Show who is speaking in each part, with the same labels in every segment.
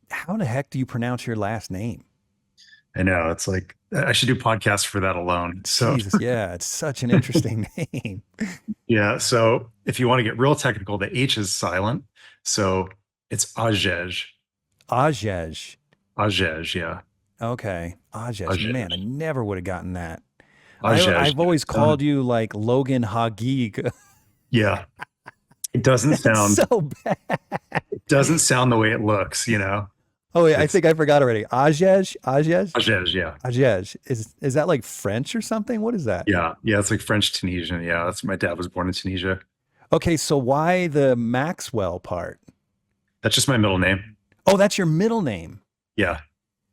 Speaker 1: How the heck do you pronounce your last name?
Speaker 2: I know it's like I should do podcasts for that alone. So
Speaker 1: Jesus, yeah, it's such an interesting name.
Speaker 2: yeah, so if you want to get real technical, the H is silent. So it's Hagege.
Speaker 1: Ajej.
Speaker 2: Hagege, yeah.
Speaker 1: Okay. Ajej. Man, I
Speaker 2: Hagege.
Speaker 1: never would have gotten that.
Speaker 2: Hagege.
Speaker 1: I've always called you like Logan Hagege.
Speaker 2: Yeah. It doesn't
Speaker 1: That's
Speaker 2: sound
Speaker 1: so bad.
Speaker 2: it doesn't sound the way it looks, you know.
Speaker 1: Oh, wait, I
Speaker 2: It's
Speaker 1: think I forgot already. Ajej? Ajej?
Speaker 2: Hagege, yeah.
Speaker 1: Ajej. Is that like French or something? What is that?
Speaker 2: Yeah. Yeah, it's like French Tunisian. Yeah, that's my dad was born in Tunisia.
Speaker 1: Okay, so why the Maxwell part?
Speaker 2: That's just my middle name.
Speaker 1: Oh, that's your middle name.
Speaker 2: Yeah.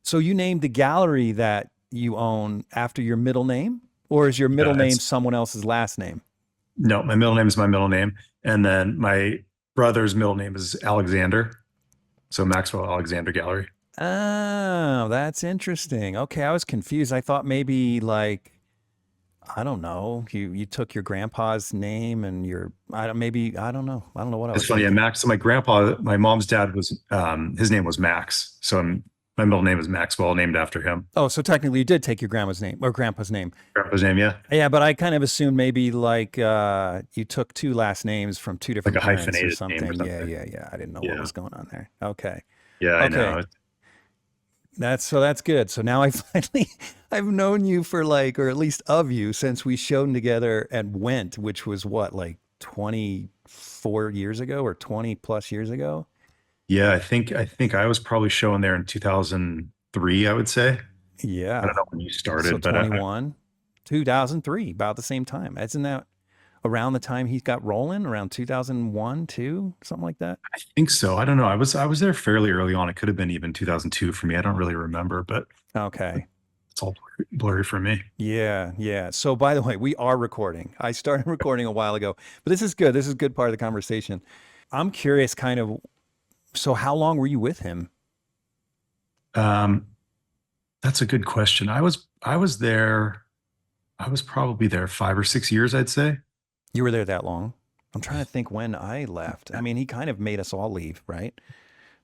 Speaker 1: So you named the gallery that you own after your middle name? Or is your middle
Speaker 2: Yeah,
Speaker 1: name
Speaker 2: it's
Speaker 1: someone else's last name?
Speaker 2: no, my middle name is my middle name. And then my brother's middle name is Alexander. So Maxwell Alexander Gallery.
Speaker 1: Oh, that's interesting. Okay, I was confused. I thought maybe like I don't know. You took your grandpa's name and your I don't maybe I don't know. I don't know what I
Speaker 2: It's
Speaker 1: was
Speaker 2: funny. Yeah,
Speaker 1: thinking.
Speaker 2: Max. So my grandpa, my mom's dad was, his name was Max. So my middle name is Maxwell, named after him.
Speaker 1: Oh, so technically you did take your grandma's name or grandpa's name.
Speaker 2: Grandpa's name, yeah,
Speaker 1: Yeah, but I kind of assumed maybe like you took two last names from two
Speaker 2: like
Speaker 1: different
Speaker 2: a
Speaker 1: parents or
Speaker 2: hyphenated name or
Speaker 1: something. Yeah,
Speaker 2: something.
Speaker 1: yeah, yeah. I didn't know what
Speaker 2: Yeah,
Speaker 1: was going on there. Okay.
Speaker 2: yeah, I
Speaker 1: Okay.
Speaker 2: know.
Speaker 1: That's good. So now I finally I've known you for like or at least of you since we showed together at Went, which was what like 24 years ago or 20 plus years ago.
Speaker 2: Yeah, I think I was probably showing there in 2003. I would say. I don't
Speaker 1: Yeah.
Speaker 2: know when you
Speaker 1: So
Speaker 2: started, but
Speaker 1: 21, 2003, about the same time. Isn't that around the time he got rolling around 2001, 2, something like that?
Speaker 2: I think so. I don't know. I was there fairly early on. It could have been even 2002 for me. I don't really remember, but
Speaker 1: Okay.
Speaker 2: it's all blurry for me.
Speaker 1: Yeah, yeah. So by the way, we are recording. I started recording a while ago, but this is good. This is a good part of the conversation. I'm curious kind of so how long were you with him?
Speaker 2: Um, that's a good question. I was there. I was probably there 5 or 6 years, I'd say.
Speaker 1: You were there that long? I'm trying to think when I left. I mean, he kind of made us all leave, right?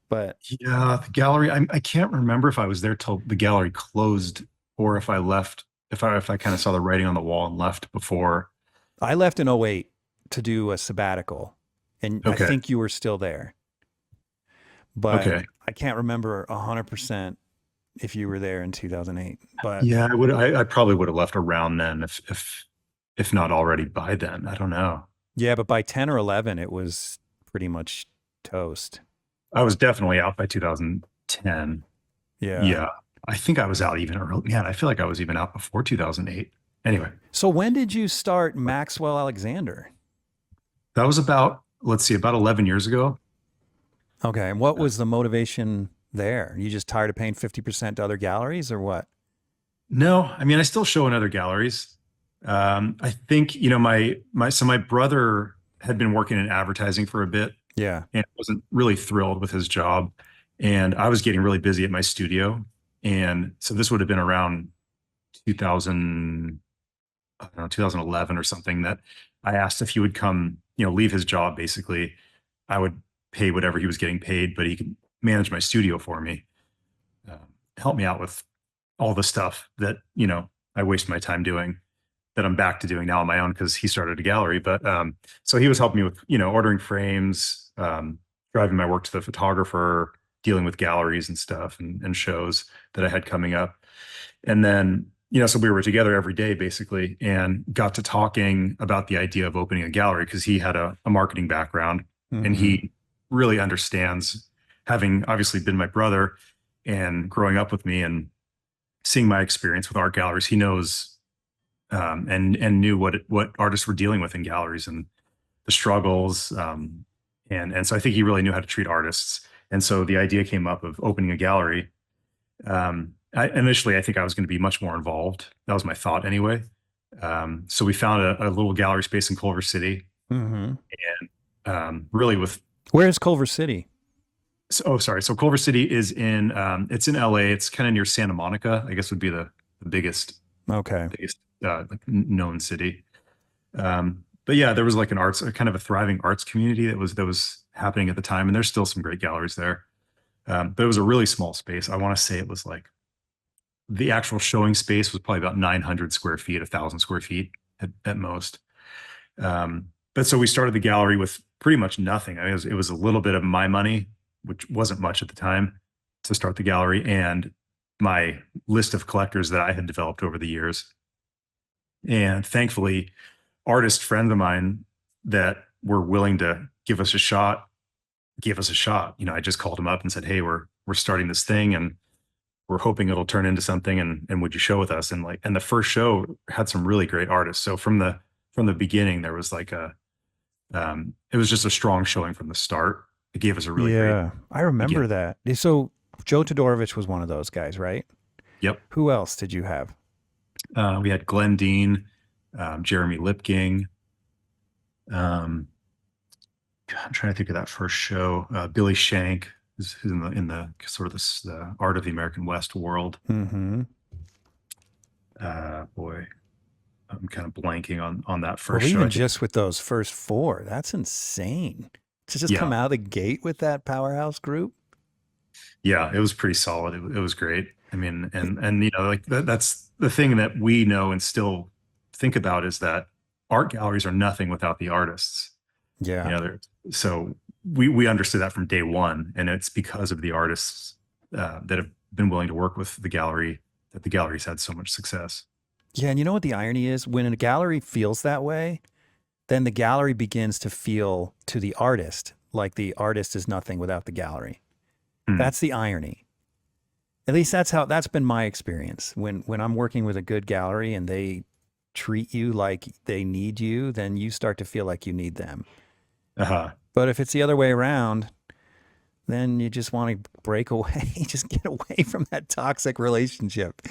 Speaker 1: But
Speaker 2: Yeah, the gallery. I can't remember if I was there till the gallery closed or if I left. If I kind of saw the writing on the wall and left before.
Speaker 1: I left in '08 to do a sabbatical, and I
Speaker 2: Okay.
Speaker 1: think you were still there. But
Speaker 2: Okay.
Speaker 1: I can't remember 100% if you were there in 2008. But
Speaker 2: Yeah, I would. I probably would have left around then if not already by then. I don't know.
Speaker 1: yeah, but by 10 or 11, it was pretty much toast.
Speaker 2: I was definitely out by 2010.
Speaker 1: Yeah.
Speaker 2: Yeah, I think I was out even early. Man, I feel like I was even out before 2008. Anyway,
Speaker 1: So when did you start Maxwell Alexander?
Speaker 2: that was about, let's see, about 11 years ago.
Speaker 1: Okay. And what was the motivation there? You just tired of paying 50% to other galleries or what?
Speaker 2: No, I mean, I still show in other galleries. I think, my brother had been working in advertising for a bit
Speaker 1: Yeah.
Speaker 2: and wasn't really thrilled with his job. And I was getting really busy at my studio. And so this would have been around 2000, I don't know, 2011 or something, that I asked if he would come, leave his job basically. I would pay whatever he was getting paid, but he could manage my studio for me, help me out with all the stuff that, I waste my time doing that I'm back to doing now on my own because he started a gallery. But so he was helping me with, ordering frames, driving my work to the photographer, dealing with galleries and stuff and shows that I had coming up. And then, so we were together every day basically and got to talking about the idea of opening a gallery because he had a marketing background and
Speaker 1: Hmm.
Speaker 2: he really understands, having obviously been my brother and growing up with me and seeing my experience with art galleries. He knows and knew what artists were dealing with in galleries and the struggles. And so I think he really knew how to treat artists. And so the idea came up of opening a gallery. Initially, I think I was going to be much more involved. That was my thought anyway. So we found a little gallery space in Culver City,
Speaker 1: Hmm.
Speaker 2: really with
Speaker 1: Where is Culver City?
Speaker 2: So, oh, sorry. So Culver City is in it's in LA. It's kind of near Santa Monica, I guess would be the
Speaker 1: Okay.
Speaker 2: biggest like known city. But yeah, there was like an arts, a kind of a thriving arts community that was happening at the time, and there's still some great galleries there. But it was a really small space. I want to say it was like the actual showing space was probably about 900 square feet, 1,000 square feet at most. But so we started the gallery with pretty much nothing. I mean, it was a little bit of my money, which wasn't much at the time, to start the gallery, and my list of collectors that I had developed over the years. And thankfully, artist friends of mine that were willing to give us a shot gave us a shot. I just called them up and said, "Hey, we're starting this thing, and we're hoping it'll turn into something. And would you show with us?" And the first show had some really great artists. So from the beginning, there was like it was just a strong showing from the start. It gave us a really great
Speaker 1: Yeah, I remember
Speaker 2: beginning.
Speaker 1: that. So Joe Todorovich was one of those guys, right?
Speaker 2: Yep.
Speaker 1: Who else did you have?
Speaker 2: We had Glenn Dean, Jeremy Lipking. Um, I'm trying to think of that first show. Billy Shank is in the sort of the art of the American West world.
Speaker 1: Mm-hmm.
Speaker 2: Boy, I'm kind of blanking on that
Speaker 1: Well,
Speaker 2: first show.
Speaker 1: even
Speaker 2: I think,
Speaker 1: just with those first four, that's insane. To just come
Speaker 2: yeah,
Speaker 1: out of the gate with that powerhouse group.
Speaker 2: yeah, it was pretty solid. It was great. I mean, and like that's the thing that we know and still think about is that art galleries are nothing without the artists. You
Speaker 1: Yeah.
Speaker 2: know, so we understood that from day one, and it's because of the artists that have been willing to work with the gallery that the gallery's had so much success.
Speaker 1: Yeah, and you know what the irony is? When a gallery feels that way, then the gallery begins to feel to the artist like the artist is nothing without the gallery.
Speaker 2: Hmm.
Speaker 1: That's the irony. At least that's been my experience. When I'm working with a good gallery and they treat you like they need you, then you start to feel like you need them.
Speaker 2: Uh-huh.
Speaker 1: But if it's the other way around, then you just want to break away, just get away from that toxic relationship,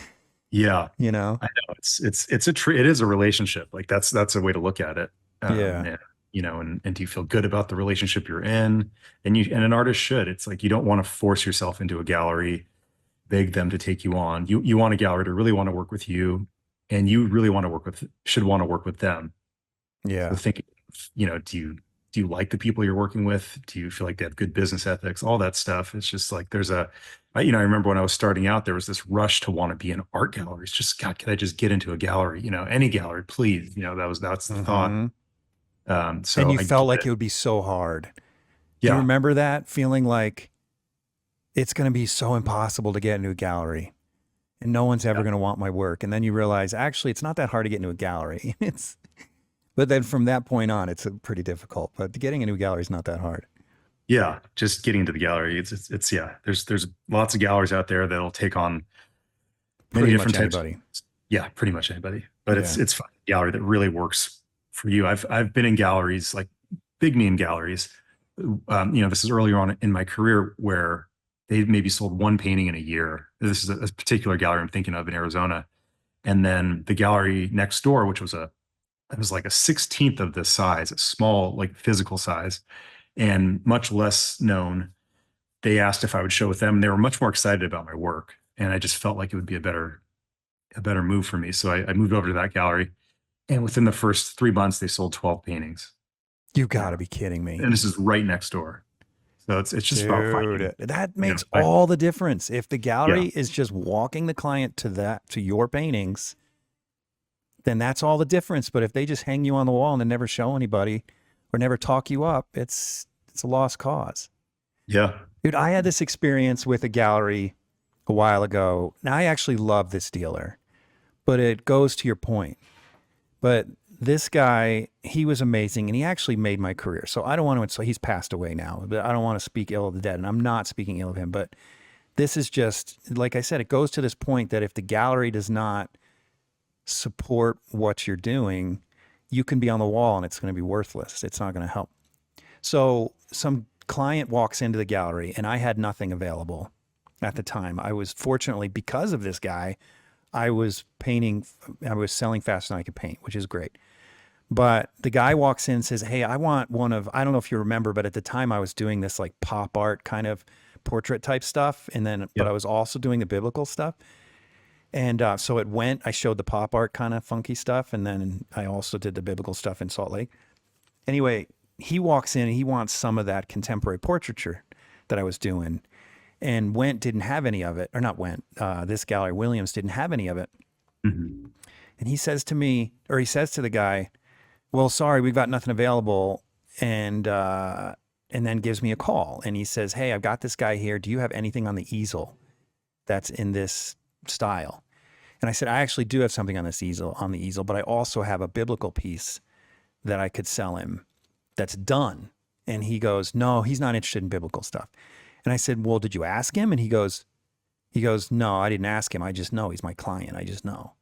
Speaker 2: Yeah,
Speaker 1: you know?
Speaker 2: I know it is a relationship. Like that's a way to look at it.
Speaker 1: Yeah.
Speaker 2: And, and do you feel good about the relationship you're in? And an artist should. It's like you don't want to force yourself into a gallery, beg them to take you on. You want a gallery to really want to work with you, and you really should want to work with them. So
Speaker 1: Yeah.
Speaker 2: think, do you like the people you're working with? Do you feel like they have good business ethics? All that stuff. It's just like I remember when I was starting out, there was this rush to want to be in art galleries. Just God, can I just get into a gallery? Any gallery, please. That's the thought.
Speaker 1: Hmm. And
Speaker 2: So
Speaker 1: you
Speaker 2: I
Speaker 1: felt
Speaker 2: get
Speaker 1: like
Speaker 2: it.
Speaker 1: it would be so hard. Do you
Speaker 2: Yeah,
Speaker 1: remember that feeling like it's going to be so impossible to get into a gallery and no one's ever
Speaker 2: yeah,
Speaker 1: going to want my work? And then you realize actually it's not that hard to get into a gallery. But then from that point on, it's pretty difficult. But getting into a gallery is not that hard.
Speaker 2: yeah. Just getting into the gallery. It's yeah. There's lots of galleries out there that'll take on many
Speaker 1: Pretty much
Speaker 2: different types.
Speaker 1: anybody.
Speaker 2: Yeah, pretty much anybody. But
Speaker 1: Yeah.
Speaker 2: it's fun. Gallery that really works for you. I've been in galleries like big name galleries. This is earlier on in my career where they maybe sold one painting in a year. This is a particular gallery I'm thinking of in Arizona. And then the gallery next door, which it was like a 16th of this size, a small, like physical size, and much less known. They asked if I would show with them. And they were much more excited about my work. And I just felt like it would be a better move for me. So I moved over to that gallery. And within the first 3 months, they sold 12 paintings.
Speaker 1: You got to
Speaker 2: Yeah.
Speaker 1: be kidding me.
Speaker 2: And this is right next door. So it's just about finding,
Speaker 1: Dude, that
Speaker 2: you know,
Speaker 1: makes
Speaker 2: I,
Speaker 1: all the difference. If the
Speaker 2: yeah,
Speaker 1: gallery is just walking the client to your paintings, then that's all the difference. But if they just hang you on the wall and then never show anybody or never talk you up, it's a lost cause.
Speaker 2: yeah.
Speaker 1: Dude, I had this experience with a gallery a while ago. Now I actually love this dealer, but it goes to your point. But this guy, he was amazing and he actually made my career. So I don't want to, so he's passed away now, but I don't want to speak ill of the dead and I'm not speaking ill of him. But this is just, like I said, it goes to this point that if the gallery does not support what you're doing, you can be on the wall and it's going to be worthless. It's not going to help. So some client walks into the gallery and I had nothing available at the time. I was fortunately, because of this guy, I was selling faster than I could paint, which is great. But the guy walks in and says, "Hey, I want one of, I don't know if you remember, but at the time I was doing this like pop art kind of portrait type stuff. And then, but
Speaker 2: Yep.
Speaker 1: I was also doing the biblical stuff. And so it went, I showed the pop art kind of funky stuff. And then I also did the biblical stuff in Salt Lake. Anyway, he walks in and he wants some of that contemporary portraiture that I was doing. And Went didn't have any of it, or not Went, this gallery, Williams, didn't have any of it.
Speaker 2: Mhm.
Speaker 1: And he says to me, or he says to the guy, well, sorry, we've got nothing available. And then gives me a call and he says, hey, I've got this guy here. Do you have anything on the easel that's in this style? And I said, I actually do have something on the easel, but I also have a biblical piece that I could sell him that's done. And he goes, no, he's not interested in biblical stuff. And I said, well, did you ask him? And he goes, no, I didn't ask him. I just know he's my client. I just know.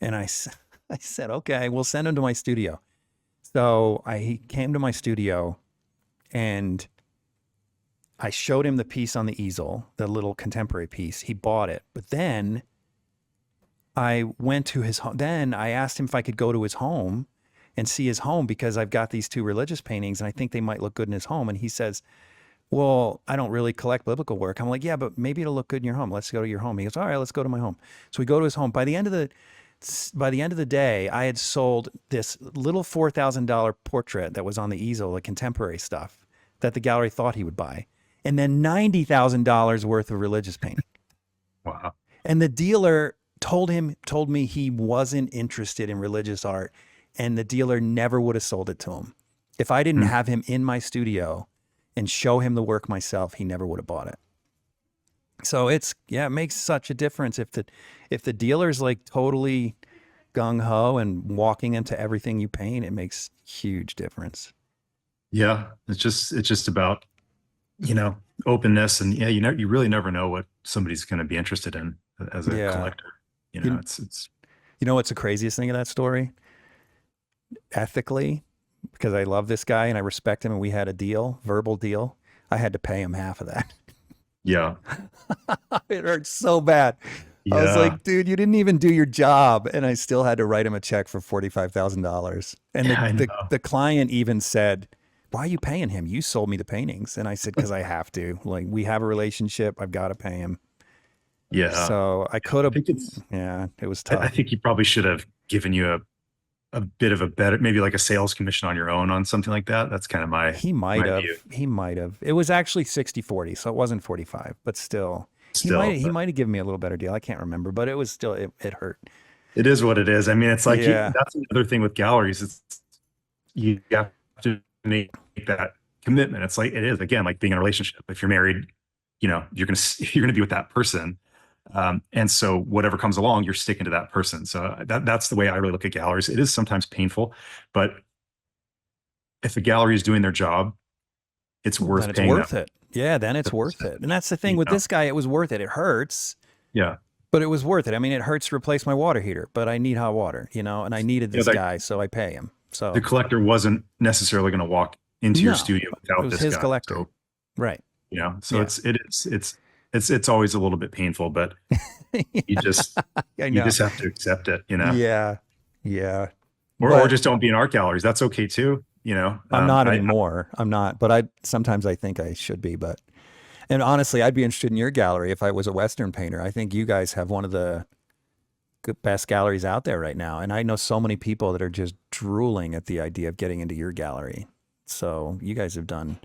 Speaker 1: And I said, okay, we'll send him to my studio. So he came to my studio and I showed him the piece on the easel, the little contemporary piece. He bought it. But then I went to his home. Then I asked him if I could go to his home and see his home because I've got these two religious paintings and I think they might look good in his home. And he says, well, I don't really collect biblical work. I'm like, yeah, but maybe it'll look good in your home. Let's go to your home. He goes, all right, let's go to my home. So we go to his home. By the end of the day, I had sold this little $4,000 portrait that was on the easel, the contemporary stuff that the gallery thought he would buy, and then $90,000 worth of religious painting.
Speaker 2: Wow.
Speaker 1: And the dealer told me he wasn't interested in religious art, and the dealer never would have sold it to him. If I didn't have him in my studio and show him the work myself, he never would have bought it. So it makes such a difference if the dealer's like totally gung ho and walking into everything you paint, it makes huge difference.
Speaker 2: Yeah. It's just about, openness, and you really never know what somebody's going to be interested in as a collector. It's
Speaker 1: You know what's the craziest thing of that story? Ethically, because I love this guy and I respect him and we had a deal, verbal deal, I had to pay him half of that.
Speaker 2: yeah.
Speaker 1: It hurts so bad.
Speaker 2: Yeah.
Speaker 1: I was like, dude, you didn't even do your job. And I still had to write him a check for $45,000. And the client even said, why are you paying him? You sold me the paintings. And I said, because I have to. Like, we have a relationship. I've got to pay him.
Speaker 2: Yeah.
Speaker 1: So I could have, it was tough.
Speaker 2: I think he probably should have given you a bit of a better, maybe like a sales commission on your own on something like that. That's kind of my
Speaker 1: He might
Speaker 2: view.
Speaker 1: have. It was actually 60-40, so it wasn't 45, but still. He might have given me a little better deal. I can't remember, but it was still, it hurt.
Speaker 2: It is what it is. I mean, it's like, that's another thing with galleries. It's, you have to make that commitment. It's like, it is, again, like being in a relationship. If you're married, you're going to be with that person. And so whatever comes along, you're sticking to that person. So that's the way I really look at galleries. It is sometimes painful, but if a gallery is doing their job, it's worth
Speaker 1: then it's
Speaker 2: paying
Speaker 1: worth
Speaker 2: them.
Speaker 1: it. Yeah, then it's worth it. And that's the thing with this guy, it was worth it. It hurts.
Speaker 2: Yeah.
Speaker 1: But it was worth it. I mean, it hurts to replace my water heater, but I need hot water, and I needed this guy, so I pay him. So
Speaker 2: the collector wasn't necessarily going to walk into your studio without
Speaker 1: it was
Speaker 2: this
Speaker 1: his
Speaker 2: guy.
Speaker 1: collector.
Speaker 2: So,
Speaker 1: right.
Speaker 2: So it's always a little bit painful, but you just have to accept it,
Speaker 1: Yeah. Yeah.
Speaker 2: Or just don't be in art galleries. That's okay too.
Speaker 1: I'm not anymore. I'm not, but sometimes I think I should be, and honestly, I'd be interested in your gallery if I was a Western painter. I think you guys have one of the best galleries out there right now. And I know so many people that are just drooling at the idea of getting into your gallery. So you guys have done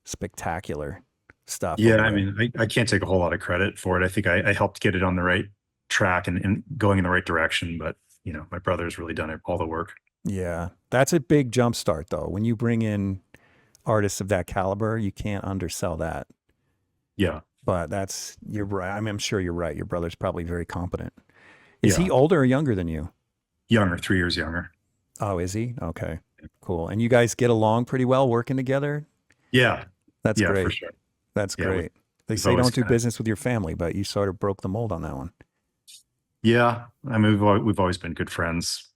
Speaker 1: spectacular stuff.
Speaker 2: Yeah. I mean, I can't take a whole lot of credit for it. I think I helped get it on the right track and going in the right direction. But, my brother's really done all the work. Yeah.
Speaker 1: That's a big jump start though. When you bring in artists of that caliber, you can't undersell that.
Speaker 2: Yeah.
Speaker 1: But you're right. I mean, I'm sure you're right. Your brother's probably very competent. Is he older or younger than you?
Speaker 2: Younger, 3 years younger.
Speaker 1: Oh, is he? Okay, cool. And you guys get along pretty well working together?
Speaker 2: Yeah.
Speaker 1: That's great.
Speaker 2: For sure.
Speaker 1: That's great. They say don't do business with your family, but you sort of broke the mold on that one.
Speaker 2: Yeah. I mean, we've always been good friends,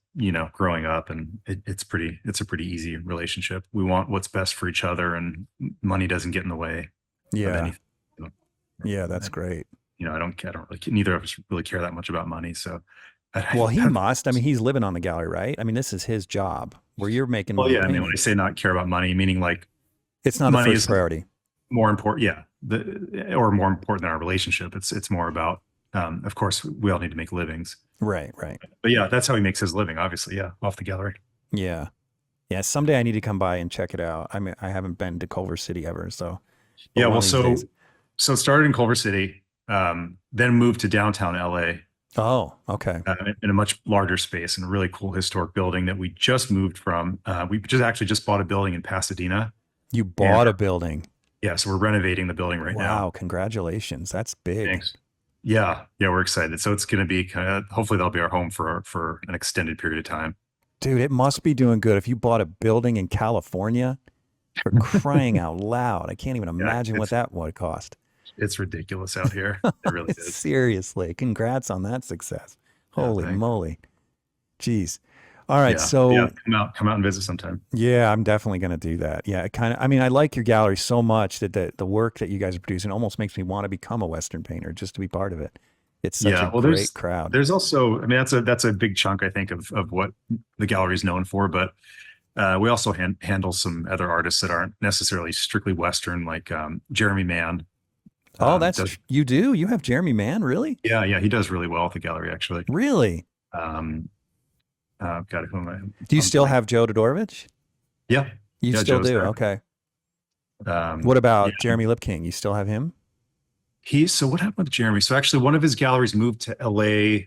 Speaker 2: growing up, and it's a pretty easy relationship. We want what's best for each other, and money doesn't get in the way of anything.
Speaker 1: Yeah, that's great.
Speaker 2: I don't really, neither of us really care that much about money. So,
Speaker 1: well, he must. I mean, he's living on the gallery, right? I mean, this is his job. where you're making
Speaker 2: Well,
Speaker 1: money
Speaker 2: yeah, I mean, when I
Speaker 1: painting.
Speaker 2: say not care about money, meaning like
Speaker 1: It's not the
Speaker 2: money
Speaker 1: first
Speaker 2: is
Speaker 1: priority.
Speaker 2: more important. Yeah. Or more important than our relationship. It's more about, of course, we all need to make livings.
Speaker 1: Right, right.
Speaker 2: But yeah, that's how he makes his living, obviously. Yeah. Off the gallery.
Speaker 1: Yeah. Yeah. Someday I need to come by and check it out. I mean, I haven't been to Culver City ever, so but
Speaker 2: Yeah.
Speaker 1: one
Speaker 2: Well,
Speaker 1: of these days.
Speaker 2: so it started in Culver City, then moved to downtown LA,
Speaker 1: Oh, okay.
Speaker 2: in a much larger space and a really cool historic building that we just moved from. We just actually just bought a building in Pasadena,
Speaker 1: You
Speaker 2: and
Speaker 1: bought a building.
Speaker 2: yeah, so we're renovating the building right now.
Speaker 1: Wow, congratulations. That's big.
Speaker 2: Thanks. Yeah, yeah, we're excited. So it's going to be kind of, hopefully that'll be our home for an extended period of time.
Speaker 1: Dude, it must be doing good if you bought a building in California for crying out loud. I can't even
Speaker 2: Yeah,
Speaker 1: imagine what that would cost.
Speaker 2: it's ridiculous out here. It really is.
Speaker 1: Seriously, congrats on that success.
Speaker 2: Yeah,
Speaker 1: Holy
Speaker 2: thanks.
Speaker 1: moly. Jeez. All right,
Speaker 2: Yeah, yeah.
Speaker 1: so
Speaker 2: Come out and visit sometime.
Speaker 1: yeah, I'm definitely going to do that. Yeah, I mean, I like your gallery so much that the work that you guys are producing almost makes me want to become a Western painter just to be part of it. It's such a
Speaker 2: Yeah, well,
Speaker 1: great crowd.
Speaker 2: there's also, I mean, that's a big chunk, I think, of what the gallery is known for. But we also handle some other artists that aren't necessarily strictly Western, like Jeremy Mann.
Speaker 1: Oh,
Speaker 2: Does,
Speaker 1: you do? You have Jeremy Mann, really?
Speaker 2: yeah, yeah, he does really well at the gallery, actually.
Speaker 1: Really?
Speaker 2: Um, got it. Who am I?
Speaker 1: Do you
Speaker 2: I'm
Speaker 1: still
Speaker 2: blank.
Speaker 1: have Joe Todorovich?
Speaker 2: Yeah,
Speaker 1: You
Speaker 2: yeah,
Speaker 1: still
Speaker 2: Joe's
Speaker 1: do?
Speaker 2: there.
Speaker 1: Okay. What
Speaker 2: Yeah,
Speaker 1: about Jeremy Lipking? You still have him?
Speaker 2: so what happened with Jeremy? So actually, one of his galleries moved to LA.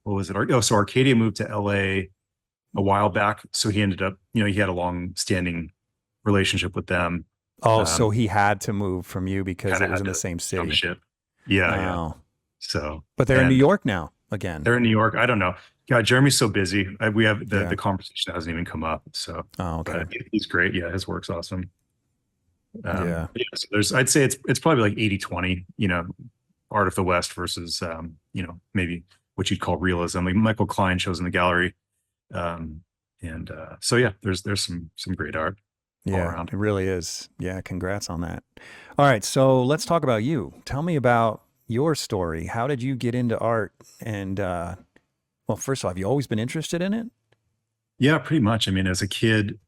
Speaker 2: What was it? Oh, so Arcadia moved to LA a while back. So he ended up, he had a long-standing relationship with them.
Speaker 1: Oh, so
Speaker 2: Um,
Speaker 1: he had to move from you because
Speaker 2: Kind
Speaker 1: it
Speaker 2: of
Speaker 1: was
Speaker 2: had
Speaker 1: in the
Speaker 2: to
Speaker 1: same
Speaker 2: jump
Speaker 1: city.
Speaker 2: ship. Yeah, yeah.
Speaker 1: Oh,
Speaker 2: So,
Speaker 1: but they're in New
Speaker 2: and
Speaker 1: York now again.
Speaker 2: they're in New York. I don't know. God, Jeremy's so busy. We have
Speaker 1: Yeah.
Speaker 2: the conversation hasn't even come up. So,
Speaker 1: Oh, okay.
Speaker 2: but he's great. Yeah, his work's awesome.
Speaker 1: Yeah.
Speaker 2: Yeah, so I'd say it's probably like 80-20, art of the West versus, maybe what you'd call realism. Like Michael Klein shows in the gallery. Um, and so yeah, there's some great art all
Speaker 1: Yeah,
Speaker 2: around.
Speaker 1: it really is. Yeah, congrats on that. All right, so let's talk about you. Tell me about your story. How did you get into art? And well, first of all, have you always been interested in it?
Speaker 2: Yeah, pretty much. I mean, as a kid,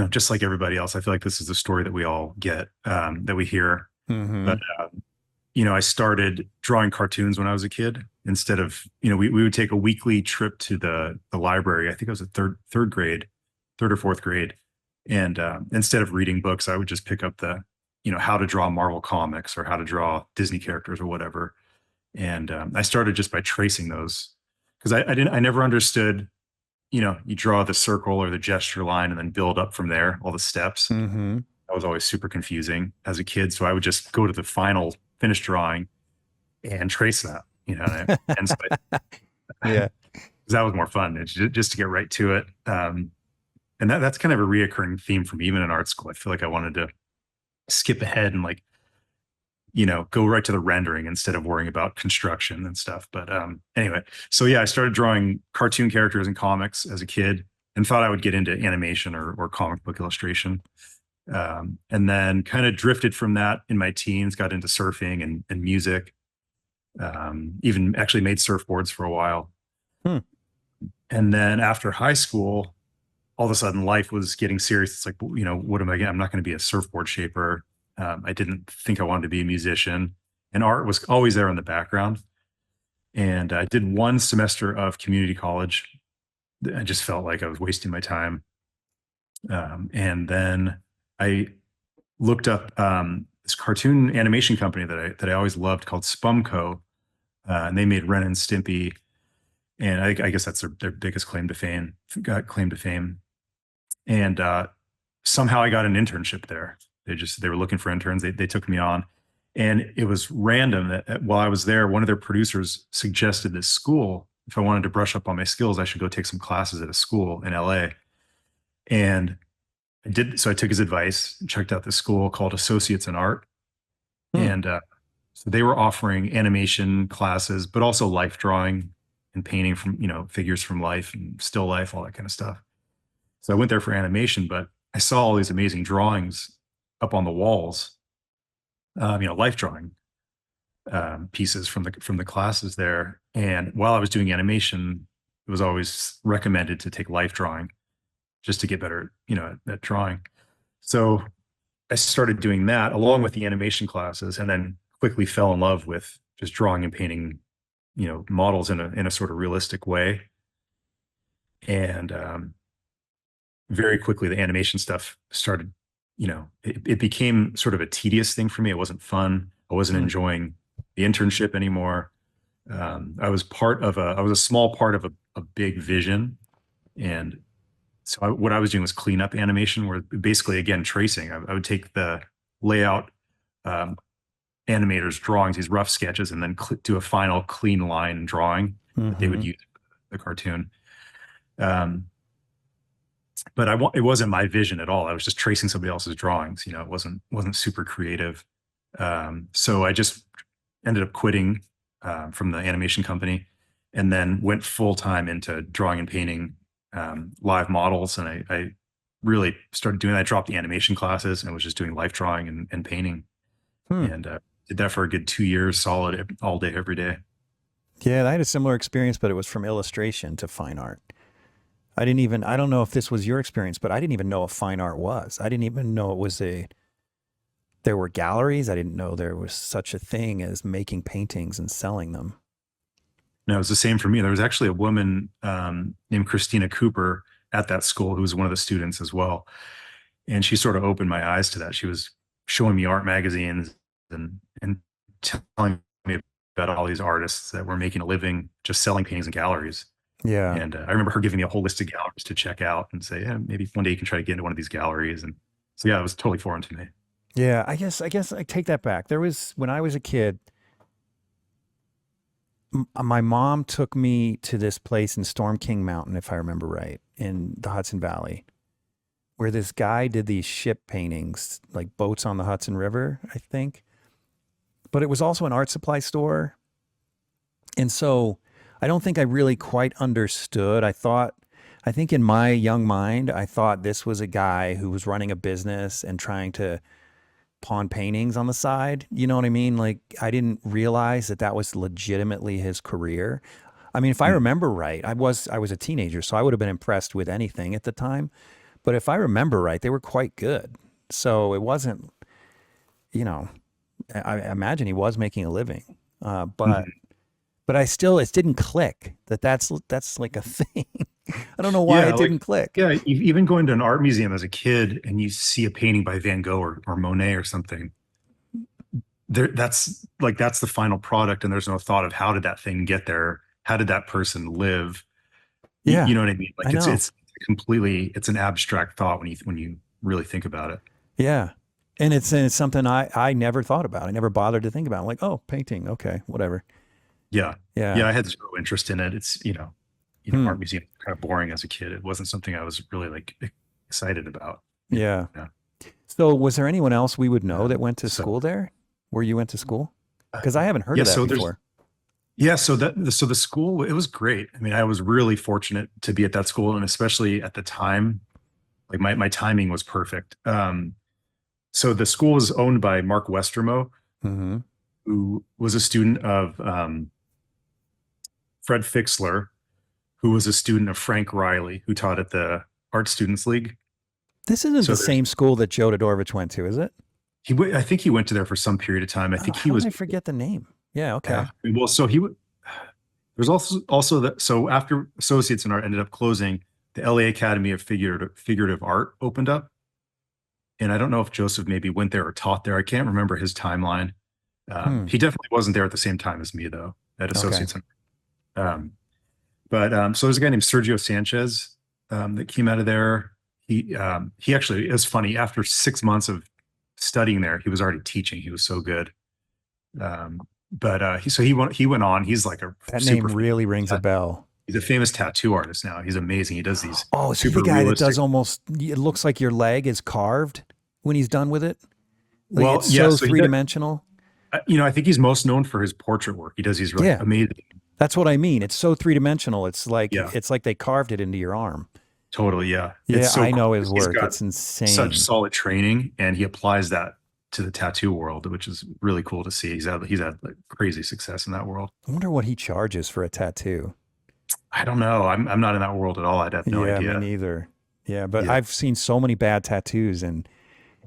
Speaker 2: just like everybody else, I feel like this is the story that we all get, that we hear.
Speaker 1: Mm-hmm.
Speaker 2: But I started drawing cartoons when I was a kid. Instead of, we would take a weekly trip to the library. I think I was a third or fourth grade, and instead of reading books, I would just pick up how to draw Marvel comics or how to draw Disney characters or whatever. And I started just by tracing those because I never understood. You draw the circle or the gesture line and then build up from there, all the steps.
Speaker 1: Mm-hmm.
Speaker 2: That was always super confusing as a kid. So I would just go to the final finished drawing and trace that, and so
Speaker 1: Yeah.
Speaker 2: that was more fun. It's just to get right to it. And that's kind of a reoccurring theme for me, even in art school. I feel like I wanted to skip ahead and like, go right to the rendering instead of worrying about construction and stuff. But anyway, so yeah, I started drawing cartoon characters in comics as a kid and thought I would get into animation or comic book illustration. And then kind of drifted from that in my teens, got into surfing and music, even actually made surfboards for a while.
Speaker 1: Hmm.
Speaker 2: And then after high school, all of a sudden life was getting serious. It's like, what am I? I'm not going to be a surfboard shaper. I didn't think I wanted to be a musician, and art was always there in the background. And I did one semester of community college. I just felt like I was wasting my time. And then I looked up this cartoon animation company that I always loved called Spumco, and they made Ren and Stimpy, and I guess that's their biggest claim to fame. Got claim to fame, and somehow I got an internship there. They were looking for interns. They took me on, and it was random that while I was there, one of their producers suggested this school. If I wanted to brush up on my skills, I should go take some classes at a school in LA. And I did. So I took his advice and checked out this school called Associates in Art.
Speaker 1: Hmm.
Speaker 2: And so they were offering animation classes, but also life drawing and painting from, figures from life and still life, all that kind of stuff. So I went there for animation, but I saw all these amazing drawings up on the walls, life drawing pieces from the classes there. And while I was doing animation, it was always recommended to take life drawing. just to get better, at drawing. So I started doing that along with the animation classes, and then quickly fell in love with just drawing and painting, models in a sort of realistic way. And very quickly, the animation stuff started, it became sort of a tedious thing for me. It wasn't fun. I wasn't
Speaker 1: Hmm.
Speaker 2: enjoying the internship anymore. I was a small part of a big vision. And so what I was doing was cleanup animation, where basically, again, tracing. I would take the layout, um, animators' drawings, these rough sketches, and then do a final clean line drawing that they would
Speaker 1: Mm-hmm.
Speaker 2: use for the cartoon. Um, but it wasn't my vision at all. I was just tracing somebody else's drawings. It wasn't super creative. So I just ended up quitting from the animation company, and then went full time into drawing and painting live models. And I really started doing that. I dropped the animation classes and was just doing life drawing and painting,
Speaker 1: Hmm.
Speaker 2: and did that for a good 2 years solid, all day, every day.
Speaker 1: Yeah, I had a similar experience, but it was from illustration to fine art. I don't know if this was your experience, but I didn't even know what fine art was. I didn't even know there were galleries. I didn't know there was such a thing as making paintings and selling them.
Speaker 2: No, it was the same for me. There was actually a woman named Christina Cooper at that school who was one of the students as well. And she sort of opened my eyes to that. She was showing me art magazines and telling me about all these artists that were making a living just selling paintings in galleries.
Speaker 1: Yeah.
Speaker 2: And I remember her giving me a whole list of galleries to check out and say, yeah, maybe one day you can try to get into one of these galleries. And so, yeah, it was totally foreign to me.
Speaker 1: Yeah, I guess I take that back. There was when I was a kid, my mom took me to this place in Storm King Mountain, if I remember right, in the Hudson Valley, where this guy did these ship paintings, like boats on the Hudson River, I think. But it was also an art supply store. And so I don't think I really quite understood. I think in my young mind, I thought this was a guy who was running a business and trying to pawn paintings on the side. You know what I mean? Like I didn't realize that that was legitimately his career. I mean, if I
Speaker 2: Mm.
Speaker 1: remember right, I was a teenager, so I would have been impressed with anything at the time. But if I remember right, they were quite good. So it wasn't, you know, I imagine he was making a living. Uh, but
Speaker 2: Mhm.
Speaker 1: but I still it didn't click that's like a thing. I don't know why
Speaker 2: Yeah,
Speaker 1: it didn't click.
Speaker 2: yeah, even going to an art museum as a kid and you see a painting by Van Gogh or Monet or something, that's the final product, and there's no thought of how did that thing get there? How did that person live?
Speaker 1: Yeah,
Speaker 2: You know what I mean?
Speaker 1: I
Speaker 2: Like
Speaker 1: know.
Speaker 2: it's an abstract thought when you really think about it.
Speaker 1: Yeah. And it's something I never thought about. I never bothered to think about. I'm like, oh, painting, okay, whatever.
Speaker 2: Yeah.
Speaker 1: Yeah.
Speaker 2: Yeah, I had zero interest in it. It's, art
Speaker 1: Hmm.
Speaker 2: museum kind of boring as a kid. It wasn't something I was really like excited about.
Speaker 1: Yeah.
Speaker 2: Yeah.
Speaker 1: So was there anyone else we would know that went to
Speaker 2: So
Speaker 1: school there? Where you went to school?
Speaker 2: uh,
Speaker 1: Because I haven't heard
Speaker 2: yeah,
Speaker 1: of that
Speaker 2: so there's
Speaker 1: before.
Speaker 2: yeah, so the school, it was great. I mean, I was really fortunate to be at that school, and especially at the time, like my timing was perfect. So the school was owned by Mark Westermo,
Speaker 1: Mm-hmm.
Speaker 2: who was a student of Fred Fixler, who was a student of Frank Riley, who taught at the Art Students League.
Speaker 1: This isn't the
Speaker 2: So there's
Speaker 1: same school that Joe Todorovich went to, is it?
Speaker 2: I think he went to there for some period of time. I
Speaker 1: Oh,
Speaker 2: think he
Speaker 1: how did
Speaker 2: was,
Speaker 1: I forget the name? Yeah,
Speaker 2: yeah.
Speaker 1: okay.
Speaker 2: Well, so there's also that. So after Associates in Art ended up closing, the LA Academy of Figurative Art opened up, and I don't know if Joseph maybe went there or taught there. I can't remember his timeline.
Speaker 1: Hmm.
Speaker 2: He definitely wasn't there at the same time as me though at
Speaker 1: Okay.
Speaker 2: Associates. Um, but so there's a guy named Sergio Sanchez that came out of there. He actually, it was funny. After 6 months of studying there, he was already teaching. He was so good. But he went on. He's like a
Speaker 1: That
Speaker 2: super
Speaker 1: name
Speaker 2: famous
Speaker 1: really rings a bell.
Speaker 2: he's a famous tattoo artist now. He's amazing. He does these
Speaker 1: Oh, is he the
Speaker 2: super
Speaker 1: guy that
Speaker 2: realistic.
Speaker 1: does almost, it looks like your leg is carved when he's done with it? Like
Speaker 2: Well,
Speaker 1: it's
Speaker 2: yeah.
Speaker 1: so
Speaker 2: So
Speaker 1: three dimensional.
Speaker 2: I think he's most known for his portrait work. He does these like
Speaker 1: Yeah,
Speaker 2: amazing.
Speaker 1: that's what I mean. It's so three dimensional.
Speaker 2: Yeah,
Speaker 1: It's like they carved it into your arm.
Speaker 2: totally. Yeah, it's
Speaker 1: Yeah,
Speaker 2: so
Speaker 1: I
Speaker 2: cool
Speaker 1: know his
Speaker 2: because he's
Speaker 1: work.
Speaker 2: got
Speaker 1: It's
Speaker 2: such
Speaker 1: insane.
Speaker 2: solid training, and he applies that to the tattoo world, which is really cool to see. He's had like crazy success in that world.
Speaker 1: I wonder what he charges for a tattoo.
Speaker 2: I don't know. I'm not in that world at all. I'd have no
Speaker 1: Yeah, me
Speaker 2: idea.
Speaker 1: neither. Yeah, but
Speaker 2: Yeah.
Speaker 1: I've seen so many bad tattoos, and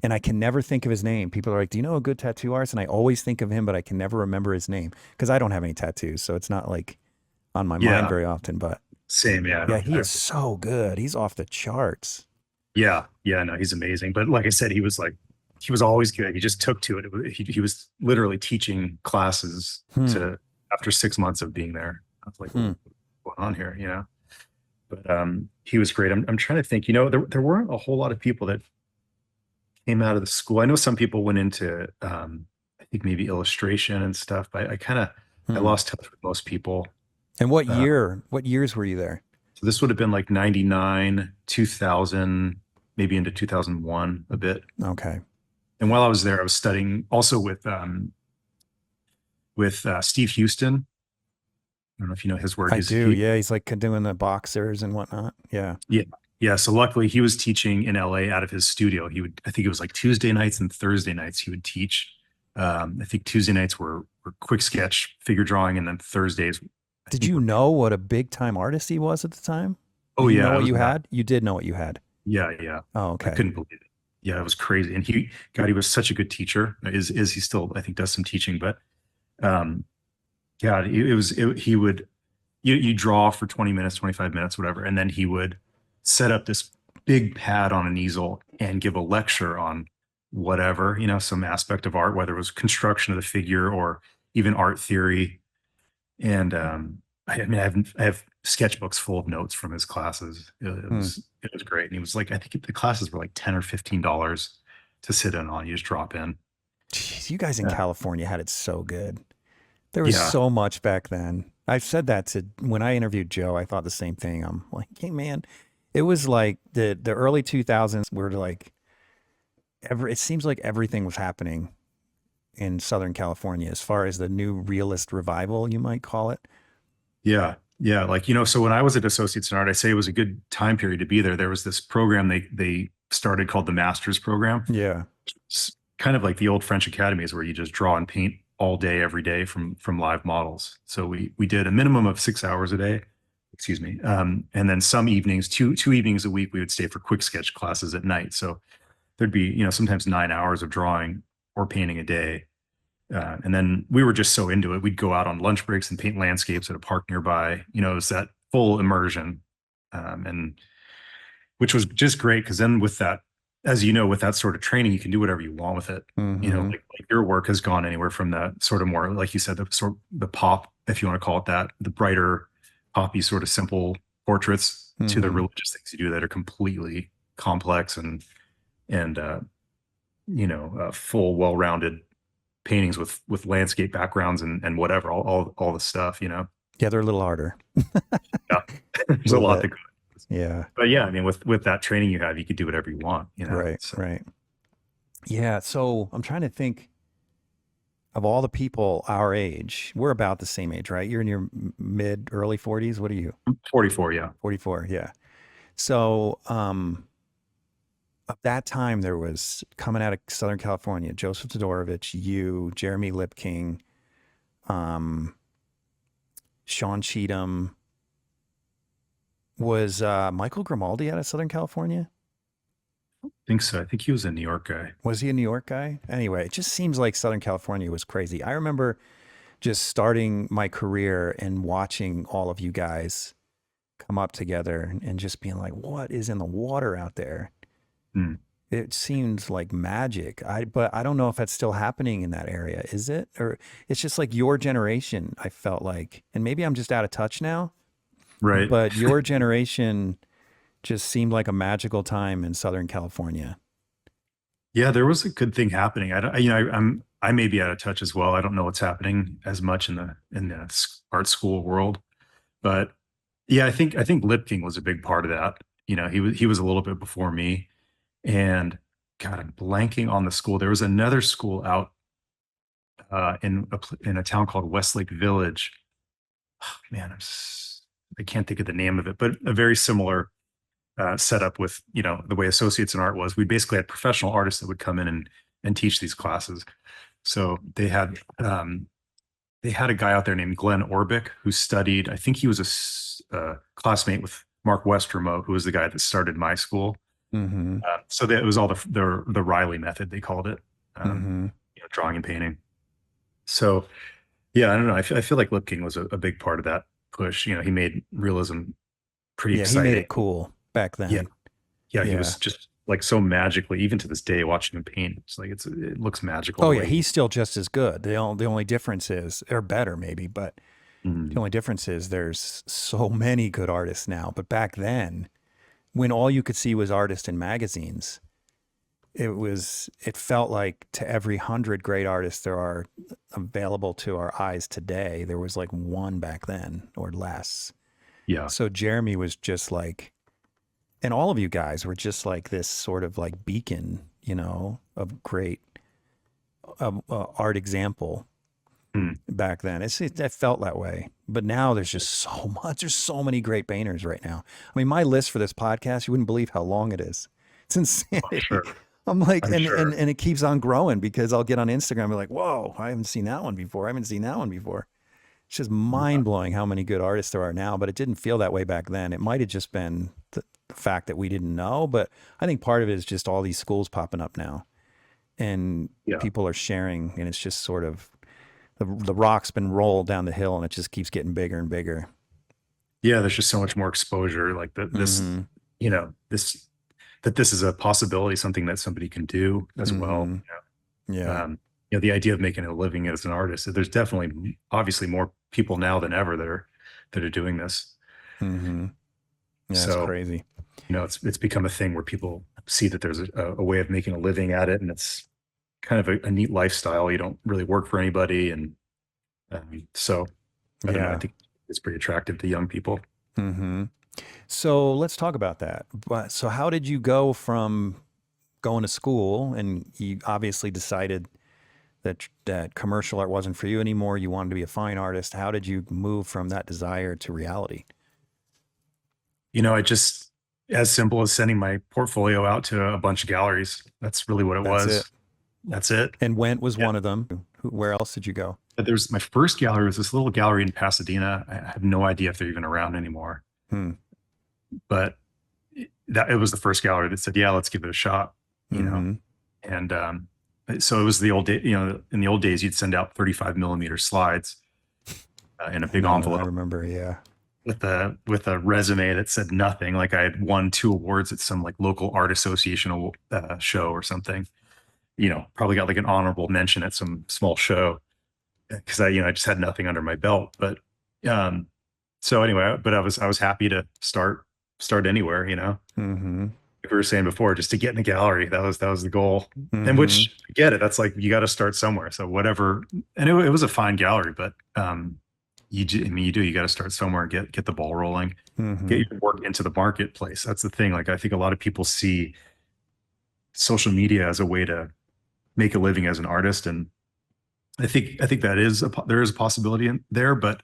Speaker 1: I can never think of his name. People are like, "Do you know a good tattoo artist?" And I always think of him, but I can never remember his name because I don't have any tattoos, so it's not like on my mind
Speaker 2: Yeah.
Speaker 1: very often. But
Speaker 2: Same. Yeah. I
Speaker 1: yeah,
Speaker 2: don't,
Speaker 1: he
Speaker 2: I,
Speaker 1: is so good. He's off the charts.
Speaker 2: yeah. Yeah. No, he's amazing. But like I said, he was always good. He just took to it. He was literally teaching classes
Speaker 1: Hmm.
Speaker 2: to after 6 months of being there. I was like,
Speaker 1: Hmm.
Speaker 2: what's going on here? You know, but he was great. I'm trying to think, there weren't a whole lot of people that came out of the school. I know some people went into, I think maybe illustration and stuff, but I
Speaker 1: Hmm.
Speaker 2: lost touch with most people.
Speaker 1: And what
Speaker 2: Uh,
Speaker 1: year? What years were you there?
Speaker 2: so this would have been like 99, 2000, maybe into 2001 a bit.
Speaker 1: Okay.
Speaker 2: And while I was there, I was studying also with Steve Houston. I don't know if you know his work.
Speaker 1: I
Speaker 2: Is
Speaker 1: do.
Speaker 2: he?
Speaker 1: Yeah, he's like doing the boxers and whatnot. Yeah.
Speaker 2: Yeah. Yeah. So luckily he was teaching in LA out of his studio. I think it was like Tuesday nights and Thursday nights he would teach. I think Tuesday nights were quick sketch figure drawing. And then Thursdays, I
Speaker 1: Did
Speaker 2: think
Speaker 1: you
Speaker 2: were,
Speaker 1: know what a big time artist he was at the time?
Speaker 2: oh
Speaker 1: Did you know
Speaker 2: yeah, it
Speaker 1: what
Speaker 2: was
Speaker 1: you
Speaker 2: not,
Speaker 1: had? You did know what you had.
Speaker 2: yeah, yeah.
Speaker 1: Oh,
Speaker 2: I
Speaker 1: okay.
Speaker 2: couldn't believe it. Yeah, it was crazy. And God, he was such a good teacher. He still, I think does some teaching, but, um, God, he would, you draw for 20 minutes, 25 minutes, whatever. And then he would set up this big pad on an easel and give a lecture on whatever, some aspect of art, whether it was construction of the figure or even art theory. And I mean, I have sketchbooks full of notes from his classes.
Speaker 1: Hmm.
Speaker 2: It was great. And he was like, I think the classes were like $10 or $15 to sit in on. You just drop in.
Speaker 1: Jeez, you guys in
Speaker 2: Yeah.
Speaker 1: California had it so good. There was
Speaker 2: Yeah.
Speaker 1: so much back then. I've said that to when I interviewed Joe, I thought the same thing. I'm like, hey man, it was like the early 2000s were like it seems like everything was happening in Southern California as far as the new realist revival, you might call it.
Speaker 2: Yeah. Yeah. Like, so when I was at Associates in Art, I say it was a good time period to be there. There was this program they started called the Masters Program.
Speaker 1: Yeah.
Speaker 2: It's kind of like the old French academies where you just draw and paint all day, every day from live models. So we did a minimum of 6 hours a day, excuse me. And then some evenings, two evenings a week, we would stay for quick sketch classes at night. So there'd be, sometimes 9 hours of drawing or painting a day. And then we were just so into it. We'd go out on lunch breaks and paint landscapes at a park nearby. It was that full immersion. And which was just great because then with that, as you know, with that sort of training, you can do whatever you want with it.
Speaker 1: Mm-hmm.
Speaker 2: Like your work has gone anywhere from the sort of more, like you said, the pop, if you want to call it that, the brighter, poppy sort of simple portraits to the
Speaker 1: Mm-hmm.
Speaker 2: religious things you do that are completely complex and full, well-rounded paintings with landscape backgrounds and whatever, all the stuff.
Speaker 1: Yeah, they're a little harder.
Speaker 2: Yeah.
Speaker 1: A
Speaker 2: There's a
Speaker 1: little
Speaker 2: lot
Speaker 1: bit.
Speaker 2: that
Speaker 1: Yeah.
Speaker 2: but yeah, I mean, with that training you have, you could do whatever you want.
Speaker 1: Right.
Speaker 2: So
Speaker 1: Right. Yeah. So I'm trying to think of all the people our age. We're about the same age, right? You're in your mid, early 40s. What are you?
Speaker 2: I'm 44, yeah.
Speaker 1: 44. Yeah. So, at that time, there was coming out of Southern California, Joseph Todorovich, you, Jeremy Lipking, um, Sean Cheatham. Was Michael Grimaldi out of Southern California?
Speaker 2: I think so. I think he was a New York guy.
Speaker 1: Was he a New York guy? Anyway, it just seems like Southern California was crazy. I remember just starting my career and watching all of you guys come up together and just being like, what is in the water out there?
Speaker 2: Hmm.
Speaker 1: It seems like magic. But I don't know if that's still happening in that area. Is it? Or it's just like your generation, I felt like. And maybe I'm just out of touch now,
Speaker 2: Right.
Speaker 1: but your generation just seemed like a magical time in Southern California.
Speaker 2: Yeah, there was a good thing happening. I don't, I may be out of touch as well. I don't know what's happening as much in the art school world, but yeah, I think Lipking was a big part of that. He was a little bit before me, and God, I'm blanking on the school. There was another school out in a town called Westlake Village. Oh, man, I can't think of the name of it, but a very similar setup with the way associates in art was. We basically had professional artists that would come in and teach these classes. So they had a guy out there named Glenn Orbick who studied. I think he was a classmate with Mark Westermo, who was the guy that started my school.
Speaker 1: Mm-hmm.
Speaker 2: So that it was all the Riley method, they called it, um,
Speaker 1: Mm-hmm.
Speaker 2: drawing and painting. So yeah, I don't know. I feel like Lipking was a big part of that push. He made realism pretty
Speaker 1: Yeah, he made
Speaker 2: exciting.
Speaker 1: it cool back
Speaker 2: Yeah,
Speaker 1: then.
Speaker 2: yeah, he
Speaker 1: Yeah.
Speaker 2: was just like so magically, even to this day, watching him paint, it's like it looks magical
Speaker 1: Oh
Speaker 2: the
Speaker 1: yeah,
Speaker 2: way
Speaker 1: he's still just as good. The only difference is, or better maybe, but the
Speaker 2: Mm,
Speaker 1: only difference is there's so many good artists now. But back then, when all you could see was artists in magazines, it felt like to every 100 great artists there are available to our eyes today, there was like one back then or less.
Speaker 2: yeah,
Speaker 1: So Jeremy was just like, and all of you guys were just like this sort of like beacon, of great art example
Speaker 2: mm,
Speaker 1: back then. It felt that way. But now there's just so much. There's so many great painters right now. I mean, my list for this podcast, you wouldn't believe how long it is. It's
Speaker 2: I'm
Speaker 1: insanity.
Speaker 2: sure.
Speaker 1: I'm like,
Speaker 2: I'm
Speaker 1: and, and,
Speaker 2: sure.
Speaker 1: and it keeps on growing because I'll get on Instagram and be like, whoa, I haven't seen that one before. I haven't seen that one before. It's just
Speaker 2: Yeah,
Speaker 1: mind blowing how many good artists there are now, but it didn't feel that way back then. It might have just been the fact that we didn't know, but I think part of it is just all these schools popping up now and
Speaker 2: yeah,
Speaker 1: people are sharing, and it's just sort of the rock's been rolled down the hill and it just keeps getting bigger and bigger.
Speaker 2: yeah. There's just so much more exposure. Like
Speaker 1: Mm-hmm.
Speaker 2: this that this is a possibility, something that somebody can do as well.
Speaker 1: Mm-hmm. Yeah.
Speaker 2: The idea of making a living as an artist. There's definitely, obviously, more people now than ever that are doing this.
Speaker 1: Mm-hmm. Yeah, it's
Speaker 2: So
Speaker 1: crazy.
Speaker 2: it's become a thing where people see that there's a way of making a living at it, and it's kind of a neat lifestyle. You don't really work for anybody, and so I don't know. I
Speaker 1: Yeah.
Speaker 2: think it's pretty attractive to young people.
Speaker 1: Mm-hmm. So let's talk about that. But so how did you go from going to school and you obviously decided that commercial art wasn't for you anymore. You wanted to be a fine artist. How did you move from that desire to reality?
Speaker 2: I just, as simple as sending my portfolio out to a bunch of galleries. That's really what it
Speaker 1: That's it.
Speaker 2: was. That's it.
Speaker 1: And Went was
Speaker 2: Yeah.
Speaker 1: one of them. Where else did you go?
Speaker 2: But there's my first gallery was this little gallery in Pasadena. I have no idea if they're even around anymore,
Speaker 1: Hmm.
Speaker 2: but it was the first gallery that said, yeah, let's give it a shot, you know?
Speaker 1: Mm-hmm.
Speaker 2: And, so it was the old day, in the old days, you'd send out 35 millimeter slides in a
Speaker 1: I
Speaker 2: big
Speaker 1: know. I
Speaker 2: envelope
Speaker 1: remember. Yeah.
Speaker 2: with a resume that said nothing. Like I had won 2 awards at some like local art association show or something. Probably got like an honorable mention at some small show because I just had nothing under my belt. But um, so anyway, but I was happy to start anywhere.
Speaker 1: Mm-hmm.
Speaker 2: Like we were saying before, just to get in the gallery, that was the goal. And
Speaker 1: Mm-hmm.
Speaker 2: which I get it. That's like you got to start somewhere. So whatever, and it was a fine gallery, but you got to start somewhere and get the ball rolling,
Speaker 1: Mm-hmm.
Speaker 2: get your work into the marketplace. That's the thing. Like I think a lot of people see social media as a way to make a living as an artist, and I think that there is a possibility in there, but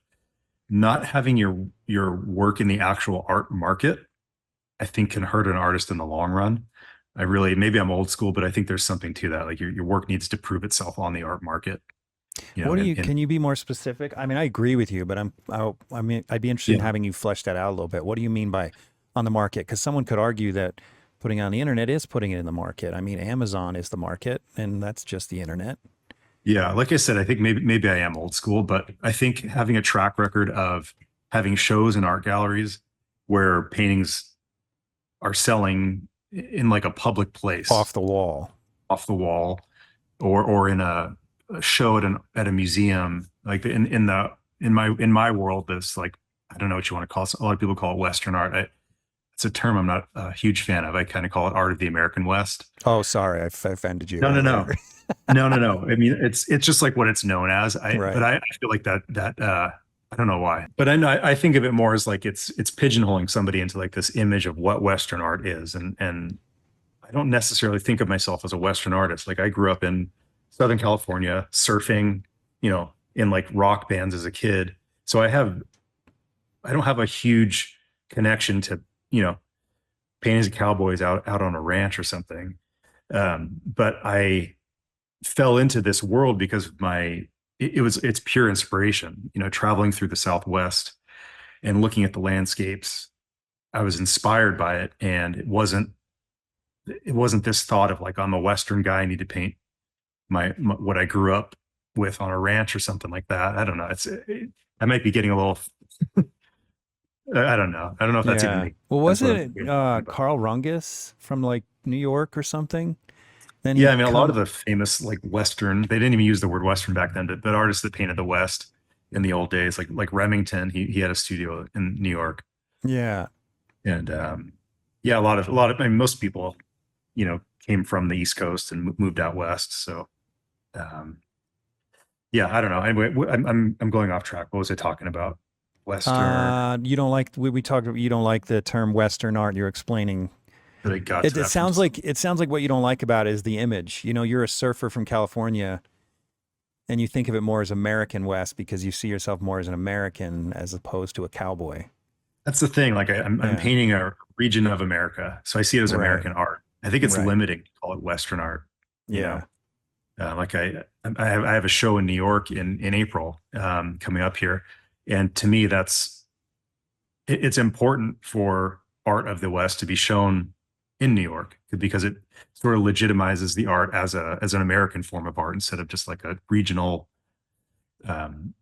Speaker 2: not having your work in the actual art market, I think can hurt an artist in the long run. Maybe I'm old school, but I think there's something to that. Like your work needs to prove itself on the art market, and
Speaker 1: Can you be more specific? I mean, I agree with you, but I mean, I'd be interested in
Speaker 2: yeah,
Speaker 1: having you flesh that out a little bit. What do you mean by on the market? Because someone could argue that putting it on the internet is putting it in the market. I mean, Amazon is the market, and that's just the internet.
Speaker 2: yeah. Like I said, I think maybe I am old school, but I think having a track record of having shows in art galleries where paintings are selling in like a public place
Speaker 1: Off the wall.
Speaker 2: off the wall or in a show at a museum, like in my world, this, like, I don't know what you want to call it. A lot of people call it Western art. It's a term I'm not a huge fan of. I kind of call it art of the American West.
Speaker 1: Oh, sorry, I offended you
Speaker 2: No, no, no,
Speaker 1: earlier.
Speaker 2: no, no, no. I mean, it's just like what it's known as. But
Speaker 1: Right.
Speaker 2: I feel like that I don't know why, but I know I think of it more as like it's pigeonholing somebody into like this image of what Western art is, and I don't necessarily think of myself as a Western artist. Like I grew up in Southern California, surfing, in like rock bands as a kid. So I don't have a huge connection to, painting as cowboys out on a ranch or something. But I fell into this world because of it's pure inspiration, traveling through the Southwest and looking at the landscapes I was inspired by it, and it wasn't this thought of like I'm a Western guy, I need to paint my what I grew up with on a ranch or something like that. I don't know. I might be getting a little. I don't know. I don't know if that's even
Speaker 1: Yeah.
Speaker 2: making
Speaker 1: Well,
Speaker 2: sense.
Speaker 1: wasn't
Speaker 2: What I'm
Speaker 1: it
Speaker 2: talking about.
Speaker 1: Carl Rungus from like New York or something? Then
Speaker 2: Yeah, I
Speaker 1: he'd
Speaker 2: mean, a lot of
Speaker 1: come.
Speaker 2: the famous like Western, they didn't even use the word Western back then, but artists that painted the West in the old days, like Remington, he had a studio in New York,
Speaker 1: Yeah.
Speaker 2: and yeah, a lot of I mean, most people, came from the East Coast and moved out west. So um, yeah, I don't know. Anyway, I'm going off track. What was I talking about? Western.
Speaker 1: You don't like we talked about you don't like the term Western art. You're explaining
Speaker 2: That I got
Speaker 1: it.
Speaker 2: to that from.
Speaker 1: It sounds like what you don't like about it is the image. You know, you're a surfer from California, and you think of it more as American West because you see yourself more as an American as opposed to a cowboy.
Speaker 2: That's the thing. Like I'm
Speaker 1: Yeah.
Speaker 2: painting a region of America, so I see it as
Speaker 1: Right.
Speaker 2: American art. I think it's
Speaker 1: Right.
Speaker 2: limiting to call it Western art. You know,
Speaker 1: Yeah.
Speaker 2: like I have a show in New York in April coming up here, and to me it's important for art of the West to be shown in New York because it sort of legitimizes the art as an American form of art instead of just um,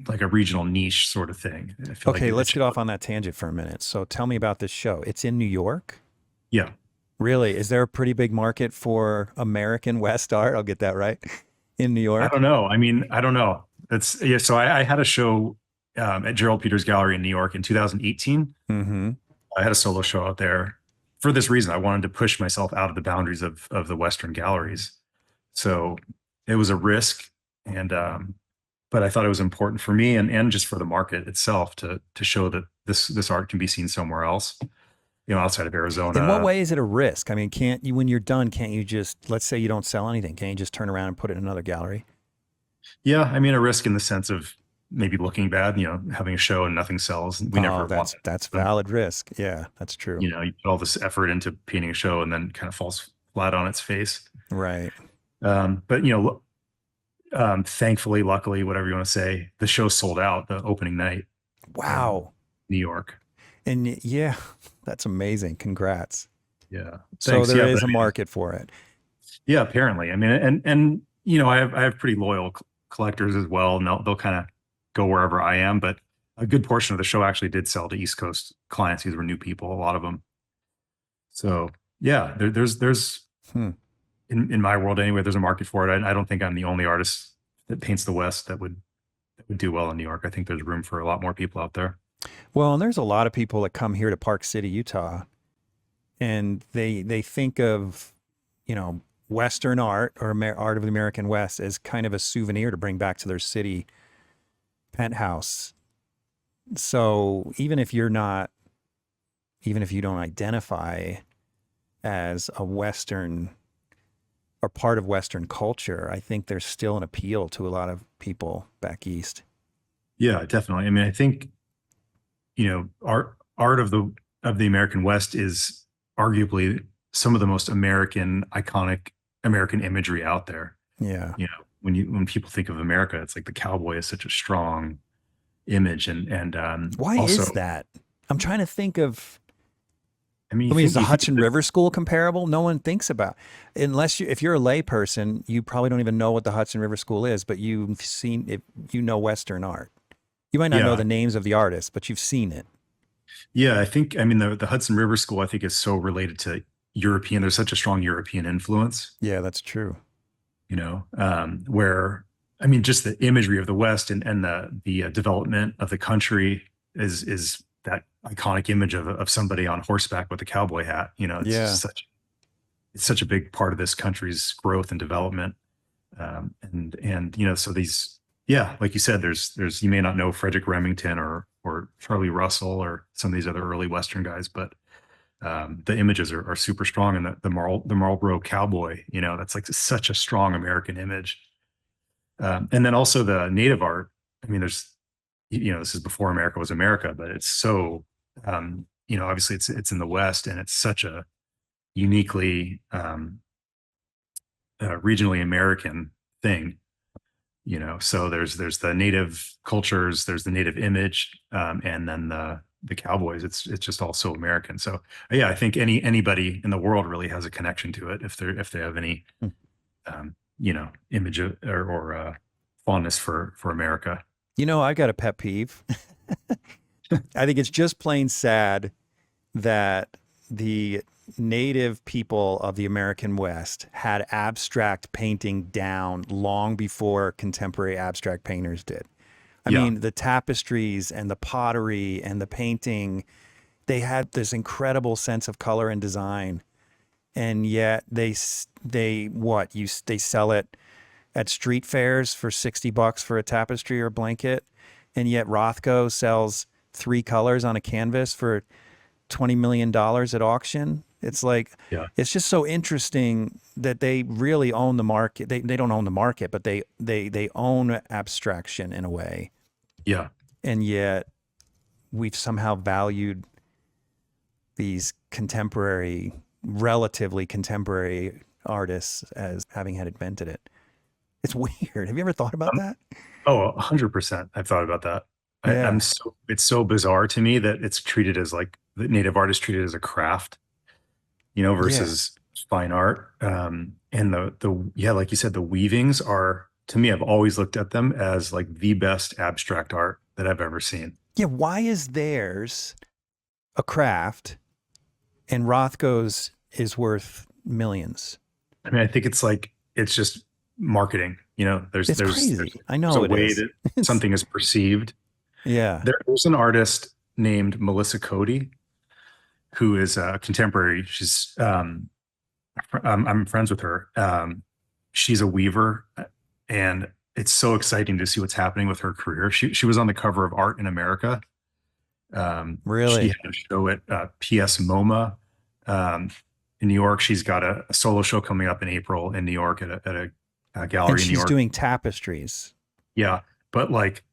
Speaker 2: like a regional niche sort of thing. I feel like
Speaker 1: Okay,
Speaker 2: it
Speaker 1: let's
Speaker 2: should,
Speaker 1: get off on that tangent for a minute. So tell me about this show. It's in New York?
Speaker 2: yeah.
Speaker 1: Really? Is there a pretty big market for American West art? I'll get that right. In New
Speaker 2: I
Speaker 1: York?
Speaker 2: don't know. I mean, I don't know. That's yeah. So I had a show at Gerald Peters Gallery in New York in 2018.
Speaker 1: Mm-hmm.
Speaker 2: I had a solo show out there for this reason. I wanted to push myself out of the boundaries of the Western galleries. So it was a risk, and but I thought it was important for me and just for the market itself to show that this art can be seen somewhere else, outside of
Speaker 1: In what
Speaker 2: Arizona.
Speaker 1: way is it a risk? I mean, can't you, when you're done, can't you just, let's say you don't sell anything, can't you just turn around and put it in another gallery?
Speaker 2: Yeah, I mean a risk in the sense of maybe looking bad, having a show and nothing sells. We
Speaker 1: Oh,
Speaker 2: never want that
Speaker 1: that's
Speaker 2: to happen.
Speaker 1: valid risk. Yeah, that's true.
Speaker 2: You put all this effort into painting a show and then kind of falls flat on its face.
Speaker 1: Right.
Speaker 2: But thankfully, luckily, whatever you want to say, the show sold out the opening night in
Speaker 1: Wow.
Speaker 2: New York.
Speaker 1: Yeah, that's amazing. Congrats.
Speaker 2: Yeah.
Speaker 1: So
Speaker 2: Thanks.
Speaker 1: there
Speaker 2: Yeah, but
Speaker 1: is a market for it.
Speaker 2: yeah, apparently. I mean, and I have pretty loyal collectors as well, and they'll kind of go wherever I am. But a good portion of the show actually did sell to East Coast clients. These were new people, a lot of them. So yeah, there's
Speaker 1: Hmm.
Speaker 2: in my world anyway, there's a market for it. I don't think I'm the only artist that paints the West that would do well in New York. I think there's room for a lot more people out there.
Speaker 1: Well, and there's a lot of people that come here to Park City, Utah, and they think of, you know, Western art or art of the American West as kind of a souvenir to bring back to their city penthouse. So even if you don't identify as a Western or part of Western culture, I think there's still an appeal to a lot of people back east.
Speaker 2: Yeah, definitely. I mean, I think art of the American West is arguably some of the most iconic American imagery out there.
Speaker 1: Yeah.
Speaker 2: When people think of America, it's like the cowboy is such a strong image, and
Speaker 1: Why
Speaker 2: also,
Speaker 1: is that? I'm trying to think of.
Speaker 2: I mean,
Speaker 1: I mean, is the
Speaker 2: you think
Speaker 1: Hudson
Speaker 2: of it,
Speaker 1: River School comparable? No one thinks about, unless if you're a layperson, you probably don't even know what the Hudson River School is, but you've seen it, you know Western art. You might not know
Speaker 2: yeah,
Speaker 1: the names of the artists, but you've seen it.
Speaker 2: yeah. I mean, the Hudson River School, I think, is so related to European. There's such a strong European influence,
Speaker 1: Yeah, that's true.
Speaker 2: where I mean, just the imagery of the West and the development of the country is that iconic image of somebody on horseback with a cowboy hat.
Speaker 1: Yeah.
Speaker 2: It's such a big part of this country's growth and development. And so these, yeah, like you said, there's you may not know Frederick Remington or Charlie Russell or some of these other early Western guys, but the images are super strong, and the Marlboro cowboy, that's like such a strong American image. And then also the native art. I mean, this is before America was America, but it's so obviously it's in the West, and it's such a uniquely regionally American thing. So there's the native cultures, there's the native image, and then the cowboys. It's just all so American. So yeah, I think anybody in the world really has a connection to it if they have any image or fondness for America.
Speaker 1: You know, I got a pet peeve. I think it's just plain sad that the native people of the American West had abstract painting down long before contemporary abstract painters did. I
Speaker 2: Yeah,
Speaker 1: mean, the tapestries and the pottery and the painting, they had this incredible sense of color and design. And yet they sell it at street fairs for $60 for a tapestry or a blanket. And yet Rothko sells three colors on a canvas for $20 million at auction. It's like,
Speaker 2: yeah,
Speaker 1: it's just so interesting that they really own the market. They don't own the market, but they own abstraction in a way.
Speaker 2: yeah.
Speaker 1: And yet we've somehow valued these relatively contemporary artists as having had invented it. It's weird. Have you ever thought about that?
Speaker 2: Oh, 100%. I've thought about that. I'm
Speaker 1: Yeah.
Speaker 2: so it's so bizarre to me that it's treated as like the native artist treated as a craft,
Speaker 1: Yeah.
Speaker 2: versus fine art. And the yeah, like you said, the weavings are to me, I've always looked at them as like the best abstract art that I've ever seen.
Speaker 1: Yeah. Why is theirs a craft and Rothko's is worth millions?
Speaker 2: I mean, I think it's just marketing.
Speaker 1: It's crazy. I
Speaker 2: there's a
Speaker 1: know it
Speaker 2: way
Speaker 1: is.
Speaker 2: that
Speaker 1: It's,
Speaker 2: something is perceived.
Speaker 1: yeah.
Speaker 2: There's an artist named Melissa Cody who is a contemporary. I'm friends with her. She's a weaver, and it's so exciting to see what's happening with her career. She was on the cover of Art in America. She
Speaker 1: Really.
Speaker 2: had a show at PS MoMA in New York. She's got a solo show coming up in April in New York at a
Speaker 1: And
Speaker 2: gallery in New
Speaker 1: she's
Speaker 2: York.
Speaker 1: doing tapestries.
Speaker 2: Yeah, but like,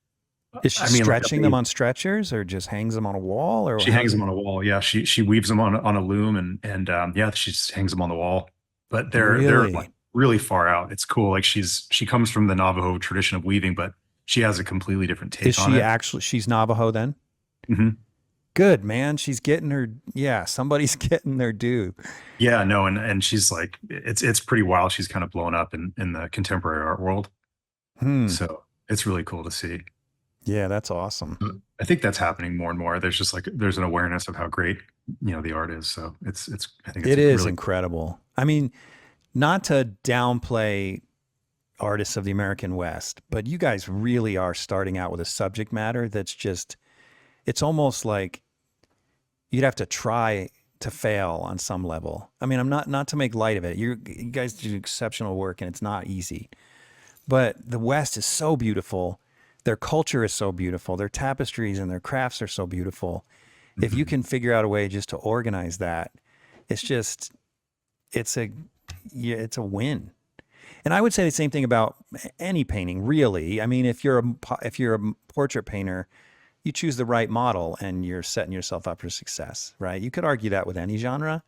Speaker 1: Is she
Speaker 2: I mean, like,
Speaker 1: stretching them on stretchers or just hangs them on a wall or
Speaker 2: she
Speaker 1: how's
Speaker 2: hangs
Speaker 1: it?
Speaker 2: them on a wall. Yeah, she weaves them on a loom and yeah, she just hangs them on the wall. But they're like
Speaker 1: Really?
Speaker 2: really far out. It's cool. Like she comes from the Navajo tradition of weaving, but she has a completely different
Speaker 1: Is
Speaker 2: take on
Speaker 1: she
Speaker 2: it.
Speaker 1: actually, she's Navajo then?
Speaker 2: Hmm.
Speaker 1: Good, man. She's getting her, yeah, somebody's getting their due.
Speaker 2: Yeah, no, and she's like it's pretty wild. She's kind of blown up in the contemporary art world.
Speaker 1: Hmm.
Speaker 2: So it's really cool to see.
Speaker 1: Yeah, that's awesome.
Speaker 2: I think that's happening more and more. There's an awareness of how great, the art is. So it's I think it's
Speaker 1: It is
Speaker 2: really cool.
Speaker 1: incredible. I mean, not to downplay artists of the American West, but you guys really are starting out with a subject matter that's just, it's almost like you'd have to try to fail on some level. I mean, I'm not to make light of it. You guys do exceptional work and it's not easy. But the West is so beautiful. Their culture is so beautiful. Their tapestries and their crafts are so beautiful. If you
Speaker 2: Mhm.
Speaker 1: can figure out a way just to organize that, it's just it's a yeah, it's a win. And I would say the same thing about any painting, really. I mean, if you're a portrait painter, you choose the right model and you're setting yourself up for success, right? You could argue that with any genre,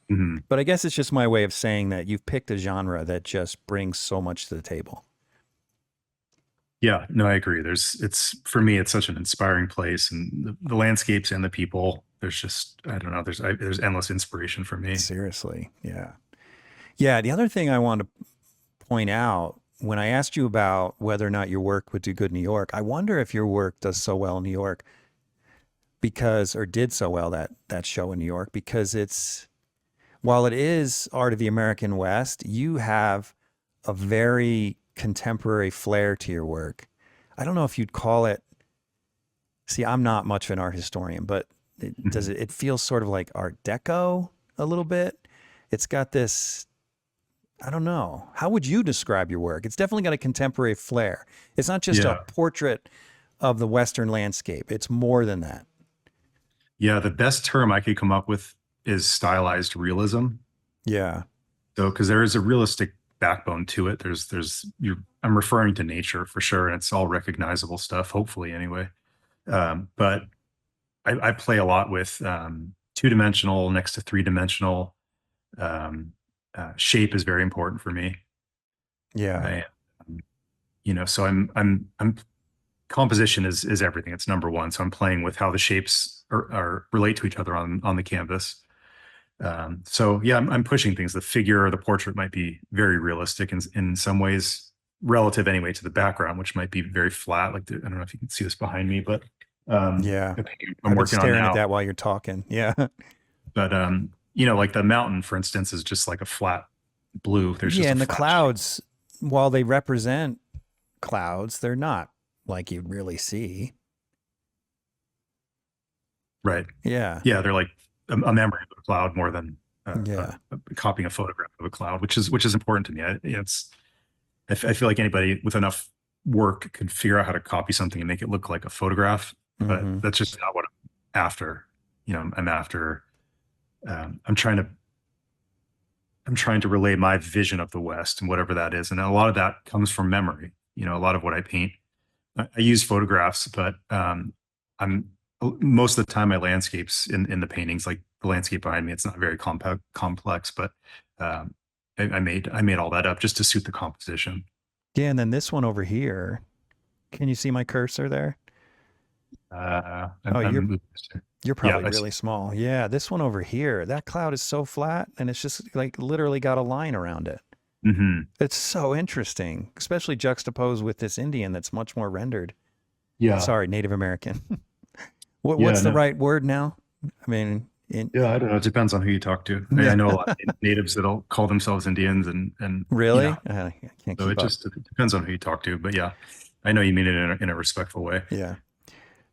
Speaker 2: Mhm.
Speaker 1: but I guess it's just my way of saying that you've picked a genre that just brings so much to the table.
Speaker 2: Yeah, no, I agree. It's for me, it's such an inspiring place, and the landscapes and the people. There's just, I don't know. There's endless inspiration for me.
Speaker 1: Seriously. Yeah. Yeah. The other thing I want to point out when I asked you about whether or not your work would do good in New York, I wonder if your work does so well in New York because, or did so well that show in New York because while it is art of the American West, you have a very contemporary flair to your work. I don't know if you'd call it, see, I'm not much of an art historian, but
Speaker 2: Mhm.
Speaker 1: it feels sort of like Art Deco a little bit. It's got this, I don't know. How would you describe your work? It's definitely got a contemporary flair. It's not just a
Speaker 2: Yeah,
Speaker 1: portrait of the Western landscape. It's more than that.
Speaker 2: yeah. The best term I could come up with is stylized realism.
Speaker 1: Yeah.
Speaker 2: So, because there is a realistic backbone to it. I'm referring to nature for sure, and it's all recognizable stuff. Hopefully, anyway. But I play a lot with two-dimensional next to three-dimensional. Um, Shape is very important for me.
Speaker 1: Yeah.
Speaker 2: I, so I'm composition is everything. It's number one. So I'm playing with how the shapes are relate to each other on the canvas. So yeah, I'm pushing things. The figure or the portrait might be very realistic in some ways, relative anyway to the background, which might be very flat. Like I don't know if you can see this behind me, but
Speaker 1: Yeah.
Speaker 2: the painting I'm
Speaker 1: I've been
Speaker 2: working on
Speaker 1: staring at
Speaker 2: now.
Speaker 1: that while you're talking. Yeah.
Speaker 2: But you know, like the mountain, for instance, is just like a flat blue. There's
Speaker 1: Yeah.
Speaker 2: just a
Speaker 1: And the
Speaker 2: flat shape.
Speaker 1: clouds, while they represent clouds, they're not like you really see.
Speaker 2: Right.
Speaker 1: Yeah.
Speaker 2: Yeah, they're like a memory of a cloud more than
Speaker 1: Yeah.
Speaker 2: copying a photograph of a cloud, which is important to me. I feel like anybody with enough work could figure out how to copy something and make it look like a photograph, but
Speaker 1: Hmm.
Speaker 2: that's just not what I'm after. You know, I'm after. I'm trying to. I'm trying to relay my vision of the West and whatever that is, and a lot of that comes from memory. You know, a lot of what I paint, I use photographs, but I'm most of the time my landscapes in the paintings, like the landscape behind me, it's not very complex, but um, I made all that up just to suit the composition.
Speaker 1: Yeah. And then this one over here, can you see my cursor there? Oh,
Speaker 2: I'm
Speaker 1: you're
Speaker 2: yeah,
Speaker 1: probably really small. Yeah, this one over here, that cloud is so flat and it's just like literally got a line around it.
Speaker 2: hmm
Speaker 1: It's so interesting, especially juxtaposed with this Indian that's much more rendered.
Speaker 2: yeah,
Speaker 1: Sorry, Native American.
Speaker 2: yeah,
Speaker 1: What's the
Speaker 2: no,
Speaker 1: right word now? I mean,
Speaker 2: yeah. I don't know. It depends on who you talk to. I
Speaker 1: yeah,
Speaker 2: know a lot of natives that'll call themselves Indians, and you know,
Speaker 1: really? I can't
Speaker 2: so
Speaker 1: keep up.
Speaker 2: it depends on who you talk to. But yeah, I know you mean it in a respectful way.
Speaker 1: Yeah.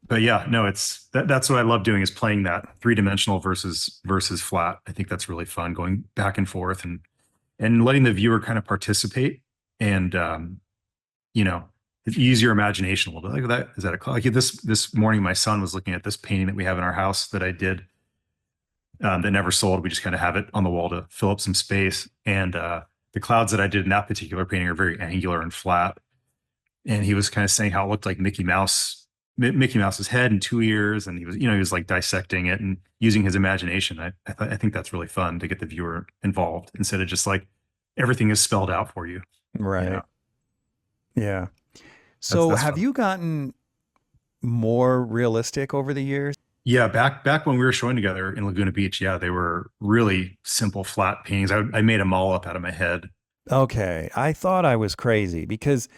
Speaker 2: But yeah, no, that's what I love doing is playing that three-dimensional versus flat. I think that's really fun going back and forth and letting the viewer kind of participate and you know, use your imagination a little bit. Like that, is that a cloud? Like this morning, my son was looking at this painting that we have in our house that I did that never sold. We just kind of have it on the wall to fill up some space. And the clouds that I did in that particular painting are very angular and flat. And he was kind of saying how it looked like Mickey Mouse's head and two ears, and he was like dissecting it and using his imagination. I think that's really fun to get the viewer involved instead of just like everything is spelled out for you. You know,
Speaker 1: Right. Yeah.
Speaker 2: that's
Speaker 1: So
Speaker 2: that's
Speaker 1: have
Speaker 2: fun.
Speaker 1: you gotten more realistic over the years?
Speaker 2: Yeah, back when we were showing together in Laguna Beach, yeah, they were really simple flat paintings. I made them all up out of my head.
Speaker 1: Okay. I thought I was crazy because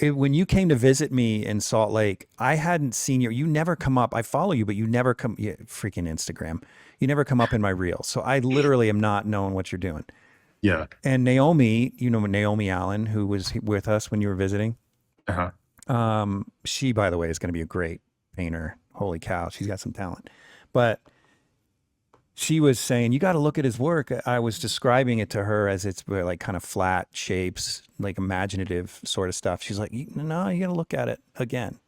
Speaker 1: when you came to visit me in Salt Lake, I hadn't seen you. You never come up. I follow you, but you never come. Yeah, freaking Instagram. You never come up in my reel. So I literally am not knowing what you're doing.
Speaker 2: Yeah.
Speaker 1: And Naomi, you know Naomi Allen, who was with us when you were visiting.
Speaker 2: Uh-huh.
Speaker 1: She, by the way, is going to be a great painter. Holy cow, she's got some talent. But she was saying, you got to look at his work. I was describing it to her as it's like kind of flat shapes, like imaginative sort of stuff. She's like, no, you got to look at it again.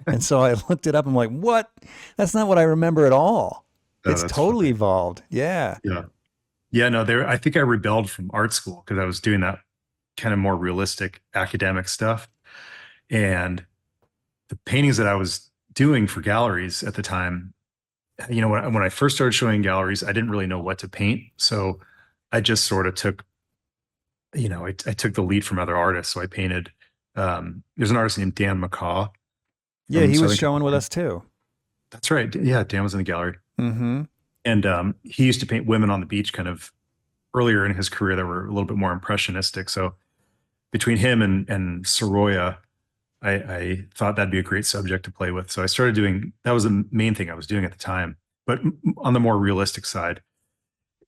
Speaker 1: And so I looked it up. I'm like, what? That's not what I remember at all.
Speaker 2: Oh,
Speaker 1: It's
Speaker 2: that's
Speaker 1: totally
Speaker 2: funny.
Speaker 1: evolved. Yeah.
Speaker 2: Yeah. Yeah, no, there I think I rebelled from art school because I was doing that kind of more realistic academic stuff. And the paintings that I was doing for galleries at the time, when I first started showing galleries, I didn't really know what to paint. So I just sort of took, I took the lead from other artists. So I painted, there's an artist named Dan McCaw
Speaker 1: Yeah.
Speaker 2: from
Speaker 1: He was
Speaker 2: Southern
Speaker 1: showing with
Speaker 2: California.
Speaker 1: us too.
Speaker 2: That's right. Yeah, Dan was in the gallery.
Speaker 1: Mm-hmm.
Speaker 2: And he used to paint women on the beach kind of earlier in his career that were a little bit more impressionistic. So between him and Soroya, I thought that'd be a great subject to play with. So I started doing that was the main thing I was doing at the time, but on the more realistic side.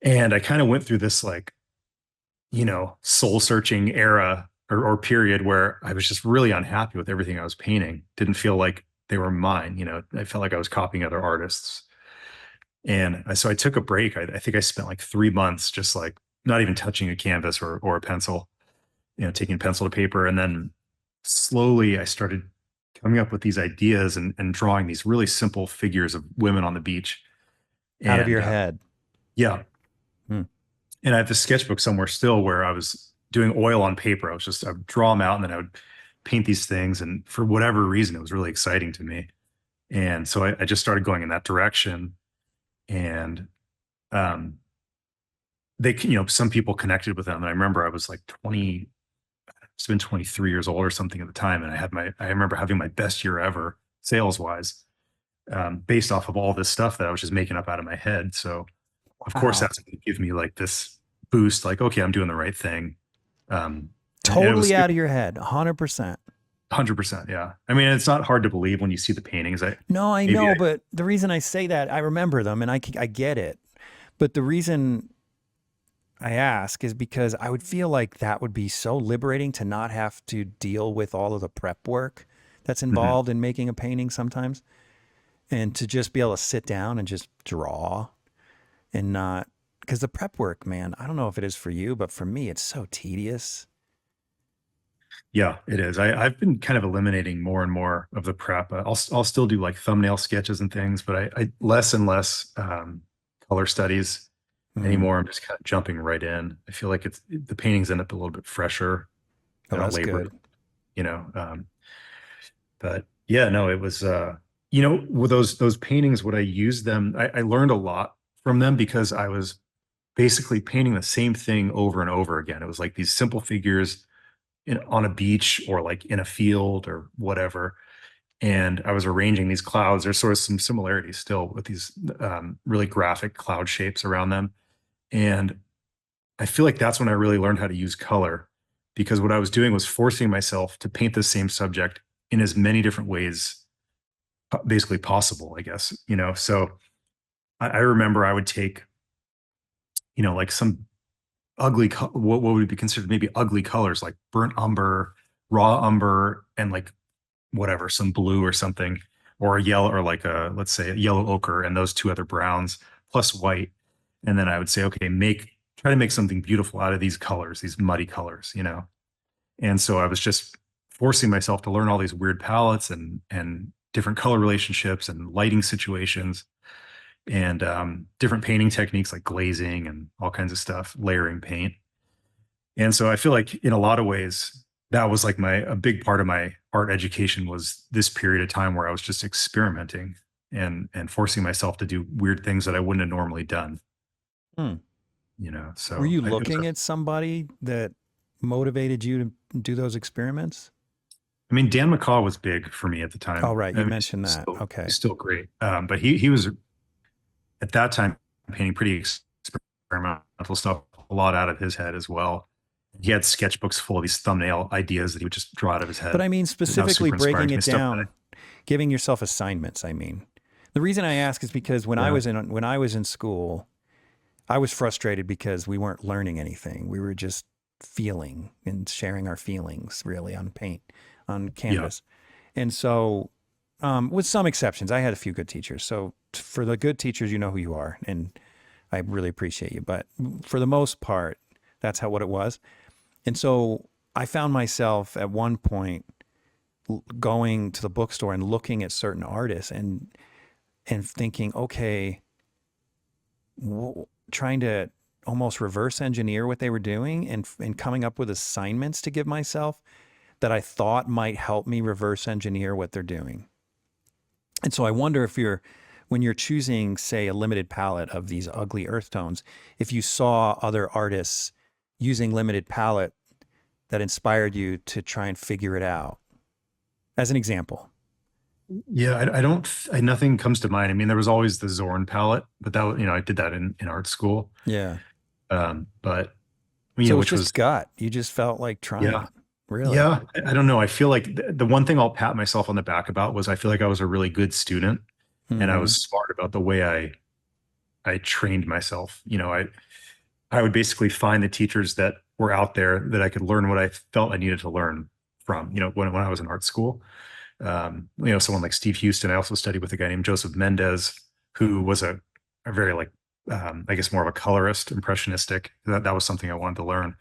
Speaker 2: And I kind of went through this like, soul searching era or period where I was just really unhappy with everything I was painting. Didn't feel like they were mine. I felt like I was copying other artists. And so I took a break. I think I spent like 3 months just like not even touching a canvas or a pencil, taking pencil to paper. And then slowly I started coming up with these ideas and drawing these really simple figures of women on the beach.
Speaker 1: Out of
Speaker 2: And
Speaker 1: your head.
Speaker 2: yeah,
Speaker 1: Hmm.
Speaker 2: and I have this sketchbook somewhere still where I was doing oil on paper. I would draw them out and then I would paint these things. And for whatever reason, it was really exciting to me. And so I just started going in that direction. And um, some people connected with them. And I remember I was like 20, have been 23 years old or something at the time. And I remember having my best year ever sales wise, based off of all this stuff that I was just making up out of my head. So of course
Speaker 1: Wow.
Speaker 2: that's going to give me like this boost, like, okay, I'm doing the right thing. And
Speaker 1: Totally out of your head, 100%.
Speaker 2: 100%. Yeah. I mean, it's not hard to believe when you see the paintings.
Speaker 1: No, I
Speaker 2: Maybe
Speaker 1: know,
Speaker 2: I,
Speaker 1: but the reason I say that, I remember them and I get it. But the reason I ask is because I would feel like that would be so liberating to not have to deal with all of the prep work that's
Speaker 2: Mhm.
Speaker 1: involved in making a painting sometimes, and to just be able to sit down and just draw and not, because the prep work, man, I don't know if it is for you, but for me, it's so tedious.
Speaker 2: Yeah, it is. I've been kind of eliminating more and more of the prep. I'll still do like thumbnail sketches and things, but I less and less color studies
Speaker 1: Mm.
Speaker 2: anymore. I'm just kind of jumping right in. I feel like the paintings end up a little bit fresher.
Speaker 1: Oh,
Speaker 2: I don't
Speaker 1: that's
Speaker 2: labor,
Speaker 1: good.
Speaker 2: you know. But yeah, no, it was with those paintings, what I used them, I learned a lot from them because I was basically painting the same thing over and over again. It was like these simple figures on a beach or like in a field or whatever. And I was arranging these clouds. There's sort of some similarities still with these really graphic cloud shapes around them. And I feel like that's when I really learned how to use color, because what I was doing was forcing myself to paint the same subject in as many different ways basically possible, I guess, So I remember I would take, like some what would be considered maybe ugly colors like burnt umber, raw umber, and like whatever, some blue or something, or a yellow, or like let's say a yellow ochre and those two other browns plus white. And then I would say, okay, try to make something beautiful out of these colors, these muddy colors. And so I was just forcing myself to learn all these weird palettes and different color relationships and lighting situations and different painting techniques like glazing and all kinds of stuff, layering paint. And so I feel like in a lot of ways, that was like a big part of my art education was this period of time where I was just experimenting and forcing myself to do weird things that I wouldn't have normally
Speaker 1: Hmm.
Speaker 2: done.
Speaker 1: Were
Speaker 2: So
Speaker 1: you
Speaker 2: it was
Speaker 1: looking at somebody that motivated you to do those experiments?
Speaker 2: I mean, Dan McCaw was big for me at the
Speaker 1: Oh,
Speaker 2: time.
Speaker 1: right.
Speaker 2: I
Speaker 1: You
Speaker 2: mean,
Speaker 1: mentioned that. Okay.
Speaker 2: he's still great. But he was at that time painting pretty experimental stuff, a lot out of his head as well. He had sketchbooks full of these thumbnail ideas that he would just draw out of his
Speaker 1: But
Speaker 2: head.
Speaker 1: I mean,
Speaker 2: And that was
Speaker 1: specifically
Speaker 2: super inspiring
Speaker 1: breaking
Speaker 2: to me.
Speaker 1: it
Speaker 2: Stuff that
Speaker 1: down, giving yourself assignments. I mean, the reason I ask is because
Speaker 2: yeah,
Speaker 1: when I was in school, I was frustrated because we weren't learning anything. We were just feeling and sharing our feelings really on paint, on
Speaker 2: yeah,
Speaker 1: canvas. And so, with some exceptions, I had a few good teachers. So for the good teachers, you know who you are, and I really appreciate you. But for the most part, that's what it was. And so I found myself at one point going to the bookstore and looking at certain artists and thinking, okay, trying to almost reverse engineer what they were doing and coming up with assignments to give myself that I thought might help me reverse engineer what they're doing. And so I wonder if when you're choosing, say, a limited palette of these ugly earth tones, if you saw other artists using limited palette that inspired you to try and figure it out, as an example.
Speaker 2: yeah. I don't. Nothing comes to mind. I mean, there was always the Zorn palette, but that was, I did that in art school.
Speaker 1: Yeah.
Speaker 2: But
Speaker 1: So it's
Speaker 2: which
Speaker 1: just
Speaker 2: was
Speaker 1: gut. You just felt like trying
Speaker 2: yeah,
Speaker 1: it. Really?
Speaker 2: yeah. I don't know. I feel like the one thing I'll pat myself on the back about was I feel like I was a really good student and I
Speaker 1: Mm-hmm.
Speaker 2: was smart about the way I trained myself. I would basically find the teachers that were out there that I could learn what I felt I needed to learn from, when I was in art school. Someone like Steve Houston. I also studied with a guy named Joseph Mendez, who was a very like, I guess more of a colorist, impressionistic. That was something I wanted to learn.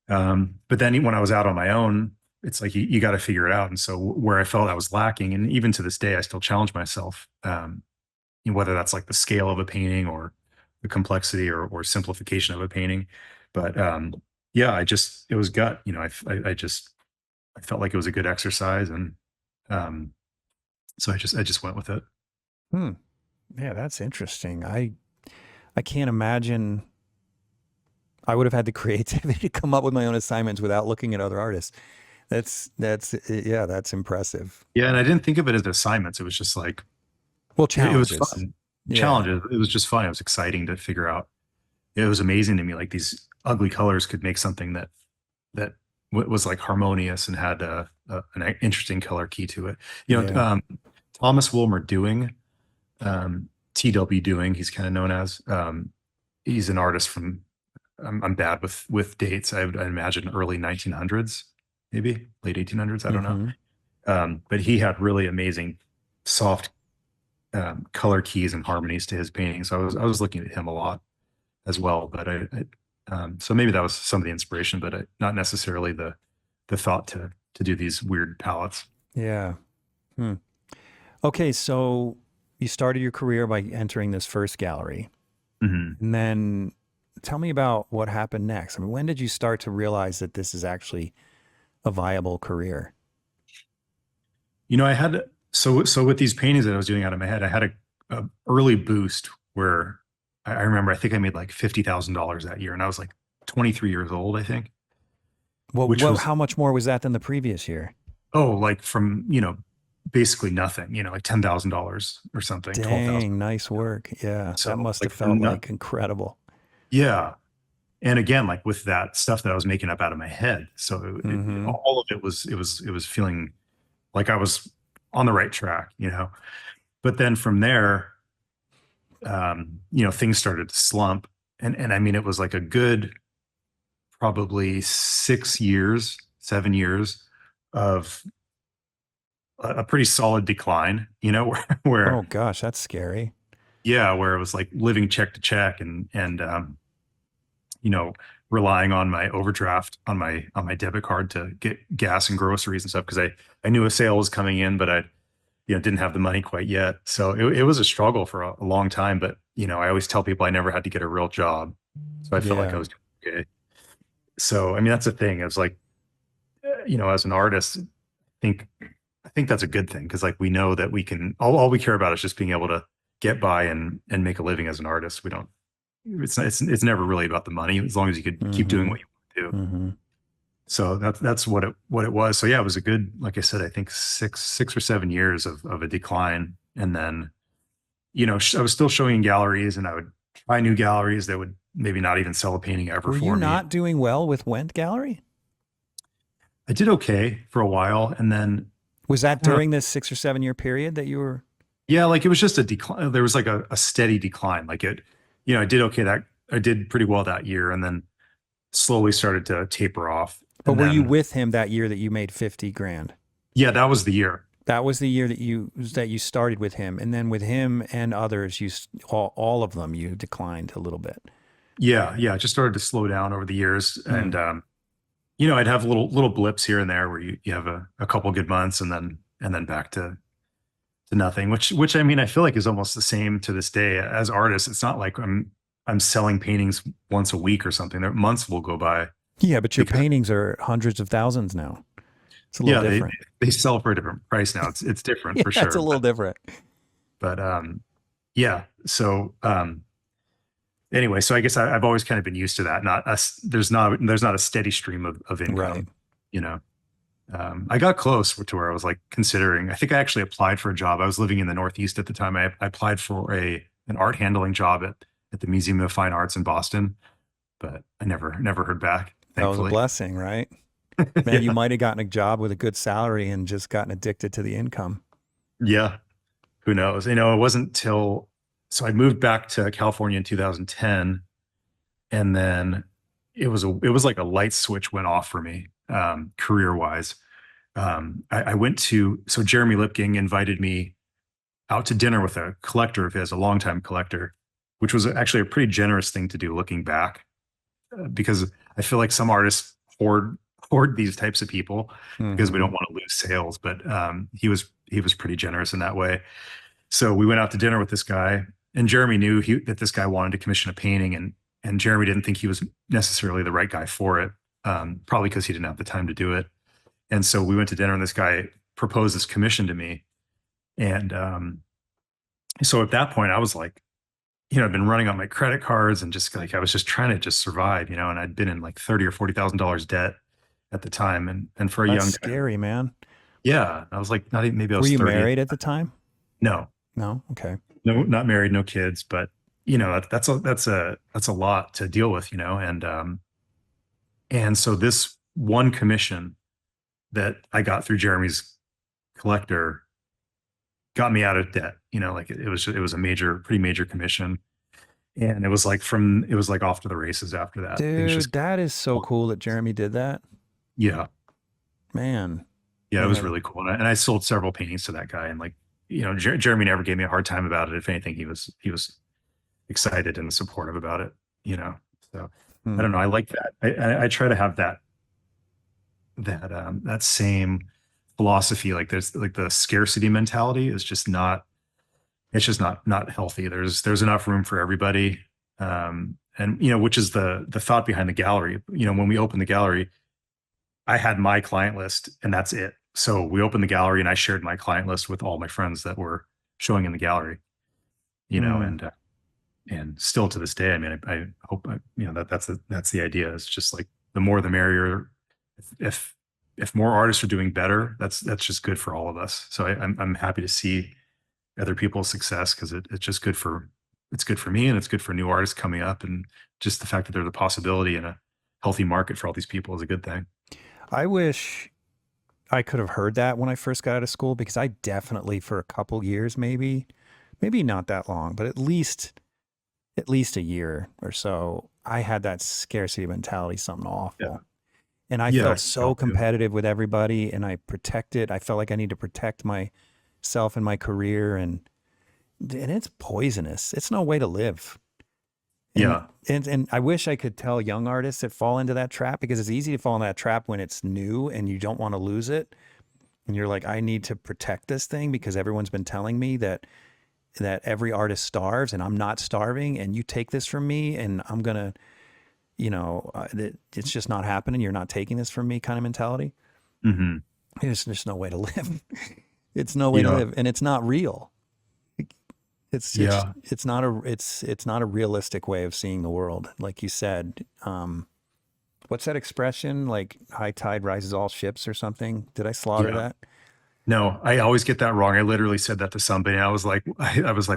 Speaker 2: But then when I was out on my own, it's like you got to figure it out. And so where I felt I was lacking, and even to this day, I still challenge myself, whether that's like the scale of a painting or the complexity or simplification of a painting. But yeah, it was gut. I felt like it was a good exercise, and um, so I just went with it.
Speaker 1: Hmm. Yeah, that's interesting. I can't imagine I would have had the creativity to come up with my own assignments without looking at other artists. Yeah, that's impressive.
Speaker 2: Yeah, and I didn't think of it as assignments. It was just like
Speaker 1: Well,
Speaker 2: it was
Speaker 1: challenges.
Speaker 2: fun.
Speaker 1: Yeah.
Speaker 2: Challenges. It was just fun. It was exciting to figure out. It was amazing to me. Like these ugly colors could make something that was like harmonious and had an interesting color key to it. You know,
Speaker 1: Yeah.
Speaker 2: Thomas Wilmer Dewing, TW Dewing, he's kind of known as. He's an artist from. I'm bad with dates. I imagine early 1900s, maybe late 1800s. I don't know.
Speaker 1: Mm-hmm.
Speaker 2: But he had really amazing soft color keys and harmonies to his painting. So I was looking at him a lot as well. But so maybe that was some of the inspiration, but not necessarily the thought to do these weird palettes.
Speaker 1: Yeah. Hmm. Okay, so you started your career by entering this first gallery,
Speaker 2: Hmm.
Speaker 1: and then tell me about what happened next. I mean, when did you start to realize that this is actually a viable career?
Speaker 2: You know, I had so with these paintings that I was doing out of my head, I had a early boost where I remember I think I made like $50,000 that year, and I was like 23 years old, I think,
Speaker 1: Well,
Speaker 2: which was
Speaker 1: how much more was that than the previous year?
Speaker 2: like from basically nothing, like $10,000 or something, 12,000.
Speaker 1: Dang, nice work. Yeah, that
Speaker 2: So
Speaker 1: must have
Speaker 2: like from
Speaker 1: felt
Speaker 2: not,
Speaker 1: like incredible.
Speaker 2: yeah, and again, like with that stuff that I was making up out of my head, so
Speaker 1: Mm-hmm.
Speaker 2: all of it was feeling like I was on the right track. But then from there, things started to slump, and I mean, it was like a good probably 6 years, 7 years of a pretty solid decline.
Speaker 1: Oh
Speaker 2: where
Speaker 1: gosh, that's scary.
Speaker 2: yeah, where it was like living check to check and you know, relying on my overdraft on my debit card to get gas and groceries and stuff because I knew a sale was coming in, but I didn't have the money quite yet. So it was a struggle for a long time. But I always tell people I never had to get a real job, so I felt like I
Speaker 1: Yeah.
Speaker 2: was doing okay. So I mean, that's the thing. It's like as an artist, think I think that's a good thing because like we know that we can all we care about is just being able to get by and make a living as an artist. We don't it's never really about the money as long as you could keep doing
Speaker 1: Mm-hmm.
Speaker 2: what you want to do.
Speaker 1: Mm-hmm.
Speaker 2: So that's what it was. So yeah, it was a good, like I said, I think six or 7 years of a decline. And then, I was still showing in galleries and I would try new galleries that would maybe not even sell a painting ever
Speaker 1: Were you
Speaker 2: for me.
Speaker 1: not doing well with Wendt Gallery?
Speaker 2: I did okay for a while. And then
Speaker 1: Was
Speaker 2: I
Speaker 1: that
Speaker 2: don't know,
Speaker 1: during this 6 or 7 year period that you were?
Speaker 2: yeah, like it was just a decline. There was like a steady decline. Like I did okay I did pretty well that year and then slowly started to taper off.
Speaker 1: But
Speaker 2: And
Speaker 1: were you
Speaker 2: then,
Speaker 1: with him that year that you made 50 grand?
Speaker 2: yeah, that was the year.
Speaker 1: That was the year that you started with him, and then with him and others, all of them you declined a little bit.
Speaker 2: Yeah. Yeah. It just started to slow down over the years.
Speaker 1: Hmm.
Speaker 2: And, I'd have little blips here and there where you have a couple good months and then back to nothing, which I mean, I feel like is almost the same to this day as artists. It's not like I'm selling paintings once a week or something. There months will go by
Speaker 1: Yeah, but your
Speaker 2: because
Speaker 1: paintings are hundreds of thousands now. It's a little
Speaker 2: yeah, they
Speaker 1: different.
Speaker 2: they sell for a different price now. It's different
Speaker 1: Yeah,
Speaker 2: for
Speaker 1: it's a
Speaker 2: sure.
Speaker 1: little different.
Speaker 2: But yeah. So anyway, so I guess I've always kind of been used to that. Not us. There's not a steady stream of
Speaker 1: Right.
Speaker 2: income. You know, I got close to where I was like considering. I think I actually applied for a job. I was living in the Northeast at the time. I applied for an art handling job at the Museum of Fine Arts in Boston, but I never heard back.
Speaker 1: That was a
Speaker 2: Thankfully,
Speaker 1: blessing, right? Man, you
Speaker 2: yeah,
Speaker 1: might have gotten a job with a good salary and just gotten addicted to the income.
Speaker 2: yeah. Who knows? It wasn't till so I moved back to California in 2010, and then it was like a light switch went off for me, career wise. I went to so Jeremy Lipking invited me out to dinner with a collector of his, a longtime collector, which was actually a pretty generous thing to do looking back, because I feel like some artists hoard these types of people because we
Speaker 1: Hmm.
Speaker 2: don't want to lose sales. But he was pretty generous in that way. So we went out to dinner with this guy, and Jeremy knew that this guy wanted to commission a painting, and Jeremy didn't think he was necessarily the right guy for it, probably because he didn't have the time to do it. And so we went to dinner, and this guy proposed this commission to me, and so at that point, I was like, I've been running on my credit cards and just like I was just trying to just survive, and I'd been in like 30 or $40,000 debt at the time. And for a
Speaker 1: That's
Speaker 2: young guy,
Speaker 1: scary, man.
Speaker 2: yeah, I was like not even, maybe I
Speaker 1: Were
Speaker 2: was
Speaker 1: you
Speaker 2: 30.
Speaker 1: married at the time?
Speaker 2: No,
Speaker 1: No. Okay.
Speaker 2: no, not married, no kids, but that's a lot to deal with, and so this one commission that I got through Jeremy's collector got me out of debt. Like it was a pretty major commission. And it was like off to the races after that. Things just,
Speaker 1: Dude, that is so cool that Jeremy did that.
Speaker 2: yeah,
Speaker 1: Man.
Speaker 2: yeah, it was
Speaker 1: Man.
Speaker 2: really cool. And I sold several paintings to that guy. And like, Jeremy never gave me a hard time about it. If anything, he was excited and supportive about it, you know? So I
Speaker 1: Hmm.
Speaker 2: don't know. I like that. I try to have that same philosophy. Like there's like the scarcity mentality is just not, it's just not healthy. There's enough room for everybody. And which is the thought behind the gallery. When we opened the gallery, I had my client list and that's it. So we opened the gallery and I shared my client list with all my friends that were showing in the gallery,
Speaker 1: Hmm.
Speaker 2: and still to this day, I mean, I hope, that's the idea. It's just like the more the merrier. If if more artists are doing better, that's just good for all of us. So I'm happy to see other people's success because it's good for me and it's good for new artists coming up, and just the fact that there's a possibility and a healthy market for all these people is a good thing.
Speaker 1: I wish I could have heard that when I first got out of school because I definitely for a couple years maybe not that long, but at least a year or so, I had that scarcity mentality, something
Speaker 2: Yeah.
Speaker 1: awful. And I
Speaker 2: Yeah.
Speaker 1: felt
Speaker 2: I
Speaker 1: so
Speaker 2: felt too.
Speaker 1: competitive with everybody and I felt like I need to protect myself and my career and it's poisonous. It's no way to live. And
Speaker 2: Yeah.
Speaker 1: and I wish I could tell young artists that fall into that trap because it's easy to fall in that trap when it's new and you don't want to lose it. And you're like, I need to protect this thing because everyone's been telling me that every artist starves and I'm not starving and you take this from me and I'm gonna, it's just not happening. You're not taking this from me kind of mentality.
Speaker 2: Hmm.
Speaker 1: It's just no way to live. It's no way to
Speaker 2: Yeah.
Speaker 1: live, and it's not real.
Speaker 2: Yeah.
Speaker 1: It's not a realistic way of seeing the world, like you said. What's that expression? Like high tide rises all ships or something? Did I slaughter
Speaker 2: Yeah.
Speaker 1: that?
Speaker 2: No, I always get that wrong. I literally said that to somebody. I was like,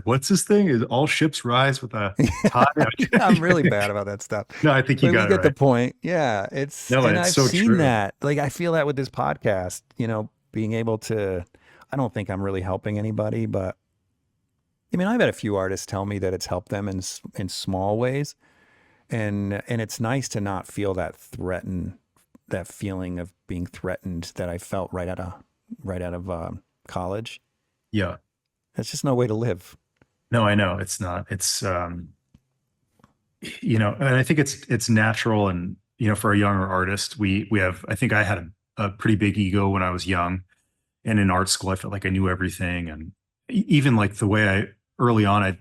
Speaker 2: what's this thing? Is all ships rise with a tide?
Speaker 1: I'm really bad about that stuff.
Speaker 2: No, I think you
Speaker 1: But we
Speaker 2: got it
Speaker 1: get the
Speaker 2: right.
Speaker 1: point. Yeah,
Speaker 2: No,
Speaker 1: and
Speaker 2: it's
Speaker 1: I've
Speaker 2: so
Speaker 1: seen
Speaker 2: true.
Speaker 1: that. Like I feel that with this podcast, being able to I don't think I'm really helping anybody, but I mean, I've had a few artists tell me that it's helped them in small ways, and it's nice to not feel that feeling of being threatened that I felt right out of college.
Speaker 2: Yeah.
Speaker 1: It's just no way to live.
Speaker 2: No, I know it's not. It's and I think it's natural, and for a younger artist, we have. I think I had a pretty big ego when I was young, and in art school, I felt like I knew everything, and even like the way I early on,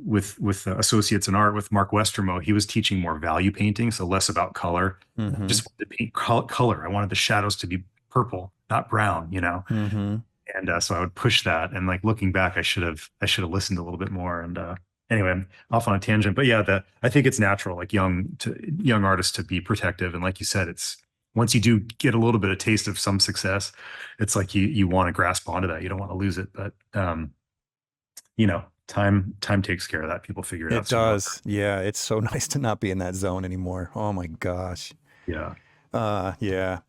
Speaker 2: with associates in art with Mark Westermo, he was teaching more value painting, so less about color. And I
Speaker 1: Mm-hmm.
Speaker 2: just wanted to paint color. I wanted the shadows to be purple, not brown.
Speaker 1: Mm-hmm.
Speaker 2: And so I would push that. And like looking back, I should have listened a little bit more. And anyway, I'm off on a tangent, but yeah, I think it's natural, like young artists to be protective. And like you said, it's once you do get a little bit of taste of some success, it's like you want to grasp onto that. You don't want to lose it. But time takes care of that. People figure it out
Speaker 1: It
Speaker 2: sooner or later.
Speaker 1: does. Yeah, it's so nice to not be in that zone anymore. Oh my gosh.
Speaker 2: Yeah.
Speaker 1: Yeah.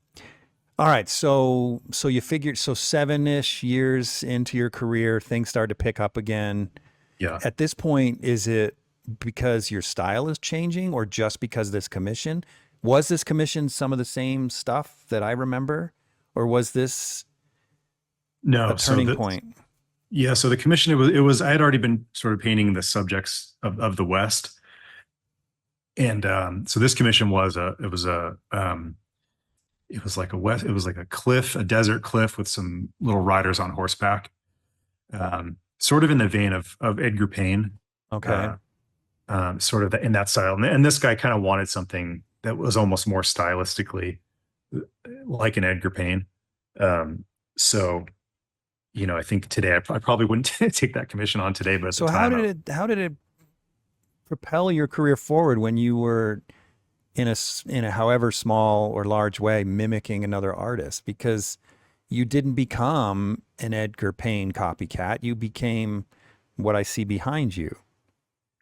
Speaker 1: All right, so you figured so 7-ish years into your career, things start to pick up again.
Speaker 2: Yeah.
Speaker 1: At this point, is it because your style is changing or just because of this commission? Was this commission some of the same stuff that I remember, or was this a
Speaker 2: No. So
Speaker 1: turning
Speaker 2: the
Speaker 1: point?
Speaker 2: yeah. So the commission, it was I had already been sort of painting the subjects of the West. And so this commission it was like a cliff, a desert cliff with some little riders on horseback, sort of in the vein of Edgar Payne,
Speaker 1: Okay.
Speaker 2: uh, sort of in that style. And this guy kind of wanted something that was almost more stylistically like an Edgar Payne. So I think today I probably wouldn't take that commission on today, but at the
Speaker 1: So
Speaker 2: time,
Speaker 1: how did it propel your career forward when you were in a however small or large way mimicking another artist? Because you didn't become an Edgar Payne copycat. You became what I see behind you.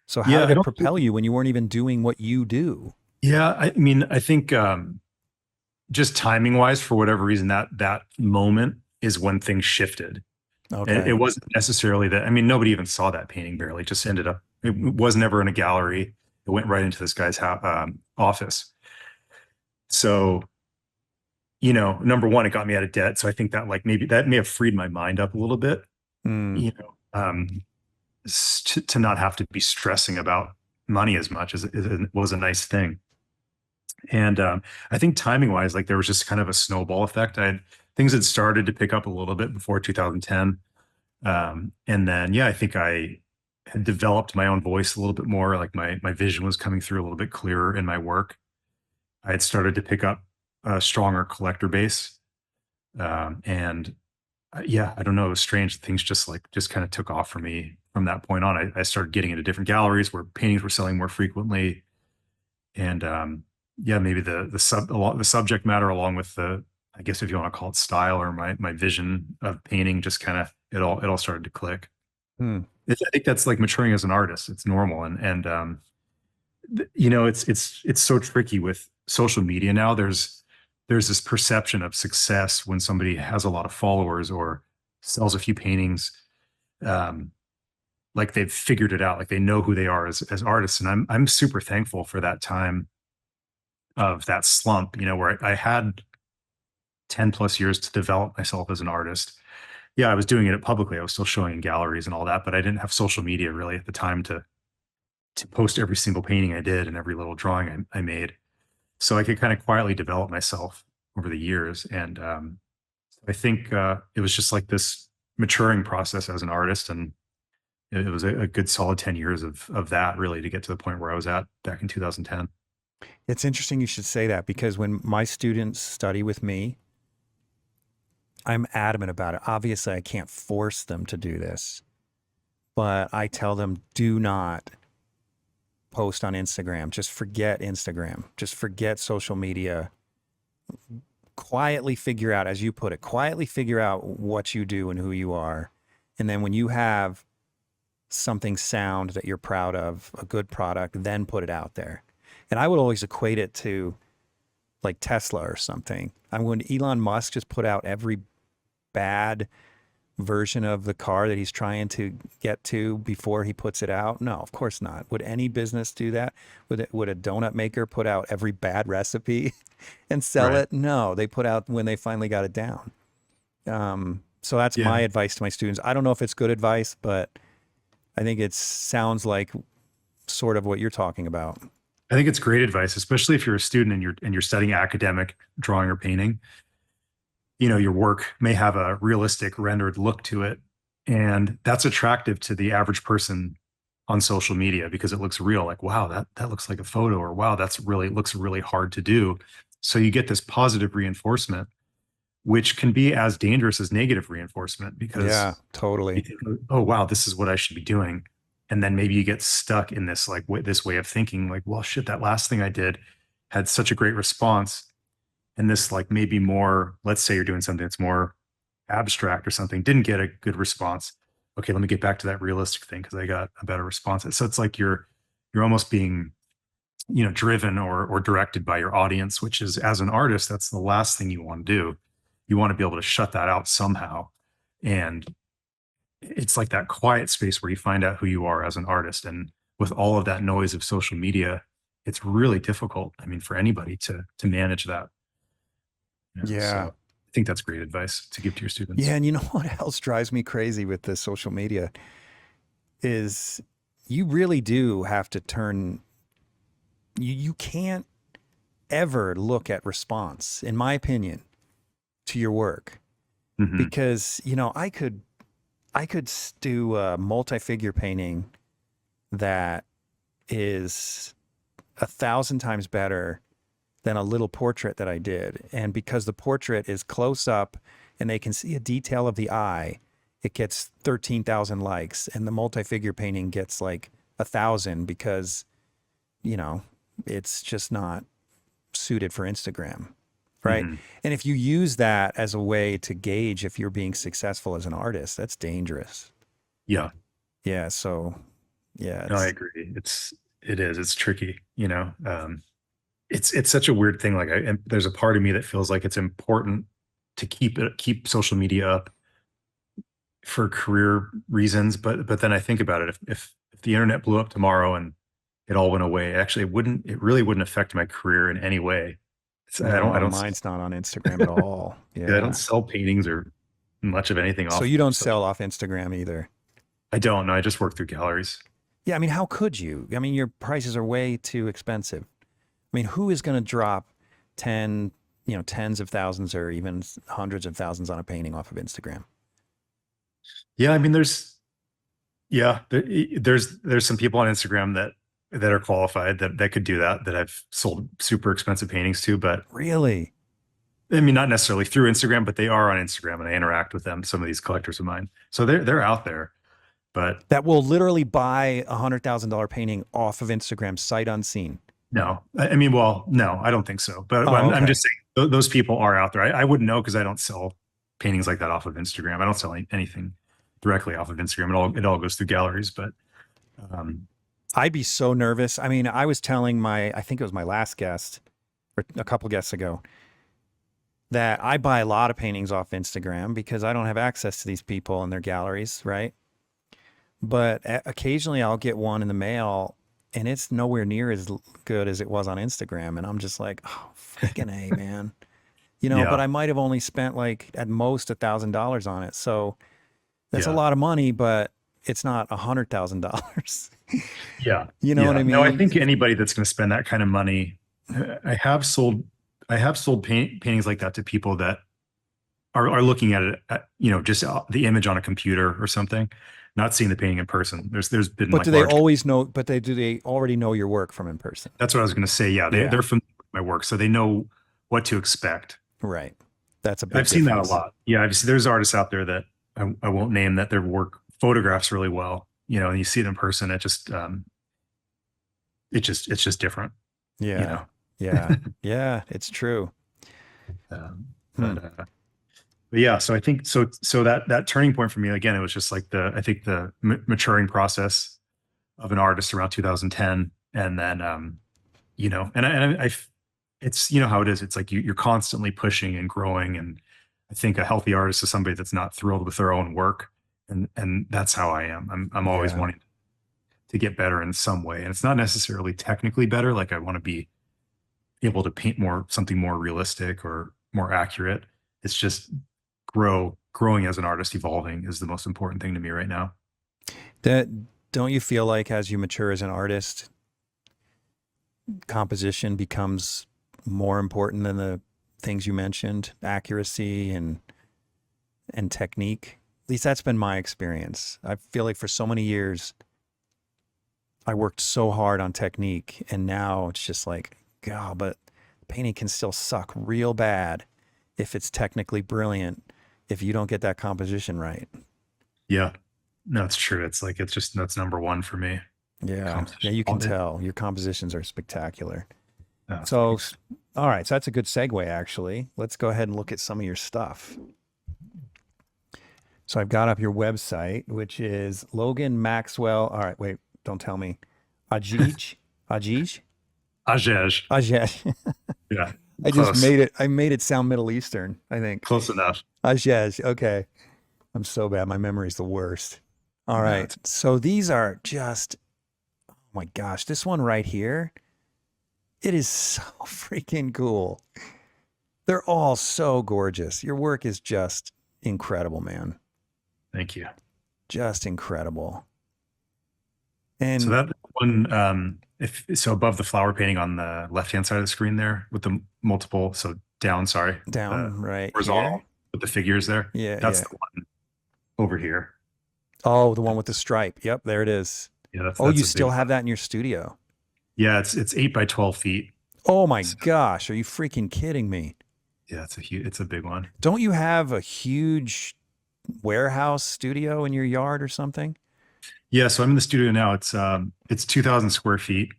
Speaker 1: So how
Speaker 2: yeah,
Speaker 1: did
Speaker 2: I
Speaker 1: it
Speaker 2: don't.
Speaker 1: propel you when you weren't even doing what you do?
Speaker 2: Yeah, I mean, I think just timing wise, for whatever reason, that moment is when things shifted. It
Speaker 1: Okay.
Speaker 2: wasn't necessarily that. I mean, nobody even saw that painting. Barely, it just ended up. It was never in a gallery. It went right into this guy's office. So, number one, it got me out of debt. So I think that like maybe that may have freed my mind up a little bit.
Speaker 1: Mm,
Speaker 2: You know, to not have to be stressing about money as much as it was a nice thing. And I think timing wise, like there was just kind of a snowball effect. Things had started to pick up a little bit before 2010. And then, yeah, I think I had developed my own voice a little bit more. Like my vision was coming through a little bit clearer in my work. I had started to pick up a stronger collector base. And yeah, I don't know. It was strange. Things just kind of took off for me from that point on. I started getting into different galleries where paintings were selling more frequently. And yeah, maybe the subject matter along with the, I guess if you want to call it style or my vision of painting, just kind of it all started to click.
Speaker 1: mm.
Speaker 2: I think that's like maturing as an artist. It's normal, and it's so tricky with social media now. There's this perception of success when somebody has a lot of followers or sells a few paintings, um, like they've figured it out, like they know who they are as artists. And I'm super thankful for that time of that slump, where I had 10 plus years to develop myself as an artist. Yeah, I was doing it publicly. I was still showing in galleries and all that, but I didn't have social media really at the time to post every single painting I did and every little drawing I made. So I could kind of quietly develop myself over the years. And I think it was just like this maturing process as an artist. And it was a good solid 10 years of that really to get to the point where I was at back in 2010.
Speaker 1: It's interesting you should say that because when my students study with me, I'm adamant about it. Obviously, I can't force them to do this, but I tell them do not post on Instagram. Just forget Instagram. Just forget social media. Quietly figure out, as you put it, quietly figure out what you do and who you are. And then when you have something sound that you're proud of, a good product, then put it out there. And I would always equate it to like Tesla or something. I'm when Elon Musk just put out every bad version of the car that he's trying to get to before he puts it out? No, of course not. Would any business do that? Would a donut maker put out every bad recipe and sell
Speaker 2: Right.
Speaker 1: it? No, they put out when they finally got it down. So that's
Speaker 2: Yeah.
Speaker 1: my advice to my students. I don't know if it's good advice, but I think it sounds like sort of what you're talking about.
Speaker 2: I think it's great advice, especially if you're a student and you're studying academic drawing or painting. Your work may have a realistic rendered look to it, and that's attractive to the average person on social media because it looks real. Like, wow, that looks like a photo, or wow, looks really hard to do. So you get this positive reinforcement, which can be as dangerous as negative reinforcement
Speaker 1: Yeah,
Speaker 2: because you
Speaker 1: totally.
Speaker 2: think, oh wow, this is what I should be doing. And then maybe you get stuck in this like this way of thinking, like, well, shit, that last thing I did had such a great response. And this like maybe more, let's say you're doing something that's more abstract or something, didn't get a good response. Okay, let me get back to that realistic thing because I got a better response. So it's like you're almost being, driven or directed by your audience, which is as an artist, that's the last thing you want to do. You want to be able to shut that out somehow. And it's like that quiet space where you find out who you are as an artist. And with all of that noise of social media, it's really difficult. I mean, for anybody to manage that. So
Speaker 1: Yeah.
Speaker 2: I think that's great advice to give to your
Speaker 1: Yeah,
Speaker 2: students.
Speaker 1: and you know what else drives me crazy with this social media is you really do have to turn you can't ever look at response, in my opinion, to your work.
Speaker 2: Hmm.
Speaker 1: Because, I could do a multi-figure painting that is 1,000 times better than a little portrait that I did. And because the portrait is close up and they can see a detail of the eye, it gets 13,000 likes, and the multi-figure painting gets like 1,000 because, you know, it's just not suited for Instagram. Right.
Speaker 2: Hmm.
Speaker 1: And if you use that as a way to gauge if you're being successful as an artist, that's dangerous.
Speaker 2: Yeah,
Speaker 1: Yeah. So, yeah,
Speaker 2: no, I
Speaker 1: it's
Speaker 2: agree. It's tricky, you know. It's such a weird thing. Like and there's a part of me that feels like it's important to keep social media up for career reasons. But then I think about it. If the internet blew up tomorrow and it all went away, actually it really wouldn't affect my career in any way. I
Speaker 1: no,
Speaker 2: don't
Speaker 1: mine's not on Instagram at all.
Speaker 2: yeah, I don't
Speaker 1: Yeah.
Speaker 2: sell paintings or much of anything
Speaker 1: So
Speaker 2: off
Speaker 1: you don't
Speaker 2: social.
Speaker 1: sell off Instagram either.
Speaker 2: I don't know. I just work through galleries.
Speaker 1: Yeah. I mean, how could you? I mean, your prices are way too expensive. I mean, who is going to drop 10, tens of thousands or even hundreds of thousands on a painting off of Instagram?
Speaker 2: Yeah, I mean, there's some people on Instagram that are qualified that could do that I've sold super expensive paintings to, but
Speaker 1: Really?
Speaker 2: I mean, not necessarily through Instagram, but they are on Instagram and I interact with them. Some of these collectors of mine, so they're out there, but
Speaker 1: That will literally buy $100,000 painting off of Instagram sight unseen.
Speaker 2: no, I mean, well, no, I don't think so. But
Speaker 1: Oh,
Speaker 2: I'm
Speaker 1: okay.
Speaker 2: just saying those people are out there. I wouldn't know because I don't sell paintings like that off of Instagram. I don't sell anything directly off of Instagram. It all goes through galleries, but um,
Speaker 1: I'd be so nervous. I mean, I was telling I think it was my last guest or a couple guests ago, that I buy a lot of paintings off Instagram because I don't have access to these people and their galleries, right? But occasionally I'll get one in the mail and it's nowhere near as good as it was on Instagram. And I'm just like, oh, freaking A, man. But
Speaker 2: yeah,
Speaker 1: I might have only spent like at most $1,000 on it. So that's a
Speaker 2: yeah.
Speaker 1: lot of money, but it's not $100,000.
Speaker 2: Yeah.
Speaker 1: You know what
Speaker 2: Yeah.
Speaker 1: I
Speaker 2: No, I
Speaker 1: mean?
Speaker 2: think anybody that's going to spend that kind of money, I have sold, I have sold paintings like that to people that are looking at it, just the image on a computer or something, not seeing the painting in person. There's been
Speaker 1: But do
Speaker 2: like
Speaker 1: they
Speaker 2: large,
Speaker 1: always know, but do they already know your work from in person?
Speaker 2: that's what I was going to say. Yeah.
Speaker 1: Yeah,
Speaker 2: They're familiar with my work, so they know what to expect.
Speaker 1: right. That's a big
Speaker 2: I've seen that a
Speaker 1: difference.
Speaker 2: lot. Yeah. There's artists out there that I won't name that their work photographs really well, and you see it in person. It's just different, you
Speaker 1: Yeah,
Speaker 2: know?
Speaker 1: yeah, yeah, it's true.
Speaker 2: Um,
Speaker 1: Hmm.
Speaker 2: but yeah, so I think so that turning point for me again, it was just like I think the maturing process of an artist around 2010, and then it's how it is. It's like you're constantly pushing and growing, and I think a healthy artist is somebody that's not thrilled with their own work, and that's how I am. I'm always
Speaker 1: Yeah,
Speaker 2: wanting to get better in some way, and it's not necessarily technically better. Like I want to be able to paint something more realistic or more accurate. It's just growing as an artist, evolving is the most important thing to me right now.
Speaker 1: that don't you feel like as you mature as an artist, composition becomes more important than the things you mentioned, accuracy and technique? At least that's been my experience. I feel like for so many years I worked so hard on technique, and now it's just like, God, but painting can still suck real bad if it's technically brilliant, if you don't get that composition right.
Speaker 2: Yeah, no, it's true. That's number one for me.
Speaker 1: Yeah. Yeah,
Speaker 2: Composition
Speaker 1: you can
Speaker 2: all day.
Speaker 1: tell your compositions are spectacular. So,
Speaker 2: Thanks.
Speaker 1: all right. So that's a good segue, actually. Let's go ahead and look at some of your stuff. So I've got up your website, which is Logan Maxwell. All right. Wait, don't tell me. Ajij? Ajij?
Speaker 2: Hagege.
Speaker 1: Ajej.
Speaker 2: Yeah,
Speaker 1: I just
Speaker 2: close,
Speaker 1: made it sound Middle Eastern, I think.
Speaker 2: close enough.
Speaker 1: Ajej. Okay. I'm so bad. My memory's the worst. All
Speaker 2: No,
Speaker 1: right. So these are just, oh my gosh, this one right here, it is so freaking cool. They're all so gorgeous. Your work is just incredible, man.
Speaker 2: thank you.
Speaker 1: Just incredible.
Speaker 2: So
Speaker 1: And
Speaker 2: that one, if so, above the flower painting on the left-hand side of the screen there with the multiple, so down, sorry, the
Speaker 1: down right here.
Speaker 2: horizontal with the figures there.
Speaker 1: Yeah,
Speaker 2: That's
Speaker 1: yeah.
Speaker 2: the one over here.
Speaker 1: Oh, the one with the stripe. Yep, there it is.
Speaker 2: Yeah, that's
Speaker 1: Oh, you
Speaker 2: that's a
Speaker 1: still
Speaker 2: big
Speaker 1: have
Speaker 2: one.
Speaker 1: that in your studio.
Speaker 2: Yeah, it's 8 by 12 feet.
Speaker 1: Oh my
Speaker 2: So
Speaker 1: gosh, are you freaking kidding me?
Speaker 2: yeah, it's a big one.
Speaker 1: Don't you have a huge warehouse studio in your yard or something?
Speaker 2: Yeah, so I'm in the studio now. It's 2,000 square feet,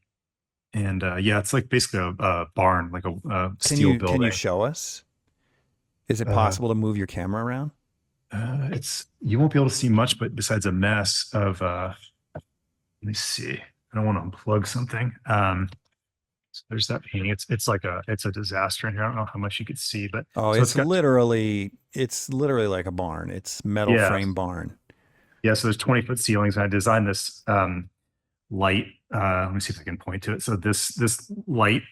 Speaker 2: and yeah, it's like basically a barn, like a steel
Speaker 1: Can you
Speaker 2: building.
Speaker 1: show us? Is it
Speaker 2: Uh,
Speaker 1: possible to move your camera around?
Speaker 2: it's you won't be able to see much, but besides a mess of let me see. I don't want to unplug something. So there's that painting. It's a disaster in here. I don't know how much you could see, but
Speaker 1: Oh,
Speaker 2: so it's got
Speaker 1: it's literally like a barn. It's metal
Speaker 2: yeah,
Speaker 1: frame barn.
Speaker 2: yeah. So there's 20-foot ceilings, and I designed this light. Let me see if I can point to it. So this light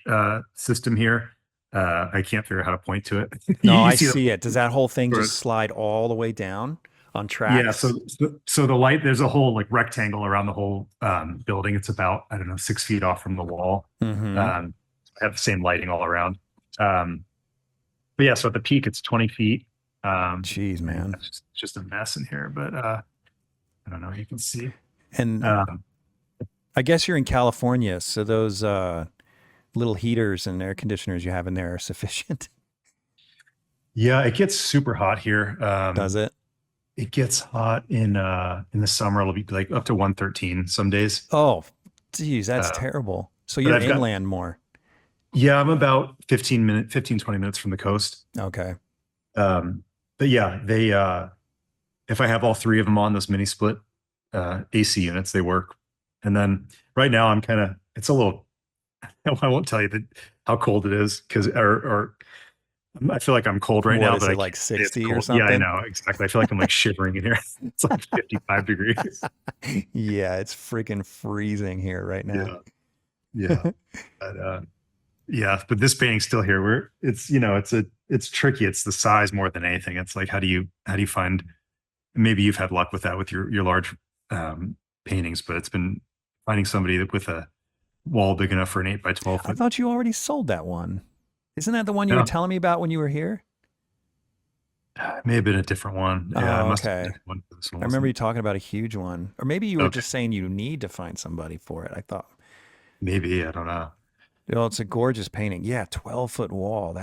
Speaker 2: system here, I can't figure out how to point to it.
Speaker 1: No,
Speaker 2: You
Speaker 1: I
Speaker 2: see
Speaker 1: see it. Does that whole thing
Speaker 2: the
Speaker 1: just slide all the way down on
Speaker 2: yeah.
Speaker 1: tracks?
Speaker 2: So the light, there's a whole like rectangle around the whole building. It's about I don't know 6 feet off from the wall.
Speaker 1: Mm-hmm.
Speaker 2: Um, I have the same lighting all around. Um, but yeah, so at the peak, it's 20 feet.
Speaker 1: Jeez,
Speaker 2: And
Speaker 1: man.
Speaker 2: it's just a mess in here, but I don't know. You can see.
Speaker 1: And
Speaker 2: Um,
Speaker 1: I guess you're in California, so those little heaters and air conditioners you have in there are sufficient.
Speaker 2: yeah, it gets super hot here.
Speaker 1: Does it?
Speaker 2: It gets hot in the summer. It'll be like up to 113 some days.
Speaker 1: Oh, geez, that's
Speaker 2: Uh,
Speaker 1: terrible. So
Speaker 2: but
Speaker 1: you're
Speaker 2: I've got
Speaker 1: inland more.
Speaker 2: yeah, I'm about 20 minutes from the coast.
Speaker 1: Okay.
Speaker 2: Um, but yeah, they if I have all three of them on this mini split AC units, they work. And then right now I'm kind of it's a little I won't tell you how cold it is because or I feel like I'm cold right
Speaker 1: What
Speaker 2: now,
Speaker 1: is
Speaker 2: but
Speaker 1: it
Speaker 2: I
Speaker 1: like
Speaker 2: can't say it's
Speaker 1: 60 or
Speaker 2: cold. Yeah, I
Speaker 1: something?
Speaker 2: know exactly. I feel like I'm like shivering in here. It's like 55 degrees.
Speaker 1: Yeah, it's freaking freezing here right now.
Speaker 2: Yeah, yeah. But yeah, but this painting's still here. Where it's it's tricky. It's the size more than anything. It's like how do you find maybe you've had luck with that with your large paintings, but it's been finding somebody that with a wall big enough for an 8 by 12
Speaker 1: I
Speaker 2: foot.
Speaker 1: thought you already sold that one. Isn't that the one you were
Speaker 2: Yeah,
Speaker 1: telling me about when you were here?
Speaker 2: it may have been a different one. Yeah, it
Speaker 1: Oh,
Speaker 2: must have been a
Speaker 1: okay.
Speaker 2: different one. This one
Speaker 1: I remember
Speaker 2: wasn't.
Speaker 1: you talking about a huge one. Or maybe you were
Speaker 2: Okay,
Speaker 1: just saying you need to find somebody for it. I thought,
Speaker 2: maybe I don't know.
Speaker 1: oh, it's a gorgeous painting. Yeah, 12-foot wall.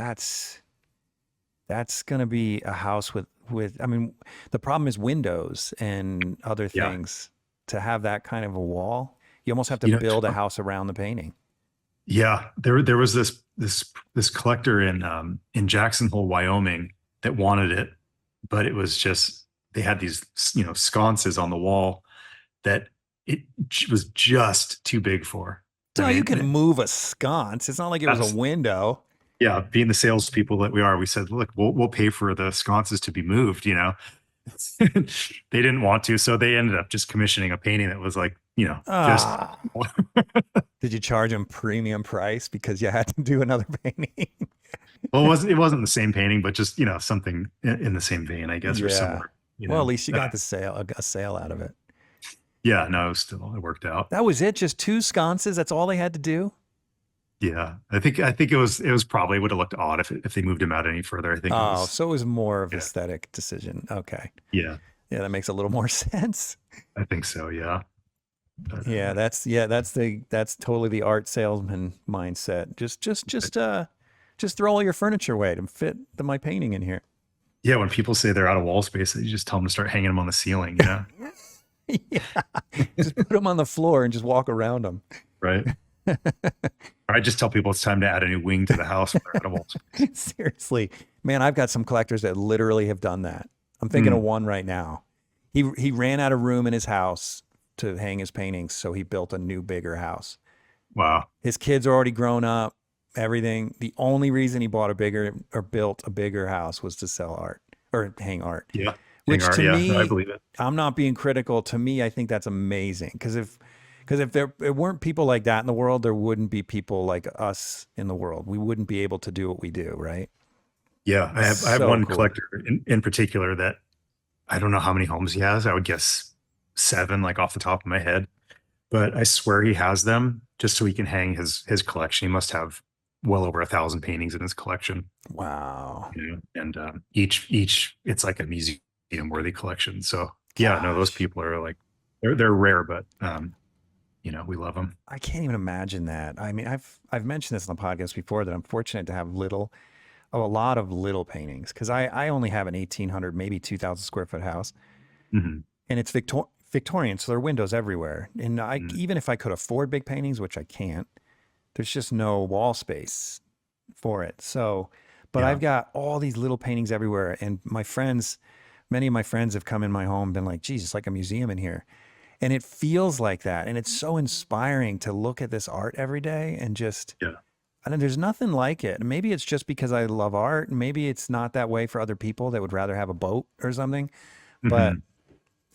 Speaker 1: That's gonna be a house with I mean, the problem is windows and other
Speaker 2: Yeah,
Speaker 1: things. To have that kind of a wall, you almost have to
Speaker 2: you know,
Speaker 1: build a house around the painting.
Speaker 2: yeah. There was this collector in Jackson Hole, Wyoming, that wanted it, but it was just they had these sconces on the wall that was just too big for. I
Speaker 1: So you can
Speaker 2: mean,
Speaker 1: move a sconce. It's not like it was a
Speaker 2: that's
Speaker 1: window.
Speaker 2: yeah. Being the salespeople that we are, we said, look, we'll pay for the sconces to be moved. They didn't want to, so they ended up just commissioning a painting that was like just
Speaker 1: Ah, did you charge him premium price because you had to do another painting?
Speaker 2: well, it wasn't the same painting, but just something in the same vein, I guess, or
Speaker 1: Yeah.
Speaker 2: similar.
Speaker 1: Well, at least you got the sale, a sale out of it.
Speaker 2: Yeah, no, still it worked out.
Speaker 1: That was it. Just two sconces. That's all they had to do.
Speaker 2: Yeah, I think it was probably would have looked odd if they moved him out any further. I think it
Speaker 1: Oh,
Speaker 2: was
Speaker 1: so it was more of
Speaker 2: yeah,
Speaker 1: aesthetic decision. Okay.
Speaker 2: yeah,
Speaker 1: Yeah, that makes a little more sense.
Speaker 2: I think so. Yeah, but,
Speaker 1: That's totally the art salesman mindset. Just throw all your furniture away to fit my painting in here.
Speaker 2: yeah. When people say they're out of wall space, you just tell them to start hanging them on the ceiling.
Speaker 1: Yeah. Just put them on the floor and just walk around them.
Speaker 2: Right. Or I just tell people it's time to add a new wing to the house when they're out of wall space.
Speaker 1: Seriously, man, I've got some collectors that literally have done that. I'm thinking of
Speaker 2: Mm,
Speaker 1: one right now. He ran out of room in his house to hang his paintings, so he built a new, bigger house.
Speaker 2: wow.
Speaker 1: His kids are already grown up. Everything. The only reason he bought a bigger or built a bigger house was to sell art or hang art.
Speaker 2: Yeah. Hang
Speaker 1: Which
Speaker 2: art.
Speaker 1: to
Speaker 2: Yeah, no, I
Speaker 1: me,
Speaker 2: believe it.
Speaker 1: I'm not being critical. To me, I think that's amazing because if there it weren't people like that in the world, there wouldn't be people like us in the world. We wouldn't be able to do what we do, right?
Speaker 2: Yeah, I have
Speaker 1: So
Speaker 2: one
Speaker 1: cool.
Speaker 2: collector in particular that I don't know how many homes he has. I would guess seven, like off the top of my head. But I swear he has them just so he can hang his collection. He must have well over 1,000 paintings in his collection.
Speaker 1: Wow.
Speaker 2: And each it's like a museum worthy collection. So yeah, no, those
Speaker 1: Gosh.
Speaker 2: people are like they're rare, but we love them.
Speaker 1: I can't even imagine that. I mean, I've mentioned this on the podcast before that I'm fortunate to have little a lot of little paintings because I only have an 1,800, maybe 2,000 square foot house,
Speaker 2: Hmm.
Speaker 1: and it's Victorian, so there are windows everywhere. And
Speaker 2: Hmm.
Speaker 1: even if I could afford big paintings, which I can't, there's just no wall space for it. So, but I've
Speaker 2: Yeah.
Speaker 1: got all these little paintings everywhere, and many of my friends have come in my home and been like, geez, it's like a museum in here. And it feels like that. And it's so inspiring to look at this art every day and just,
Speaker 2: Yeah.
Speaker 1: I don't, there's nothing like it. Maybe it's just because I love art. Maybe it's not that way for other people that would rather have a boat or something. But
Speaker 2: Hmm.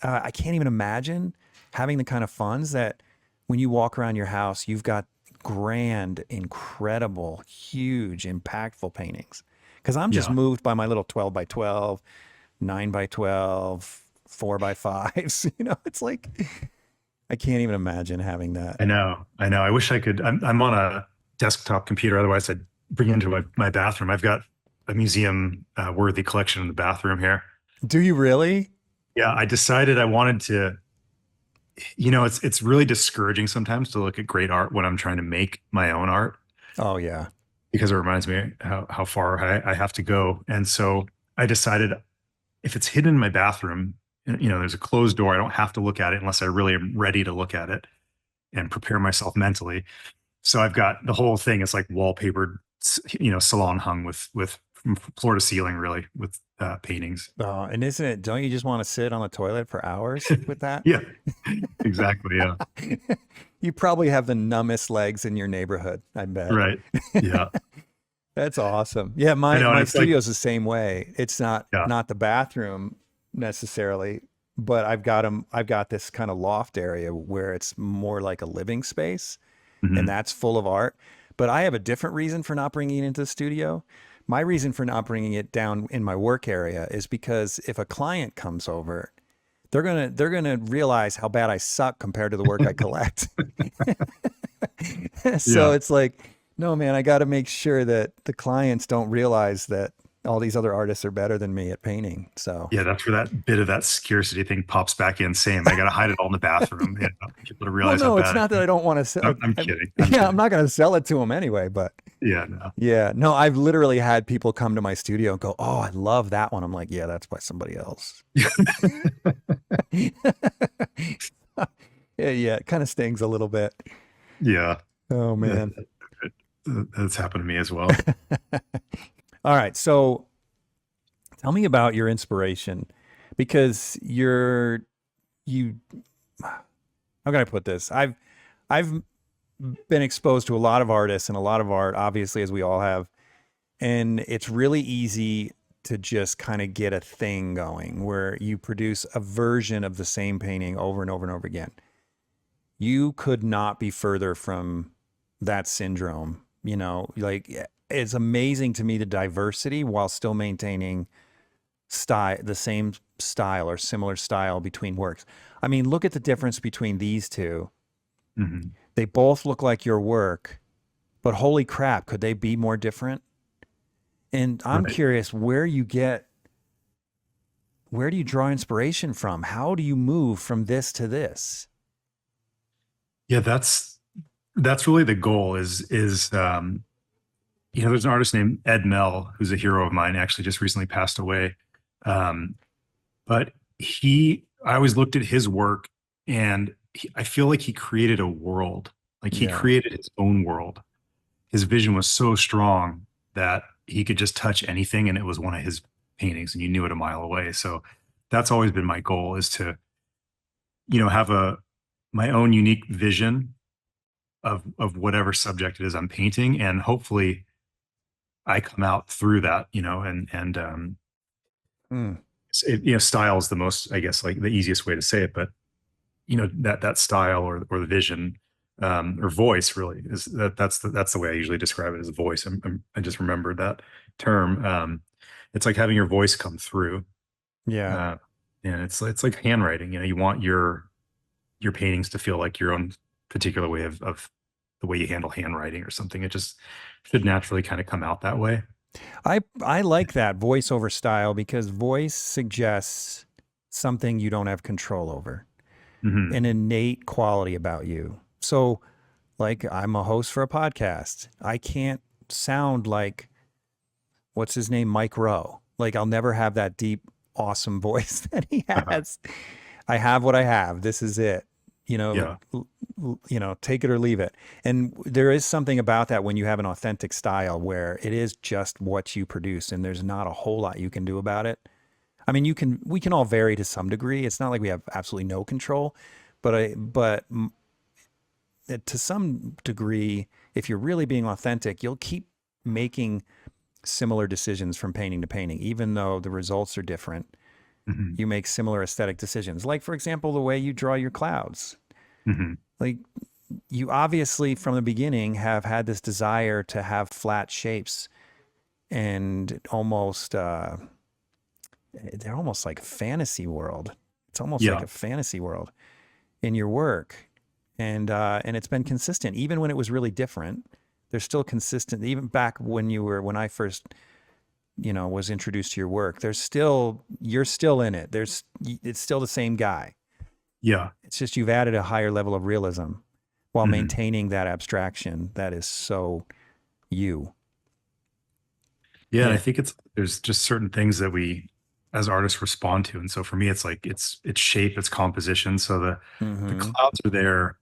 Speaker 1: I can't even imagine having the kind of funds that when you walk around your house, you've got grand, incredible, huge, impactful paintings. Because I'm just
Speaker 2: Yeah.
Speaker 1: moved by my little 12 by 12, 9 by 12, 4 by 5s. It's like, I can't even imagine having that.
Speaker 2: I know. I know. I wish I could. I'm on a desktop computer. Otherwise, I'd bring it into my bathroom. I've got a museum worthy collection in the bathroom here.
Speaker 1: Do you really?
Speaker 2: Yeah, I decided I wanted to, it's really discouraging sometimes to look at great art when I'm trying to make my own art
Speaker 1: Oh, yeah.
Speaker 2: because it reminds me how far I have to go. And so I decided if it's hidden in my bathroom, there's a closed door, I don't have to look at it unless I really am ready to look at it and prepare myself mentally. So I've got the whole thing. It's like wallpapered, salon hung with from floor to ceiling, really, with paintings.
Speaker 1: And isn't it, don't you just want to sit on the toilet for hours with that?
Speaker 2: Yeah, exactly. Yeah,
Speaker 1: You probably have the numbest legs in your neighborhood, I bet.
Speaker 2: right. Yeah,
Speaker 1: That's awesome. Yeah,
Speaker 2: I know. And
Speaker 1: my
Speaker 2: it's like,
Speaker 1: studio's the same way. It's
Speaker 2: yeah.
Speaker 1: not the bathroom necessarily, but I've got this kind of loft area where it's more like a living space, and
Speaker 2: Mhm.
Speaker 1: that's full of art. But I have a different reason for not bringing it into the studio. My reason for not bringing it down in my work area is because if a client comes over, they're gonna realize how bad I suck compared to the work I collect. So
Speaker 2: Yeah.
Speaker 1: it's like, no, man, I got to make sure that the clients don't realize that all these other artists are better than me at painting. So,
Speaker 2: Yeah, that's where that bit of that scarcity thing pops back in. Same. I got to hide it all in the bathroom. People to
Speaker 1: well,
Speaker 2: realize how
Speaker 1: no, it's
Speaker 2: bad
Speaker 1: not that I don't want to sell.
Speaker 2: I'm kidding. I'm
Speaker 1: Yeah, I'm
Speaker 2: kidding.
Speaker 1: not going to sell it to them anyway. But
Speaker 2: Yeah, no.
Speaker 1: yeah, no, I've literally had people come to my studio and go, "Oh, I love that one." I'm like, "Yeah, that's by somebody else." Yeah, yeah, it kind of stings a little bit.
Speaker 2: Yeah,
Speaker 1: Oh
Speaker 2: that,
Speaker 1: man.
Speaker 2: that's happened to me as well.
Speaker 1: All right, so tell me about your inspiration because you how can I put this? I've been exposed to a lot of artists and a lot of art, obviously, as we all have, and it's really easy to just kind of get a thing going where you produce a version of the same painting over and over and over again. You could not be further from that syndrome. Like it's amazing to me the diversity while still maintaining style, the same style or similar style between works. I mean, look at the difference between these two.
Speaker 2: Hmm.
Speaker 1: They both look like your work, but holy crap, could they be more different? And I'm
Speaker 2: Right.
Speaker 1: curious where do you draw inspiration from? How do you move from this to this?
Speaker 2: Yeah, that's really the goal there's an artist named Ed Mell who's a hero of mine, actually just recently passed away. Um, but I always looked at his work and I feel like he created a world. Like he
Speaker 1: Yeah.
Speaker 2: created his own world. His vision was so strong that he could just touch anything and it was one of his paintings and you knew it a mile away. So that's always been my goal is to, have my own unique vision of whatever subject it is I'm painting. And hopefully I come out through that,
Speaker 1: Hmm.
Speaker 2: style is the most, I guess, like the easiest way to say it, but that style or the vision or voice really is that's the way I usually describe it as voice. I just remembered that term. It's like having your voice come through,
Speaker 1: Yeah.
Speaker 2: uh, and it's like handwriting. You want your paintings to feel like your own particular way of the way you handle handwriting or something. It just should naturally kind of come out that way.
Speaker 1: I like that voiceover style because voice suggests something you don't have control over,
Speaker 2: Hmm.
Speaker 1: an innate quality about you. So, like, I'm a host for a podcast. I can't sound like what's his name? Mike Rowe. Like I'll never have that deep, awesome voice that he
Speaker 2: Uh-huh.
Speaker 1: has. I have what I have. This is it. You know,
Speaker 2: Yeah.
Speaker 1: take it or leave it. And there is something about that when you have an authentic style where it is just what you produce and there's not a whole lot you can do about it. I mean, we can all vary to some degree. It's not like we have absolutely no control, but to some degree, if you're really being authentic, you'll keep making similar decisions from painting to painting, even though the results are different.
Speaker 2: Hmm.
Speaker 1: You make similar aesthetic decisions. Like, for example, the way you draw your clouds.
Speaker 2: Hmm.
Speaker 1: Like, you obviously, from the beginning, have had this desire to have flat shapes and almost, they're almost like fantasy world. It's almost like
Speaker 2: Yeah.
Speaker 1: a fantasy world in your work. And it's been consistent, even when it was really different. They're still consistent, even back when I first was introduced to your work. You're still in it. It's still the same guy.
Speaker 2: Yeah.
Speaker 1: It's just you've added a higher level of realism while
Speaker 2: Hmm.
Speaker 1: maintaining that abstraction that is so you.
Speaker 2: Yeah. And I
Speaker 1: Yeah.
Speaker 2: think there's just certain things that we as artists respond to. And so for me, it's like it's shape, it's composition. So the
Speaker 1: Mm-hmm.
Speaker 2: clouds are there,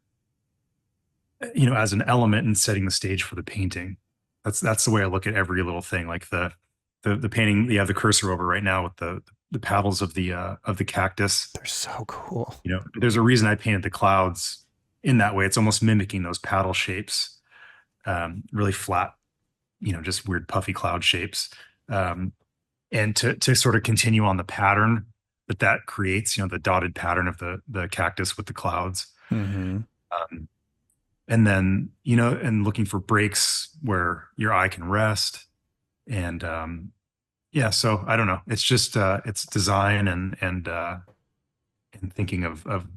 Speaker 2: as an element in setting the stage for the painting. That's the way I look at every little thing. Like the painting you have the cursor over right now with the petals of the cactus.
Speaker 1: They're so cool.
Speaker 2: There's a reason I painted the clouds in that way. It's almost mimicking those paddle shapes, really flat, just weird puffy cloud shapes. Um, and to sort of continue on the pattern that creates, the dotted pattern of the cactus with the clouds.
Speaker 1: Mm-hmm.
Speaker 2: Um, and then, and looking for breaks where your eye can rest. And yeah, so I don't know. It's just it's design and thinking of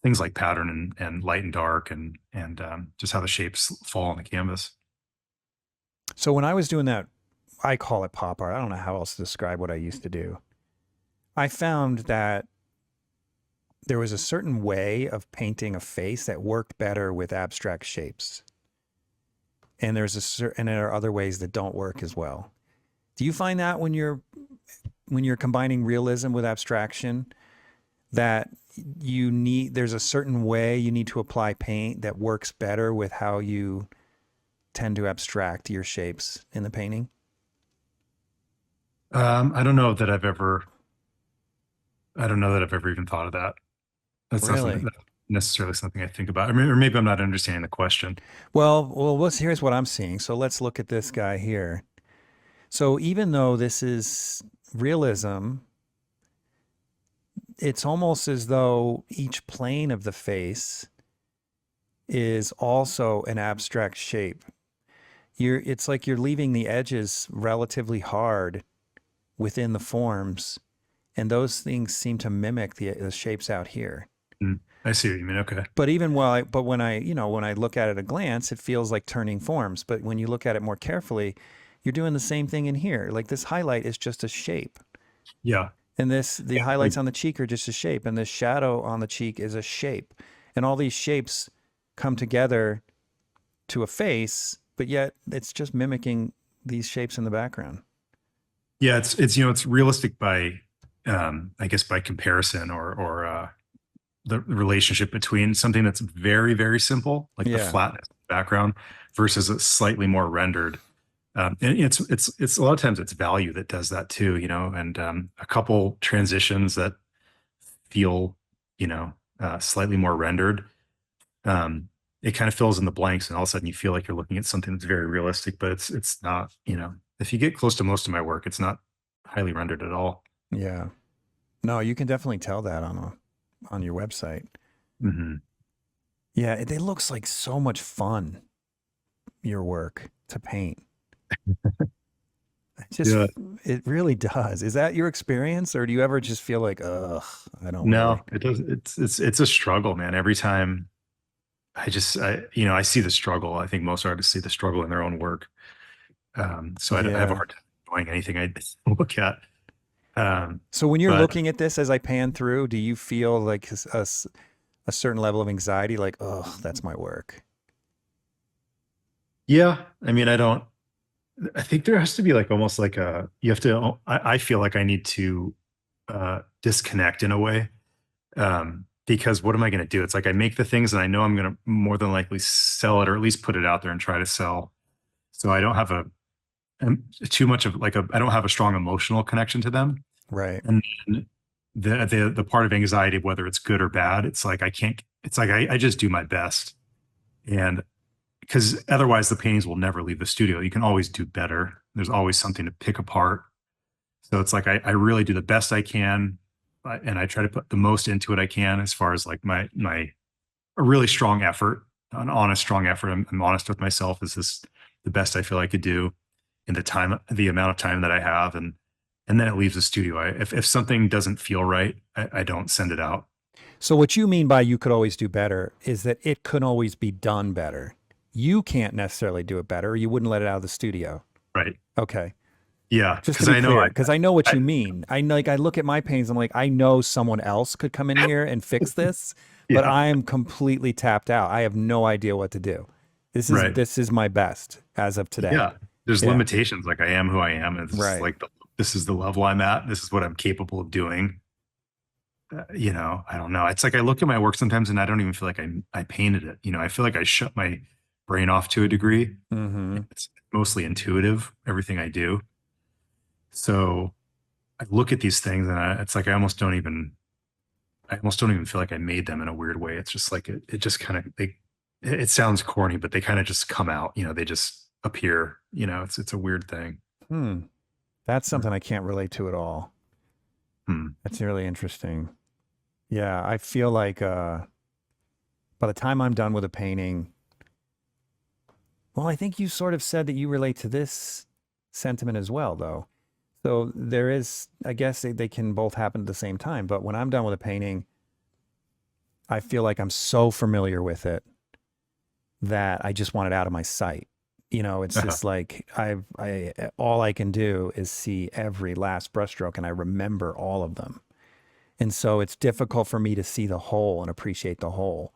Speaker 2: things like pattern and light and dark and just how the shapes fall on the canvas.
Speaker 1: So when I was doing that, I call it pop art. I don't know how else to describe what I used to do. I found that there was a certain way of painting a face that worked better with abstract shapes. And there are other ways that don't work as well. Do you find that when you're combining realism with abstraction that there's a certain way you need to apply paint that works better with how you tend to abstract your shapes in the painting?
Speaker 2: I don't know that I've ever. I don't know that I've ever even thought of that. That's not something
Speaker 1: Really?
Speaker 2: that necessarily something I think about. Or maybe I'm not understanding the question.
Speaker 1: Here's what I'm seeing. So let's look at this guy here. So even though this is realism, it's almost as though each plane of the face is also an abstract shape. It's like you're leaving the edges relatively hard within the forms, and those things seem to mimic the shapes out here.
Speaker 2: Mm, I see what you mean. Okay.
Speaker 1: But when I look at it at a glance, it feels like turning forms. But when you look at it more carefully, you're doing the same thing in here. Like this highlight is just a shape.
Speaker 2: Yeah.
Speaker 1: And the
Speaker 2: Like,
Speaker 1: highlights on the cheek are just a shape. And this shadow on the cheek is a shape. And all these shapes come together to a face, but yet it's just mimicking these shapes in the background.
Speaker 2: yeah, it's realistic by I guess by comparison or the relationship between something that's very, very simple, like the
Speaker 1: Yeah.
Speaker 2: flatness of the background, versus a slightly more rendered. And it's a lot of times it's value that does that too, and a couple transitions that feel, slightly more rendered. Um, it kind of fills in the blanks, and all of a sudden you feel like you're looking at something that's very realistic, but it's not. If you get close to most of my work, it's not highly rendered at all.
Speaker 1: Yeah. No, you can definitely tell that on your website.
Speaker 2: Hmm.
Speaker 1: Yeah, it looks like so much fun, your work to paint. It just,
Speaker 2: Yeah.
Speaker 1: it really does. Is that your experience, or do you ever just feel like, ugh, I don't
Speaker 2: No,
Speaker 1: really?
Speaker 2: it does. It's a struggle, man. Every time I see the struggle. I think most artists see the struggle in their own work. So I have a
Speaker 1: Yeah.
Speaker 2: hard time enjoying anything I look at. Um,
Speaker 1: So when you're
Speaker 2: but
Speaker 1: looking at this as I pan through, do you feel like a certain level of anxiety, like, oh, that's my work?
Speaker 2: yeah, I mean, I don't. I think there has to be like almost like you have to, I feel like I need to disconnect in a way. Because what am I going to do? It's like I make the things and I know I'm going to more than likely sell it or at least put it out there and try to sell. So I don't have too much of like I don't have a strong emotional connection to them.
Speaker 1: Right.
Speaker 2: And then the part of anxiety, whether it's good or bad, it's like I can't, it's like I just do my best. And because otherwise the paintings will never leave the studio. You can always do better. There's always something to pick apart. So it's like I really do the best I can, and I try to put the most into it I can as far as like my a really strong effort, an honest strong effort. I'm honest with myself. Is this the best I feel I could do in the amount of time that I have, and then it leaves the studio. If something doesn't feel right, I don't send it out.
Speaker 1: So what you mean by you could always do better is that it could always be done better. You can't necessarily do it better, or you wouldn't let it out of the studio.
Speaker 2: Right.
Speaker 1: Okay.
Speaker 2: Yeah.
Speaker 1: Just to
Speaker 2: Because
Speaker 1: be
Speaker 2: I know
Speaker 1: clear, because I know what
Speaker 2: I
Speaker 1: you mean. I know, like, I look at my paintings, I'm like, I know someone else could come in here and fix this, but
Speaker 2: yeah.
Speaker 1: I am completely tapped out. I have no idea what to do.
Speaker 2: Right.
Speaker 1: This is my best as of today.
Speaker 2: Yeah. There's
Speaker 1: Yeah.
Speaker 2: limitations. Like I am who I am. And this is
Speaker 1: Right.
Speaker 2: like this is the level I'm at. This is what I'm capable of doing. I don't know. It's like I look at my work sometimes and I don't even feel like I painted it. I feel like I shut my brain off to a degree.
Speaker 1: Mm-hmm.
Speaker 2: It's mostly intuitive, everything I do. So I look at these things and it's like I almost don't even feel like I made them in a weird way. It's just like it just kind of it sounds corny, but they kind of just come out. They just appear. It's a weird thing.
Speaker 1: Hmm. That's something I can't relate to at all.
Speaker 2: Hmm.
Speaker 1: That's really interesting. Yeah, I feel like by the time I'm done with a painting, well, I think you sort of said that you relate to this sentiment as well, though. So there is, I guess they can both happen at the same time. But when I'm done with a painting, I feel like I'm so familiar with it that I just want it out of my sight. It's just like all I can do is see every last brushstroke and I remember all of them. And so it's difficult for me to see the whole and appreciate the whole.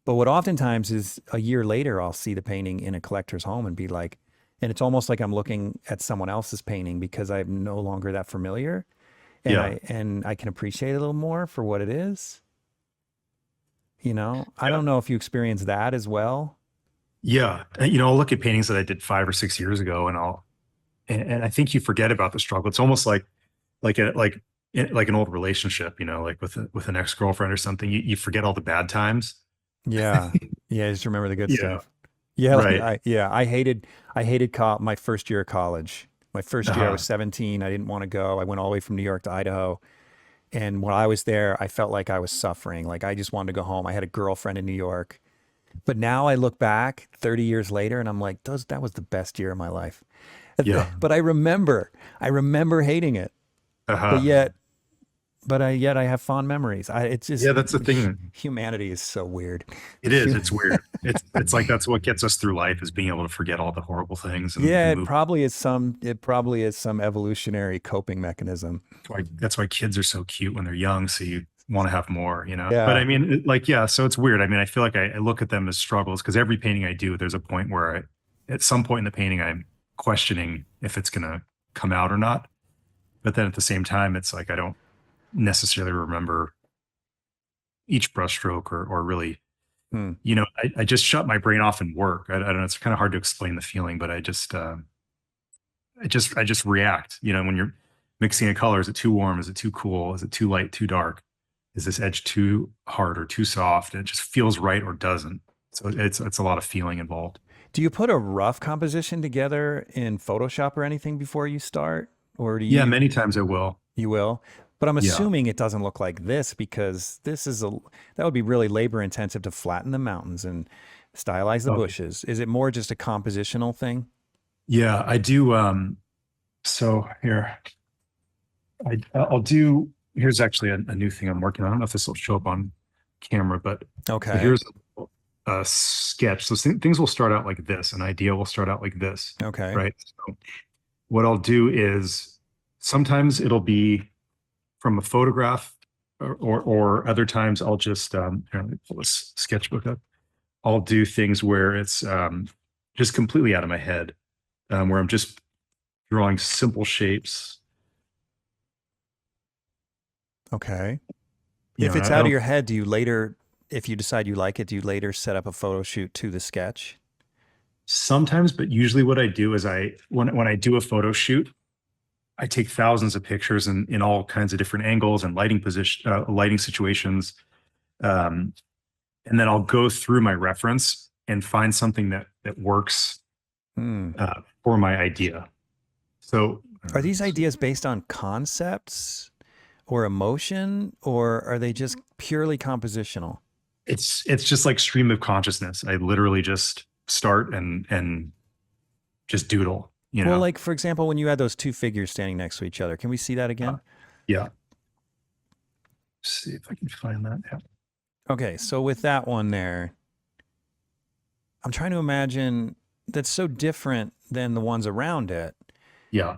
Speaker 1: But what oftentimes is a year later, I'll see the painting in a collector's home and be like, and it's almost like I'm looking at someone else's painting because I'm no longer that familiar, and
Speaker 2: Yeah.
Speaker 1: I can appreciate it a little more for what it is. I
Speaker 2: Yeah.
Speaker 1: don't know if you experience that as well.
Speaker 2: Yeah. And, I'll look at paintings that I did 5 or 6 years ago, and I think you forget about the struggle. It's almost like a like an old relationship, like with an ex girlfriend or something. You forget all the bad times.
Speaker 1: Yeah, yeah, just remember the good
Speaker 2: Yeah.
Speaker 1: stuff. Yeah, like
Speaker 2: Right.
Speaker 1: I hated my first year of college. My first year, I was
Speaker 2: Uh-huh.
Speaker 1: 17. I didn't want to go. I went all the way from New York to Idaho. And when I was there, I felt like I was suffering. Like I just wanted to go home. I had a girlfriend in New York. But now I look back 30 years later and I'm like, that was the best year of my life.
Speaker 2: Yeah.
Speaker 1: But I remember hating it. But
Speaker 2: Uh-huh.
Speaker 1: yet, yet I have fond memories. It's just
Speaker 2: Yeah, that's the thing.
Speaker 1: humanity is so weird.
Speaker 2: It is. It's weird. It's like that's what gets us through life is being able to forget all the horrible things
Speaker 1: Yeah,
Speaker 2: and move.
Speaker 1: it probably is some evolutionary coping mechanism.
Speaker 2: That's why kids are so cute when they're young. So you want to have more. But I
Speaker 1: Yeah.
Speaker 2: mean, yeah, so it's weird. I mean, I feel like I look at them as struggles because every painting I do, there's a point where at some point in the painting, I'm questioning if it's going to come out or not. But then at the same time, it's like I don't necessarily remember each brushstroke or really,
Speaker 1: Hmm.
Speaker 2: I just shut my brain off and work. I don't know. It's kind of hard to explain the feeling, but I just react. When you're mixing a color, is it too warm? Is it too cool? Is it too light, too dark? Is this edge too hard or too soft? It just feels right or doesn't. So it's a lot of feeling involved.
Speaker 1: Do you put a rough composition together in Photoshop or anything before you start? Or do
Speaker 2: Yeah,
Speaker 1: you
Speaker 2: many times I will.
Speaker 1: you will? But I'm
Speaker 2: Yeah.
Speaker 1: assuming it doesn't look like this because that would be really labor intensive to flatten the mountains and stylize the
Speaker 2: Oh,
Speaker 1: bushes. Is it more just a compositional thing?
Speaker 2: yeah, I do. So here, I'll do. Here's actually a new thing I'm working on. I don't know if this will show up on camera, but so
Speaker 1: Okay.
Speaker 2: here's a sketch. So things will start out like this. An idea will start out like this,
Speaker 1: Okay.
Speaker 2: right? So what I'll do is sometimes it'll be from a photograph, or other times I'll just here, let me pull this sketchbook up. I'll do things where it's just completely out of my head. where I'm just drawing simple shapes.
Speaker 1: Okay.
Speaker 2: You
Speaker 1: If
Speaker 2: know, and
Speaker 1: it's
Speaker 2: I
Speaker 1: out of
Speaker 2: don't
Speaker 1: your head, do you later, if you decide you like it, do you later set up a photo shoot to the sketch?
Speaker 2: sometimes, but usually what I do is when I do a photo shoot, I take thousands of pictures in all kinds of different angles and lighting situations. Um, and then I'll go through my reference and find something that works
Speaker 1: Hmm.
Speaker 2: for my idea. So
Speaker 1: Are these ideas based on concepts or emotion, or are they just purely compositional?
Speaker 2: it's just like stream of consciousness. I literally just start and just doodle, you
Speaker 1: Well,
Speaker 2: know.
Speaker 1: like for example, when you had those two figures standing next to each other, can we see that
Speaker 2: Uh,
Speaker 1: again?
Speaker 2: yeah. See if I can find that. Yeah.
Speaker 1: Okay, so with that one there, I'm trying to imagine that's so different than the ones around it.
Speaker 2: Yeah.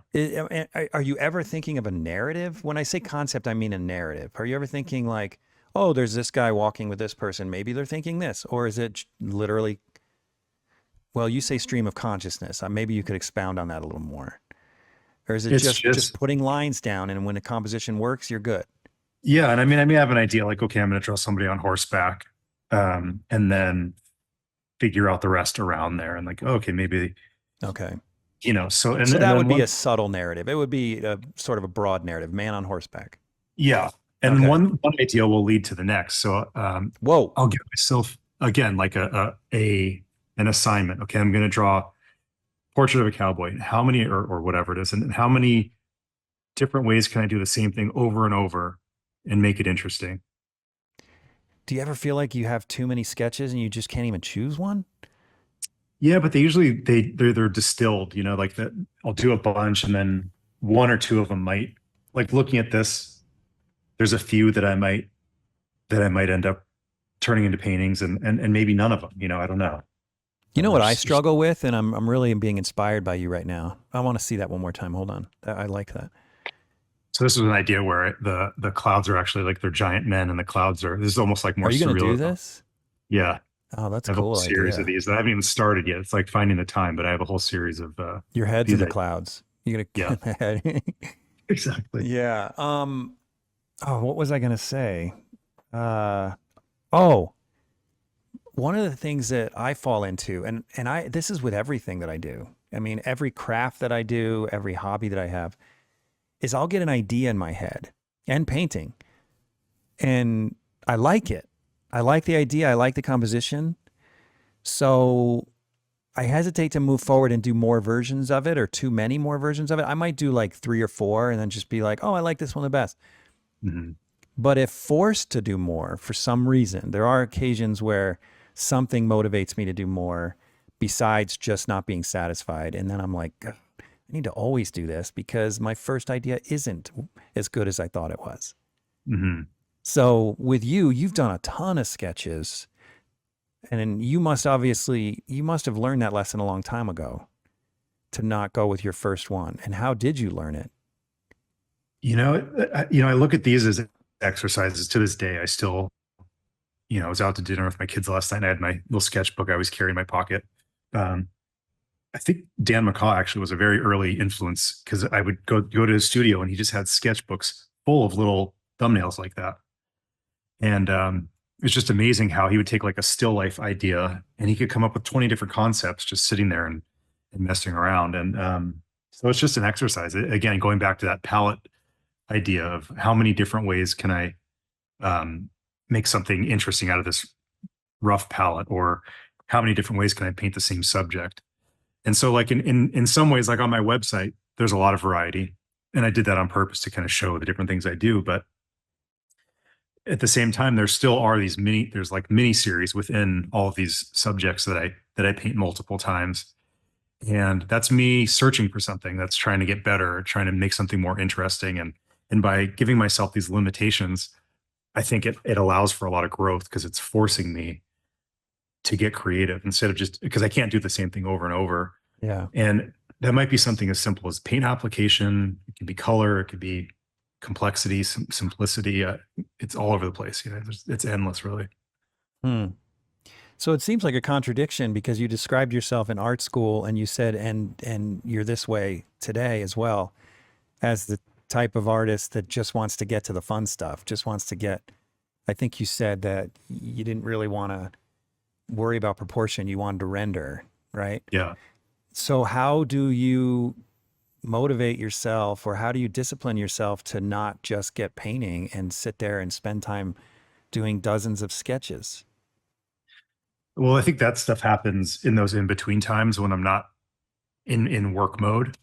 Speaker 1: Are you ever thinking of a narrative? When I say concept, I mean a narrative. Are you ever thinking like, oh, there's this guy walking with this person. Maybe they're thinking this, or is it literally? Well, you say stream of consciousness. Maybe you could expound on that a little more. Or is it
Speaker 2: It's
Speaker 1: just
Speaker 2: just
Speaker 1: putting lines down, and when a composition works, you're good?
Speaker 2: yeah, and I mean I may have an idea like, okay, I'm gonna draw somebody on horseback, and then figure out the rest around there and like, okay, maybe,
Speaker 1: Okay.
Speaker 2: you know, so
Speaker 1: So
Speaker 2: and
Speaker 1: that
Speaker 2: then
Speaker 1: would be
Speaker 2: one
Speaker 1: a subtle narrative. It would be a sort of a broad narrative. Man on horseback.
Speaker 2: yeah, and then
Speaker 1: Okay.
Speaker 2: one idea will lead to the next. So
Speaker 1: Whoa.
Speaker 2: I'll give myself again like a an assignment. Okay, I'm gonna draw portrait of a cowboy. How many or whatever it is, and how many different ways can I do the same thing over and over and make it interesting?
Speaker 1: Do you ever feel like you have too many sketches and you just can't even choose one?
Speaker 2: Yeah, but they usually they're distilled, you know, like that I'll do a bunch and then one or two of them might like looking at this, there's a few that I might end up turning into paintings and maybe none of them, you know, I don't know.
Speaker 1: You know what I
Speaker 2: There's
Speaker 1: struggle with, and I'm really being inspired by you right now. I want to see that one more time. Hold on. I like that.
Speaker 2: so this is an idea where the clouds are actually like they're giant men and the clouds are this is almost like
Speaker 1: Are
Speaker 2: more
Speaker 1: you going to do
Speaker 2: surrealism.
Speaker 1: this?
Speaker 2: Yeah.
Speaker 1: Oh, that's
Speaker 2: I
Speaker 1: a
Speaker 2: have a whole
Speaker 1: cool
Speaker 2: series of
Speaker 1: idea.
Speaker 2: these that I haven't even started yet. It's like finding the time, but I have a whole series of
Speaker 1: Your head's in
Speaker 2: these.
Speaker 1: the clouds. You're
Speaker 2: Yeah,
Speaker 1: going to head.
Speaker 2: exactly.
Speaker 1: Yeah. Oh, what was I going to say? Uh, oh, one of the things that I fall into, and this is with everything that I do. I mean, every craft that I do, every hobby that I have, is I'll get an idea in my head and painting, and I like it. I like the idea. I like the composition. So I hesitate to move forward and do more versions of it or too many more versions of it. I might do like 3 or 4 and then just be like, oh, I like this one the best.
Speaker 2: Mhm.
Speaker 1: But if forced to do more for some reason, there are occasions where something motivates me to do more besides just not being satisfied. And then I'm like, "Ugh, I need to always do this because my first idea isn't as good as I thought it was."
Speaker 2: Mhm.
Speaker 1: So with you, you've done a ton of sketches, and then you must have learned that lesson a long time ago to not go with your first one. And how did you learn it?
Speaker 2: I look at these as exercises to this day. I still, I was out to dinner with my kids last night and I had my little sketchbook I always carry in my pocket. Um, I think Dan McCaw actually was a very early influence because I would go to his studio and he just had sketchbooks full of little thumbnails like that. And it's just amazing how he would take like a still life idea and he could come up with 20 different concepts just sitting there and messing around. And so it's just an exercise. Again, going back to that palette idea of how many different ways can I um, make something interesting out of this rough palette, or how many different ways can I paint the same subject? And so, like in some ways, like on my website, there's a lot of variety, and I did that on purpose to kind of show the different things I do. But at the same time, there still are these there's like mini series within all of these subjects that I paint multiple times. And that's me searching for something that's trying to get better, trying to make something more interesting. And by giving myself these limitations, I think it allows for a lot of growth because it's forcing me to get creative instead of just because I can't do the same thing over and over.
Speaker 1: Yeah.
Speaker 2: And that might be something as simple as paint application. It can be color. It could be complexity, simplicity. It's all over the place. It's endless, really.
Speaker 1: Hmm. So it seems like a contradiction because you described yourself in art school and you said, and you're this way today as well, as the type of artist that just wants to get to the fun stuff, just wants to get, I think you said that you didn't really want to worry about proportion. You wanted to render, right?
Speaker 2: Yeah.
Speaker 1: So how do you motivate yourself or how do you discipline yourself to not just get painting and sit there and spend time doing dozens of sketches?
Speaker 2: Well, I think that stuff happens in those in between times when I'm not in work mode.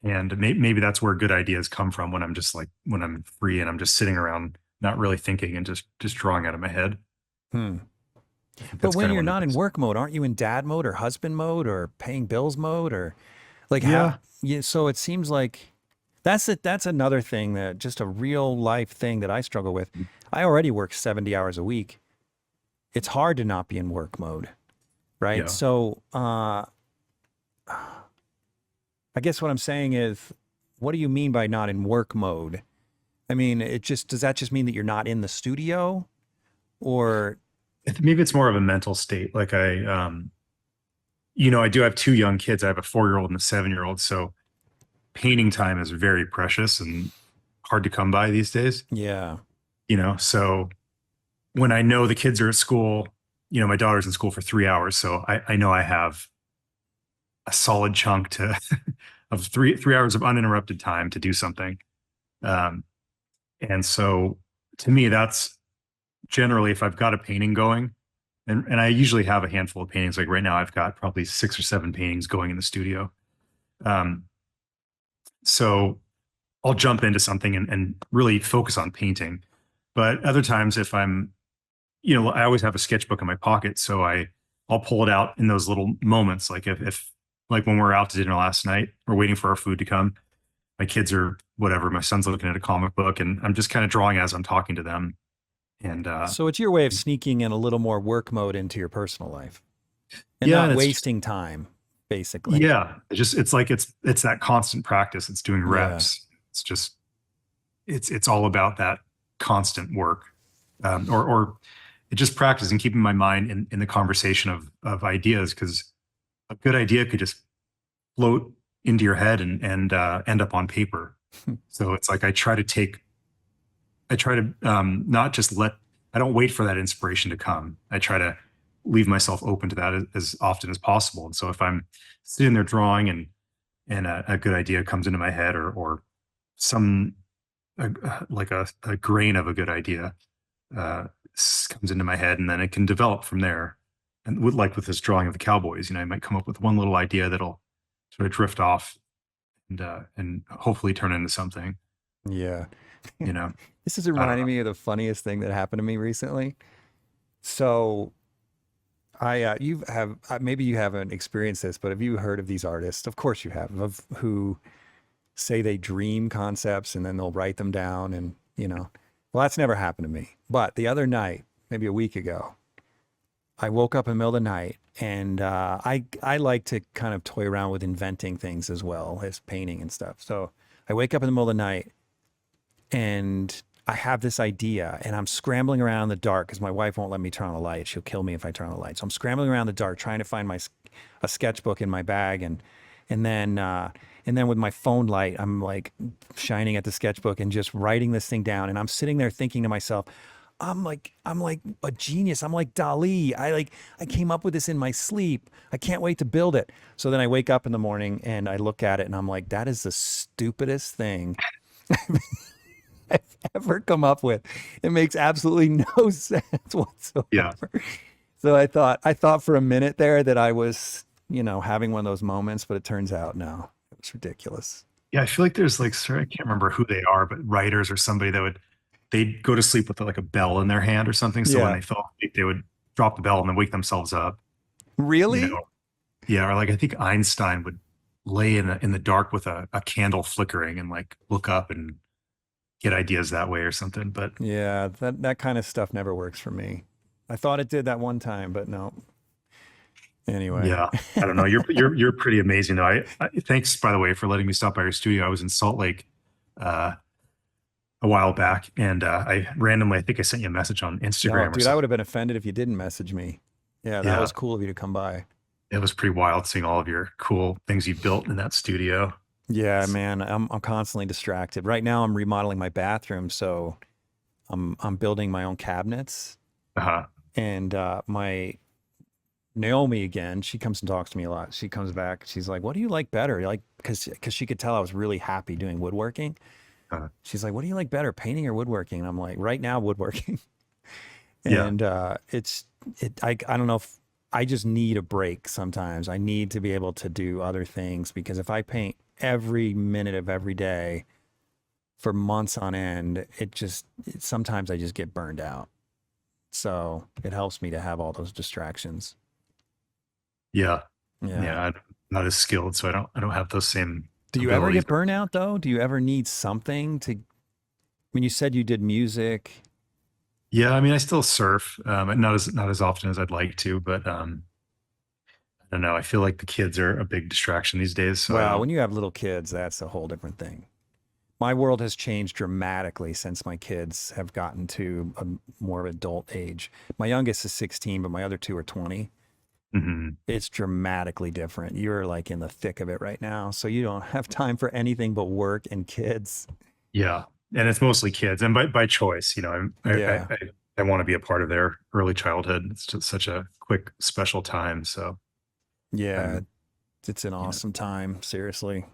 Speaker 2: And maybe that's where good ideas come from when I'm just like when I'm free and I'm just sitting around not really thinking and just drawing out of my head.
Speaker 1: Hmm.
Speaker 2: I think
Speaker 1: But
Speaker 2: that's
Speaker 1: when
Speaker 2: kind of
Speaker 1: you're
Speaker 2: when it
Speaker 1: not in
Speaker 2: is.
Speaker 1: work mode, aren't you in dad mode or husband mode or paying bills mode or like how?
Speaker 2: Yeah.
Speaker 1: Yeah, so it seems like that's another thing that just a real life thing that I struggle with. I already work 70 hours a week. It's hard to not be in work mode, right?
Speaker 2: Yeah.
Speaker 1: So I guess what I'm saying is, what do you mean by not in work mode? I mean, it just does that just mean that you're not in the studio or
Speaker 2: Maybe it's more of a mental state. Like I do have two young kids. I have a 4-year-old and a 7-year-old. So painting time is very precious and hard to come by these days,
Speaker 1: yeah.
Speaker 2: So when I know the kids are at school, my daughter's in school for 3 hours. So I know I have a solid chunk to of three hours of uninterrupted time to do something. Um, and so to me, that's generally if I've got a painting going, and I usually have a handful of paintings. Like right now, I've got probably 6 or 7 paintings going in the studio. Um, so I'll jump into something and really focus on painting. But other times, if I'm, I always have a sketchbook in my pocket, so I'll pull it out in those little moments. Like if like when we're out to dinner last night, we're waiting for our food to come. My kids are whatever. My son's looking at a comic book, and I'm just kind of drawing as I'm talking to them. And
Speaker 1: So it's your way of sneaking in a little more work mode into your personal life and
Speaker 2: yeah, and
Speaker 1: not
Speaker 2: it's
Speaker 1: wasting time, basically.
Speaker 2: yeah, it's like it's that constant practice. It's doing
Speaker 1: Yeah.
Speaker 2: reps. It's just it's all about that constant work, or just practice and keeping my mind in the conversation of ideas because a good idea could just float into your head and end up on paper. So it's like I try to not just I don't wait for that inspiration to come. I try to leave myself open to that as often as possible. And so if I'm sitting there drawing and a good idea comes into my head or some like a grain of a good idea uh, comes into my head and then it can develop from there. And like with this drawing of the cowboys, I might come up with one little idea that'll sort of drift off and hopefully turn into something,
Speaker 1: Yeah.
Speaker 2: you know.
Speaker 1: This is
Speaker 2: I don't
Speaker 1: reminding
Speaker 2: know.
Speaker 1: me of the funniest thing that happened to me recently. So you have maybe you haven't experienced this, but have you heard of these artists? Of course you have, of who say they dream concepts and then they'll write them down and, well, that's never happened to me. But the other night, maybe a week ago, I woke up in the middle of the night and I like to kind of toy around with inventing things as well as painting and stuff. So I wake up in the middle of the night and I have this idea and I'm scrambling around in the dark because my wife won't let me turn on the light. She'll kill me if I turn on the light. So I'm scrambling around in the dark trying to find a sketchbook in my bag and then with my phone light I'm like shining at the sketchbook and just writing this thing down and I'm sitting there thinking to myself, I'm like a genius. I'm like Dali. I came up with this in my sleep. I can't wait to build it. So then I wake up in the morning and I look at it and I'm like, that is the stupidest thing I've ever come up with. It makes absolutely no sense
Speaker 2: Yeah.
Speaker 1: whatsoever. So I thought for a minute there that I was, having one of those moments, but it turns out no, it was ridiculous.
Speaker 2: Yeah. I feel like there's like, sorry, I can't remember who they are, but writers or somebody they'd go to sleep with like a bell in their hand or something. So when
Speaker 1: Yeah.
Speaker 2: they fell asleep, they would drop the bell and then wake themselves up, you
Speaker 1: Really?
Speaker 2: know? Yeah. Or like, I think Einstein would lay in the dark with a candle flickering and like look up and get ideas that way or something. But
Speaker 1: Yeah, that kind of stuff never works for me. I thought it did that one time, but no. Anyway.
Speaker 2: yeah, I don't know. You're pretty amazing though. Thanks by the way for letting me stop by your studio. I was in Salt Lake uh, a while back, and I randomly I think I sent you a message on
Speaker 1: Oh,
Speaker 2: Instagram or
Speaker 1: dude, I would
Speaker 2: something.
Speaker 1: have been offended if you didn't message me. Yeah, that
Speaker 2: Yeah.
Speaker 1: was cool of you to come by.
Speaker 2: It was pretty wild seeing all of your cool things you built in that studio.
Speaker 1: Yeah, man, I'm constantly distracted. Right now I'm remodeling my bathroom, so I'm building my own cabinets.
Speaker 2: Uh-huh.
Speaker 1: And my Naomi again, she comes and talks to me a lot. She comes back, she's like, "What do you like better?" Like, because she could tell I was really happy doing woodworking.
Speaker 2: Uh,
Speaker 1: She's like, "What do you like better, painting or woodworking?" And I'm like, "Right now, woodworking."
Speaker 2: yeah.
Speaker 1: And I don't know if I just need a break sometimes. I need to be able to do other things because if I paint every minute of every day for months on end, sometimes I just get burned out. So it helps me to have all those distractions.
Speaker 2: Yeah.
Speaker 1: Yeah.
Speaker 2: Yeah. I'm not as skilled, so I don't have those same
Speaker 1: Do you ever
Speaker 2: abilities.
Speaker 1: get burnout though? Do you ever need something to, when you said you did music?
Speaker 2: Yeah, I mean, I still surf, not as often as I'd like to, but I don't know. I feel like the kids are a big distraction these days, so I
Speaker 1: Well,
Speaker 2: don't.
Speaker 1: when you have little kids, that's a whole different thing. My world has changed dramatically since my kids have gotten to a more adult age. My youngest is 16, but my other two are 20.
Speaker 2: Mhm.
Speaker 1: It's dramatically different. You're like in the thick of it right now. So you don't have time for anything but work and kids.
Speaker 2: Yeah, and it's mostly kids, and by choice.
Speaker 1: Yeah.
Speaker 2: I want to be a part of their early childhood. It's just such a quick, special time. So
Speaker 1: Yeah.
Speaker 2: I'm,
Speaker 1: It's an
Speaker 2: you know,
Speaker 1: awesome time. Seriously.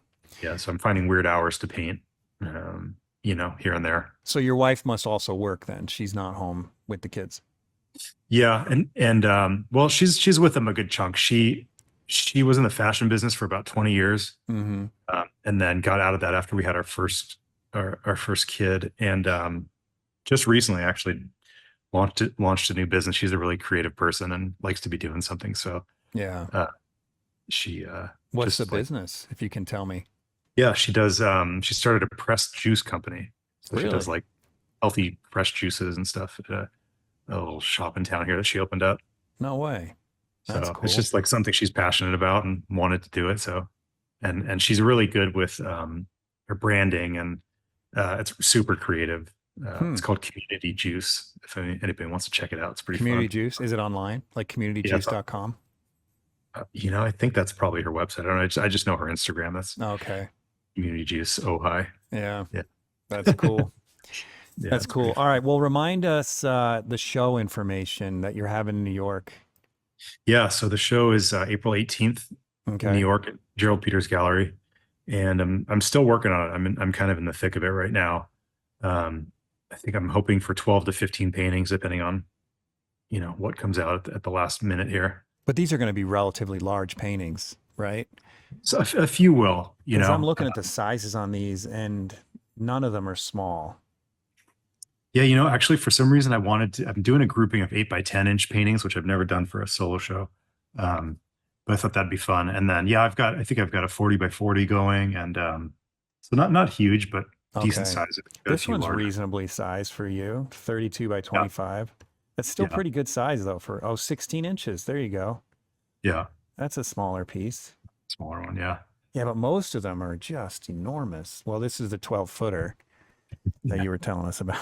Speaker 2: yeah. So I'm finding weird hours to paint, here and there.
Speaker 1: So your wife must also work then. She's not home with the kids.
Speaker 2: Yeah, and well, she's with them a good chunk. She was in the fashion business for about 20 years,
Speaker 1: Mm-hmm.
Speaker 2: and then got out of that after we had our first kid, and just recently actually launched a new business. She's a really creative person and likes to be doing something. So
Speaker 1: Yeah.
Speaker 2: uh, she
Speaker 1: What's the
Speaker 2: just like
Speaker 1: business, if you can tell me?
Speaker 2: yeah, she does. She started a pressed juice company, so she does
Speaker 1: Really?
Speaker 2: like healthy fresh juices and stuff at a little shop in town here that she opened up.
Speaker 1: No way. That's
Speaker 2: So it's
Speaker 1: cool.
Speaker 2: just like something she's passionate about and wanted to do it. So, and she's really good with her branding, and it's super creative.
Speaker 1: Hmm.
Speaker 2: It's called Community Juice. If anybody wants to check it out, it's pretty
Speaker 1: Community
Speaker 2: fun.
Speaker 1: Juice. Is it online? Like
Speaker 2: Yeah,
Speaker 1: communityjuice.com?
Speaker 2: I think that's probably her website. I don't know. I just know her Instagram. That's
Speaker 1: Okay.
Speaker 2: Community Juice. Oh, hi.
Speaker 1: Yeah.
Speaker 2: Yeah.
Speaker 1: That's cool.
Speaker 2: Yeah,
Speaker 1: That's
Speaker 2: it's pretty
Speaker 1: cool. All right.
Speaker 2: fun.
Speaker 1: Well, remind us the show information that you're having in New York.
Speaker 2: Yeah. So the show is April 18th in New
Speaker 1: Okay.
Speaker 2: York at Gerald Peters Gallery, and I'm still working on it. I'm kind of in the thick of it right now. Um, I think I'm hoping for 12 to 15 paintings, depending on what comes out at the last minute here.
Speaker 1: But these are going to be relatively large paintings, right?
Speaker 2: So a few will,
Speaker 1: Because I'm looking at the sizes on these and none of them are small.
Speaker 2: Yeah, actually, for some reason, I'm doing a grouping of 8 by 10 inch paintings, which I've never done for a solo show. Um, but I thought that'd be fun. And then, yeah, I think I've got a 40 by 40 going, and so not huge, but decent
Speaker 1: Okay.
Speaker 2: size. I've got a
Speaker 1: This
Speaker 2: few
Speaker 1: one's
Speaker 2: larger.
Speaker 1: reasonably sized for you, 32 by
Speaker 2: Yeah,
Speaker 1: 25. That's still
Speaker 2: yeah,
Speaker 1: pretty good size though for, 16 inches. There you go.
Speaker 2: yeah.
Speaker 1: That's a smaller piece.
Speaker 2: Smaller one, yeah.
Speaker 1: Yeah, but most of them are just enormous. Well, this is the 12 footer that
Speaker 2: Yeah,
Speaker 1: you were telling us about.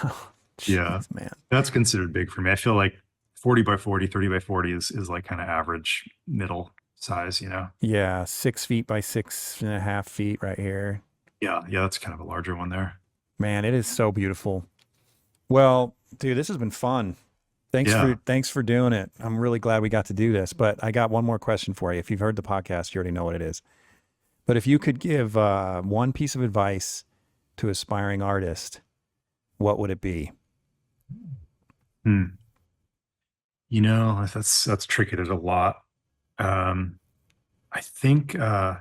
Speaker 2: yeah.
Speaker 1: Jeez, man.
Speaker 2: That's considered big for me. I feel like 40 by 40, 30 by 40 is like kind of average middle size.
Speaker 1: Yeah, 6 feet by 6.5 feet right here.
Speaker 2: Yeah, yeah, that's kind of a larger one there.
Speaker 1: Man, it is so beautiful. Well, dude, this has been fun.
Speaker 2: Yeah.
Speaker 1: Thanks for doing it. I'm really glad we got to do this. But I got one more question for you. If you've heard the podcast, you already know what it is. But if you could give one piece of advice to aspiring artists, what would it be?
Speaker 2: Hmm. That's tricky. There's a lot. Um, I think, and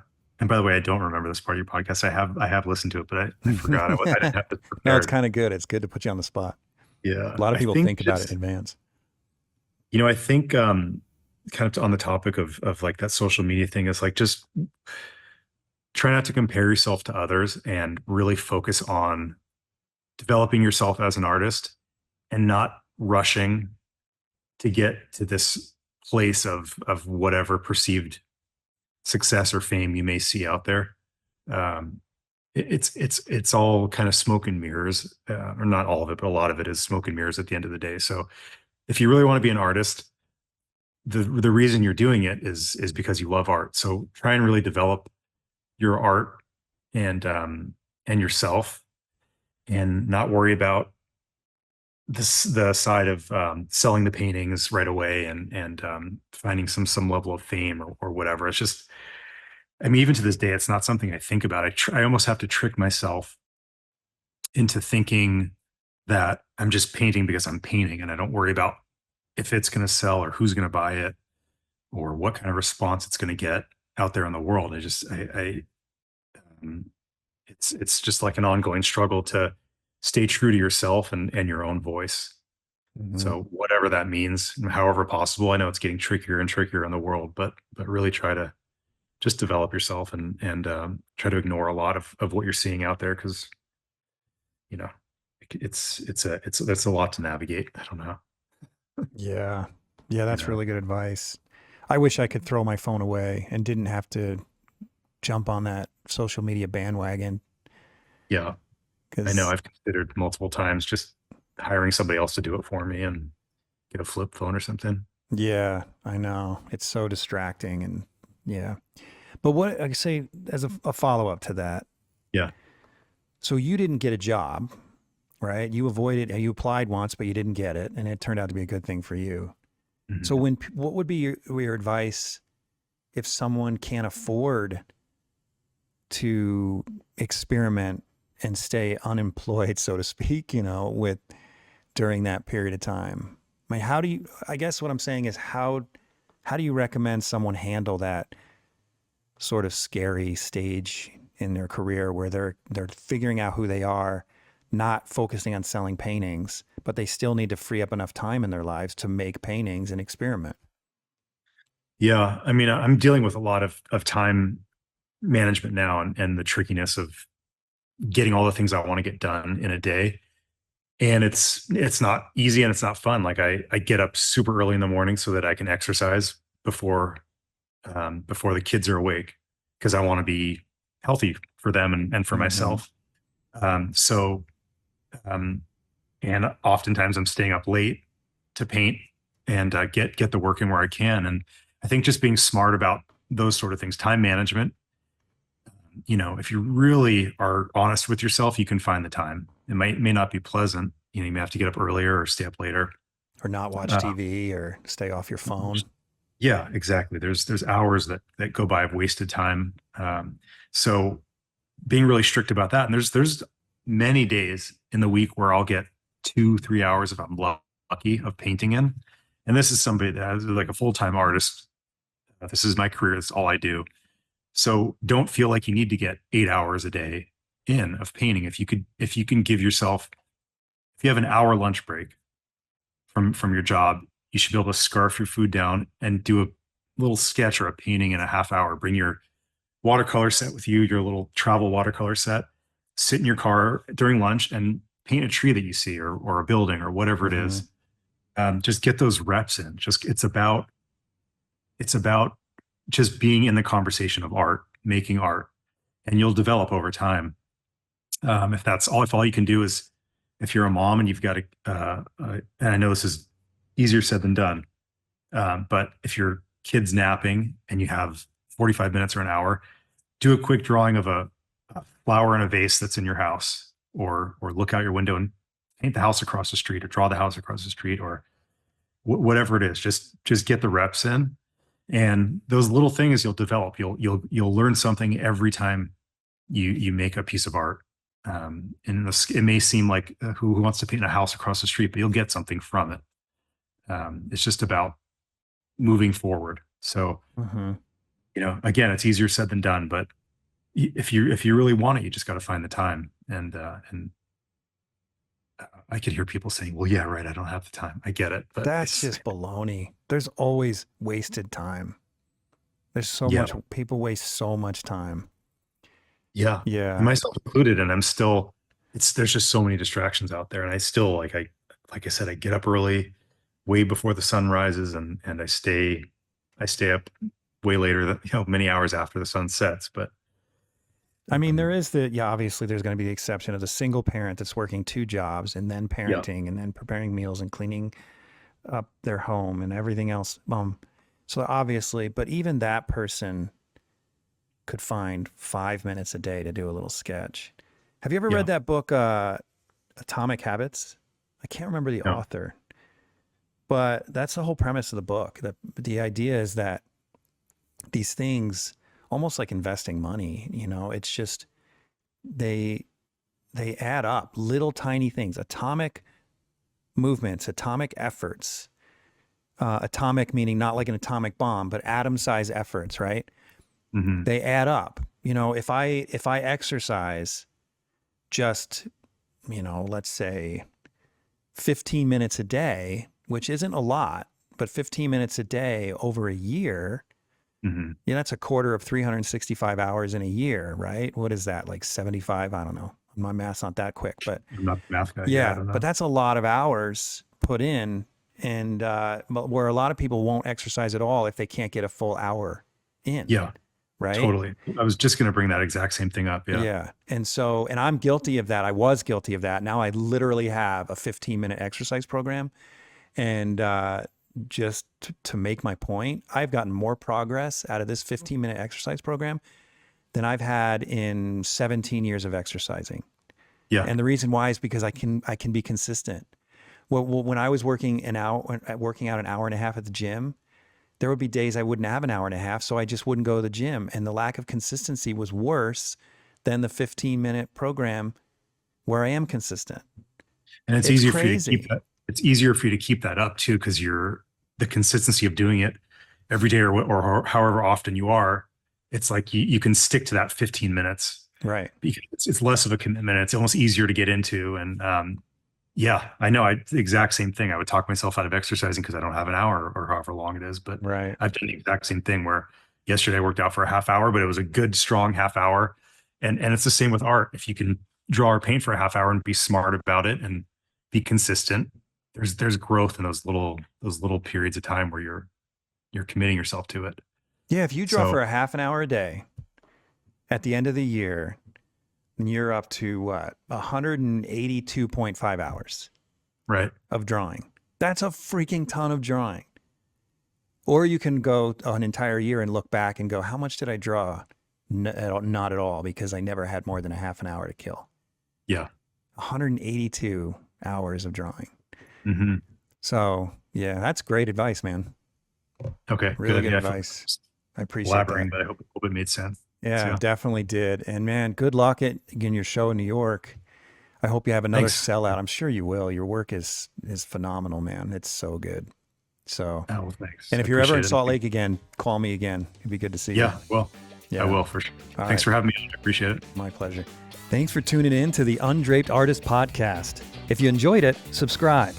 Speaker 2: by the way, I don't remember this part of your podcast. I have listened to it, but I forgot. I didn't have this
Speaker 1: No, it's
Speaker 2: prepared.
Speaker 1: kind of good. It's good to put you on the spot.
Speaker 2: Yeah.
Speaker 1: A lot of
Speaker 2: I
Speaker 1: people
Speaker 2: think
Speaker 1: think about it in
Speaker 2: just,
Speaker 1: advance.
Speaker 2: I think, kind of on the topic of like that social media thing is like, just try not to compare yourself to others and really focus on developing yourself as an artist and not rushing to get to this place of whatever perceived success or fame you may see out there. Um, it's all kind of smoke and mirrors, or not all of it, but a lot of it is smoke and mirrors at the end of the day. So if you really want to be an artist, the reason you're doing it is because you love art. So try and really develop your art and yourself, and not worry about the side of selling the paintings right away and finding some level of fame or whatever. It's just, I mean, even to this day, it's not something I think about. I almost have to trick myself into thinking that I'm just painting because I'm painting, and I don't worry about if it's going to sell or who's going to buy it or what kind of response it's going to get out there in the world. Um, it's just like an ongoing struggle to stay true to yourself and your own voice.
Speaker 1: Mhm.
Speaker 2: So whatever that means, however possible, I know it's getting trickier and trickier in the world, but really try to just develop yourself and try to ignore a lot of what you're seeing out there, because you know it's a lot to navigate. I don't know.
Speaker 1: Yeah. Yeah, that's
Speaker 2: Yeah,
Speaker 1: really good advice. I wish I could throw my phone away and didn't have to jump on that social media bandwagon
Speaker 2: yeah. I know
Speaker 1: because,
Speaker 2: I've considered multiple times just hiring somebody else to do it for me and get a flip phone or something.
Speaker 1: yeah, I know. It's so distracting and yeah. But what I say as a follow up to that,
Speaker 2: Yeah.
Speaker 1: so you didn't get a job, right? You avoided, you applied once, but you didn't get it, and it turned out to be a good thing for you. So
Speaker 2: Mhm.
Speaker 1: when, what would be your advice if someone can't afford to experiment and stay unemployed, so to speak, with during that period of time? I mean, how do you, I guess what I'm saying is how do you recommend someone handle that sort of scary stage in their career where they're figuring out who they are, not focusing on selling paintings, but they still need to free up enough time in their lives to make paintings and experiment?
Speaker 2: Yeah. I mean, I'm dealing with a lot of time management now, and the trickiness of getting all the things I want to get done in a day. And it's not easy and it's not fun. Like I get up super early in the morning so that I can exercise before before the kids are awake, because I want to be healthy for them and for
Speaker 1: Mm-hmm.
Speaker 2: myself. So um, and oftentimes I'm staying up late to paint and get the work in where I can. And I think just being smart about those sort of things, time management. If you really are honest with yourself, you can find the time. It may not be pleasant. You may have to get up earlier or stay up later.
Speaker 1: Or not watch
Speaker 2: Uh,
Speaker 1: TV or stay off your phone.
Speaker 2: yeah, exactly. There's hours that go by of wasted time. So being really strict about that. And there's many days in the week where I'll get 2-3 hours if I'm lucky of painting in. And this is somebody that has like a full-time artist. This is my career. It's all I do. So don't feel like you need to get 8 hours a day in of painting. If you can give yourself, if you have an hour lunch break from your job, you should be able to scarf your food down and do a little sketch or a painting in a half hour. Bring your watercolor set with you, your little travel watercolor set, sit in your car during lunch and paint a tree that you see, or a building or whatever it
Speaker 1: Mm-hmm.
Speaker 2: is. Just get those reps in. Just it's about just being in the conversation of art, making art, and you'll develop over time. If all you can do is, if you're a mom and you've got and I know this is easier said than done, but if your kid's napping and you have 45 minutes or an hour, do a quick drawing of a flower in a vase that's in your house, or look out your window and paint the house across the street, or draw the house across the street, or whatever it is. Just get the reps in, and those little things you'll develop. You'll learn something every time you make a piece of art. And it may seem like who wants to paint a house across the street, but you'll get something from it. It's just about moving forward. So,
Speaker 1: Mm-hmm.
Speaker 2: again, it's easier said than done, but if you really want it, you just got to find the time. And I could hear people saying, "Well, yeah, right, I don't have the time." I get it, but
Speaker 1: That's
Speaker 2: it's
Speaker 1: just baloney. There's always wasted time. There's so
Speaker 2: yeah,
Speaker 1: much, people waste so much time.
Speaker 2: yeah,
Speaker 1: Yeah.
Speaker 2: myself included. And I'm still, there's just so many distractions out there, and I still like I said, I get up early, way before the sun rises, and I stay up way later than many hours after the sun sets. But
Speaker 1: I mean, there
Speaker 2: um,
Speaker 1: is the, obviously there's going to be the exception of the single parent that's working two jobs and then
Speaker 2: yeah,
Speaker 1: parenting and then preparing meals and cleaning up their home and everything else. So obviously, but even that person could find 5 minutes a day to do a little sketch. Have you ever
Speaker 2: Yeah.
Speaker 1: read that book, Atomic Habits? I can't remember the
Speaker 2: No.
Speaker 1: author, but that's the whole premise of the book. The idea is that these things, almost like investing money, it's just they add up, little tiny things, atomic movements, atomic efforts. Atomic meaning not like an atomic bomb, but atom size efforts, right?
Speaker 2: Hmm.
Speaker 1: They add up. If I exercise just, let's say 15 minutes a day, which isn't a lot, but 15 minutes a day over a year,
Speaker 2: Hmm.
Speaker 1: that's a quarter of 365 hours in a year, right? What is that? Like 75? I don't know. My math's not that quick, but
Speaker 2: I'm not the math guy. Yeah, I
Speaker 1: yeah,
Speaker 2: don't know.
Speaker 1: but that's a lot of hours put in. And but where a lot of people won't exercise at all if they can't get a full hour in,
Speaker 2: Yeah,
Speaker 1: right?
Speaker 2: totally. I was just going to bring that exact same thing up. Yeah.
Speaker 1: Yeah. And I'm guilty of that. I was guilty of that. Now I literally have a 15-minute exercise program. And just to make my point, I've gotten more progress out of this 15-minute exercise program than I've had in 17 years of exercising.
Speaker 2: Yeah.
Speaker 1: And the reason why is because I can be consistent. Well, when I was working out an hour and a half at the gym, there would be days I wouldn't have an hour and a half, so I just wouldn't go to the gym. And the lack of consistency was worse than the 15-minute program where I am consistent.
Speaker 2: And it's
Speaker 1: It's
Speaker 2: easier for you to
Speaker 1: crazy.
Speaker 2: keep that. It's easier for you to keep that up too, because the consistency of doing it every day or however often you are, it's like you can stick to that 15 minutes.
Speaker 1: Right.
Speaker 2: Because it's less of a commitment. It's almost easier to get into. And yeah, I know the exact same thing. I would talk myself out of exercising because I don't have an hour or however long it is. But
Speaker 1: Right.
Speaker 2: I've done the exact same thing where yesterday I worked out for a half hour, but it was a good, strong half hour. And it's the same with art. If you can draw or paint for a half hour and be smart about it and be consistent, there's growth in those little periods of time where you're committing yourself to it.
Speaker 1: Yeah, if you draw
Speaker 2: So
Speaker 1: for a half an hour a day, at the end of the year, you're up to what? 182.5 hours
Speaker 2: right.
Speaker 1: of drawing. That's a freaking ton of drawing. Or you can go an entire year and look back and go, how much did I draw? Not at all, because I never had more than a half an hour to kill.
Speaker 2: Yeah.
Speaker 1: 182 hours of drawing.
Speaker 2: Hmm.
Speaker 1: So yeah, that's great advice, man.
Speaker 2: Okay.
Speaker 1: Really good
Speaker 2: Yeah,
Speaker 1: advice. I appreciate
Speaker 2: elaborating,
Speaker 1: that.
Speaker 2: but I hope it made sense.
Speaker 1: Yeah,
Speaker 2: So,
Speaker 1: definitely did. And man, good luck at getting your show in New York. I hope you have another
Speaker 2: thanks.
Speaker 1: sellout. I'm sure you will. Your work is phenomenal, man. It's so good. So,
Speaker 2: Oh, well, thanks.
Speaker 1: and
Speaker 2: I
Speaker 1: if you're ever in
Speaker 2: appreciate it.
Speaker 1: Salt Lake again, call me again. It'd be good to see you.
Speaker 2: Yeah, well,
Speaker 1: Yeah.
Speaker 2: I will for sure.
Speaker 1: All
Speaker 2: Thanks
Speaker 1: right.
Speaker 2: for having me. I appreciate it.
Speaker 1: My pleasure. Thanks for tuning in to the Undraped Artist Podcast. If you enjoyed it, subscribe.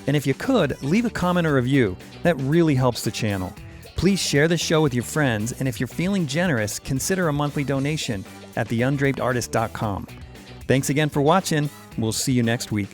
Speaker 1: And if you could, leave a comment or review. That really helps the channel. Please share the show with your friends, and if you're feeling generous, consider a monthly donation at theundrapedartist.com. Thanks again for watching. We'll see you next week.